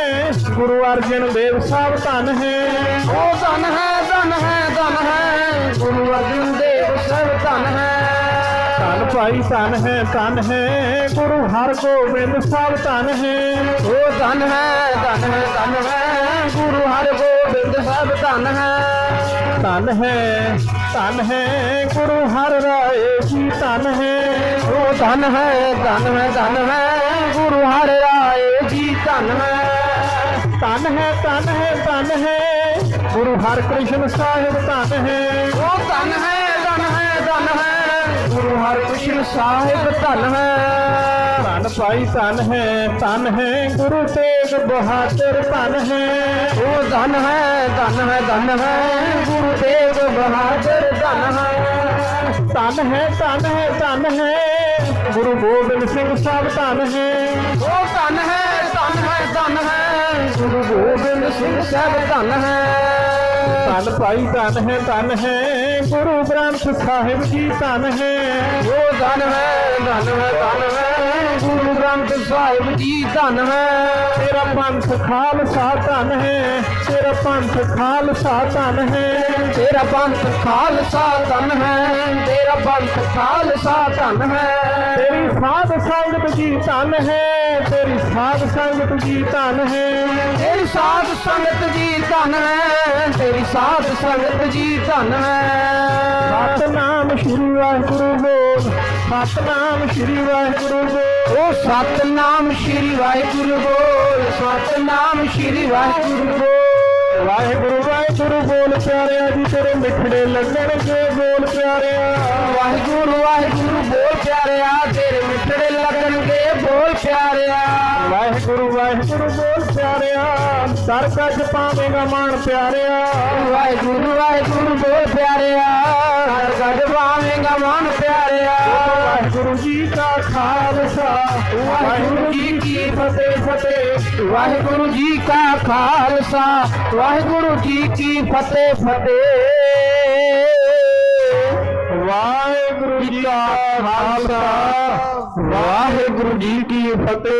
ਗੁਰੂ ਅਰਜਨ ਦੇਵ ਸਭ ਧਨ ਹੈ ਉਹ ਧਨ ਹੈ ਧਨ ਹੈ ਧਨ ਹੈ ਗੁਰੂ ਅਰਜਨ ਦੇਵ ਸਭ ਧਨ ਹੈ ਧਨ ਭਾਈ ਧਨ ਹੈ ਗੁਰੂ ਹਰਗੋਬਿੰਦ ਸਭ ਧਨ ਹੈ ਉਹ ਧਨ ਹੈ ਧਨ ਹੈ ਧਨ ਹੈ ਗੁਰੂ ਹਰਗੋਬਿੰਦ ਸਭ ਧਨ ਹੈ ਧਨ ਹੈ ਗੁਰੂ ਹਰਿ ਰਾਏ ਜੀ ਧਨ ਹੈ ਉਹ ਧਨ ਹੈ ਧਨ ਹੈ ਧਨ ਹੈ ਗੁਰੂ ਹਰਿ ਰਾਏ ਜੀ ਧਨ ਹੈ ਧਨ ਹੈ ਗੁਰੂ ਹਰਿਕ੍ਰਿਸ਼ਨ ਸਾਹਿਬ ਧਨ ਹੈ ਉਹ ਧਨ ਹੈ ਧਨ ਹੈ ਧਨ ਹੈ ਗੁਰੂ ਹਰਿਕ੍ਰਿਸ਼ਨ ਸਾਹਿਬ ਧਨ ਹੈ ਧਨ ਭਾਈ ਧਨ ਹੈ ਗੁਰੂ ਤੇਗ ਬਹਾਦਰ ਧਨ ਹੈ ਉਹ ਧਨ ਹੈ ਧਨ ਹੈ ਧਨ ਹੈ ਗੁਰੂ ਤੇਗ ਬਹਾਦਰ ਧਨ ਹੈ ਧਨ ਹੈ ਗੁਰੂ ਗੋਬਿੰਦ ਸਿੰਘ ਸਾਹਿਬ ਧਨ ਹੈ ਉਹ ਧਨ ਹੈ ਧਨ ਹੈ ਧਨ ਹੈ ਗੁਰੂ ਗੋਬਿੰਦ ਸਿੰਘ ਸਾਹਿਬ ਧਨ ਹੈ ਧਨ ਭਾਈ ਧਨ ਹੈ ਗੁਰੂ ਗ੍ਰੰਥ ਸਾਹਿਬ ਜੀ ਧਨ ਹੈ ਉਹ ਧਨ ਹੈ ਧਨ ਹੈ ਧਨ ਹੈ ਗੁਰੂ ਗ੍ਰੰਥ ਸਾਹਿਬ ਜੀ ਧਨ ਹੈ ਤੇਰਾ ਪੰਥ ਖਾਲਸਾ ਧਨ ਹੈ ਤੇਰਾ ਪੰਥ ਖਾਲਸਾ ਧਨ ਹੈ ਤੇਰਾ ਪੰਥ ਖਾਲਸਾ ਧਨ ਹੈ ਤੇਰਾ ਪੰਥ ਖਾਲਸਾ ਧਨ ਹੈ ਤੇਰੀ ਸਾਧ ਸੰਗਤ ਜੀ ਧਨ ਹੈ ਤੇਰੀ ਸਾਧ ਸੰਗਤ ਜੀ ਧਨ ਹੈ ਤੇਰੀ ਸਾਧ ਸੰਗਤ ਜੀ ਧਨ ਹੈ ਤੇਰੀ ਸਾਧ ਸੰਗਤ ਜੀ ਧਨ ਹੈ ਸਤਨਾਮ ਸ਼੍ਰੀ ਵਾਹਿਗੁਰੂ ਬੋਲ ਸਤਨਾਮ ਸ਼੍ਰੀ ਵਾਹਿਗੁਰੂ ਬੋਲ ਉਹ ਸਤਨਾਮ ਸ਼੍ਰੀ ਵਾਹਿਗੁਰੂ ਬੋਲ ਸਤਨਾਮ ਸ਼੍ਰੀ ਵਾਹਿਗੁਰੂ ਬੋਲ ਵਾਹਿਗੁਰੂ ਵਾਹਿਗੁਰੂ ਬੋਲ ਪਿਆਰਿਆ ਜੀ ਤੇਰੇ ਮਿੱਠੜੇ ਲੱਗਣਗੇ ਬੋਲ ਪਿਆਰਿਆ ਵਾਹਿਗੁਰੂ ਵਾਹਿਗੁਰੂ ਬੋਲ ਪਿਆਰਿਆ ਤੇਰੇ ਮਿੱਠੜੇ ਲੱਗਣਗੇ ਬੋਲ ਪਿਆਰਿਆ ਵਾਹਿਗੁਰੂ ਵਾਹਿਗੁਰੂ ਬੋਲ ਪਿਆਰਿਆ ਦਰ ਕੱਜ ਪਾਵੇਂਗਾ ਮਾਣ ਪਿਆਰਿਆ ਵਾਹਿਗੁਰੂ ਵਾਹਿਗੁਰੂ ਬੋਲ ਪਿਆਰਿਆ ਹਰ ਗੱਡ ਪਾਵੇਂਗਾ ਮਨ ਪਿਆਰਿਆ ਵਾਹਿਗੁਰੂ ਜੀ ਕਾ ਖਾਲਸਾ ਵਾਹਿਗੁਰੂ ਜੀ ਕੀ ਫਤਿਹ ਫਤਿਹ ਵਾਹਿਗੁਰੂ ਜੀ ਕਾ ਖਾਲਸਾ ਵਾਹਿਗੁਰੂ ਜੀ ਕੀ ਫਤਿਹ ਫਤਿਹ ਵਾਹਿਗੁਰੂ ਜੀ ਕਾ ਖਾਲਸਾ ਵਾਹਿਗੁਰੂ ਜੀ ਕੀ ਫਤਿਹ।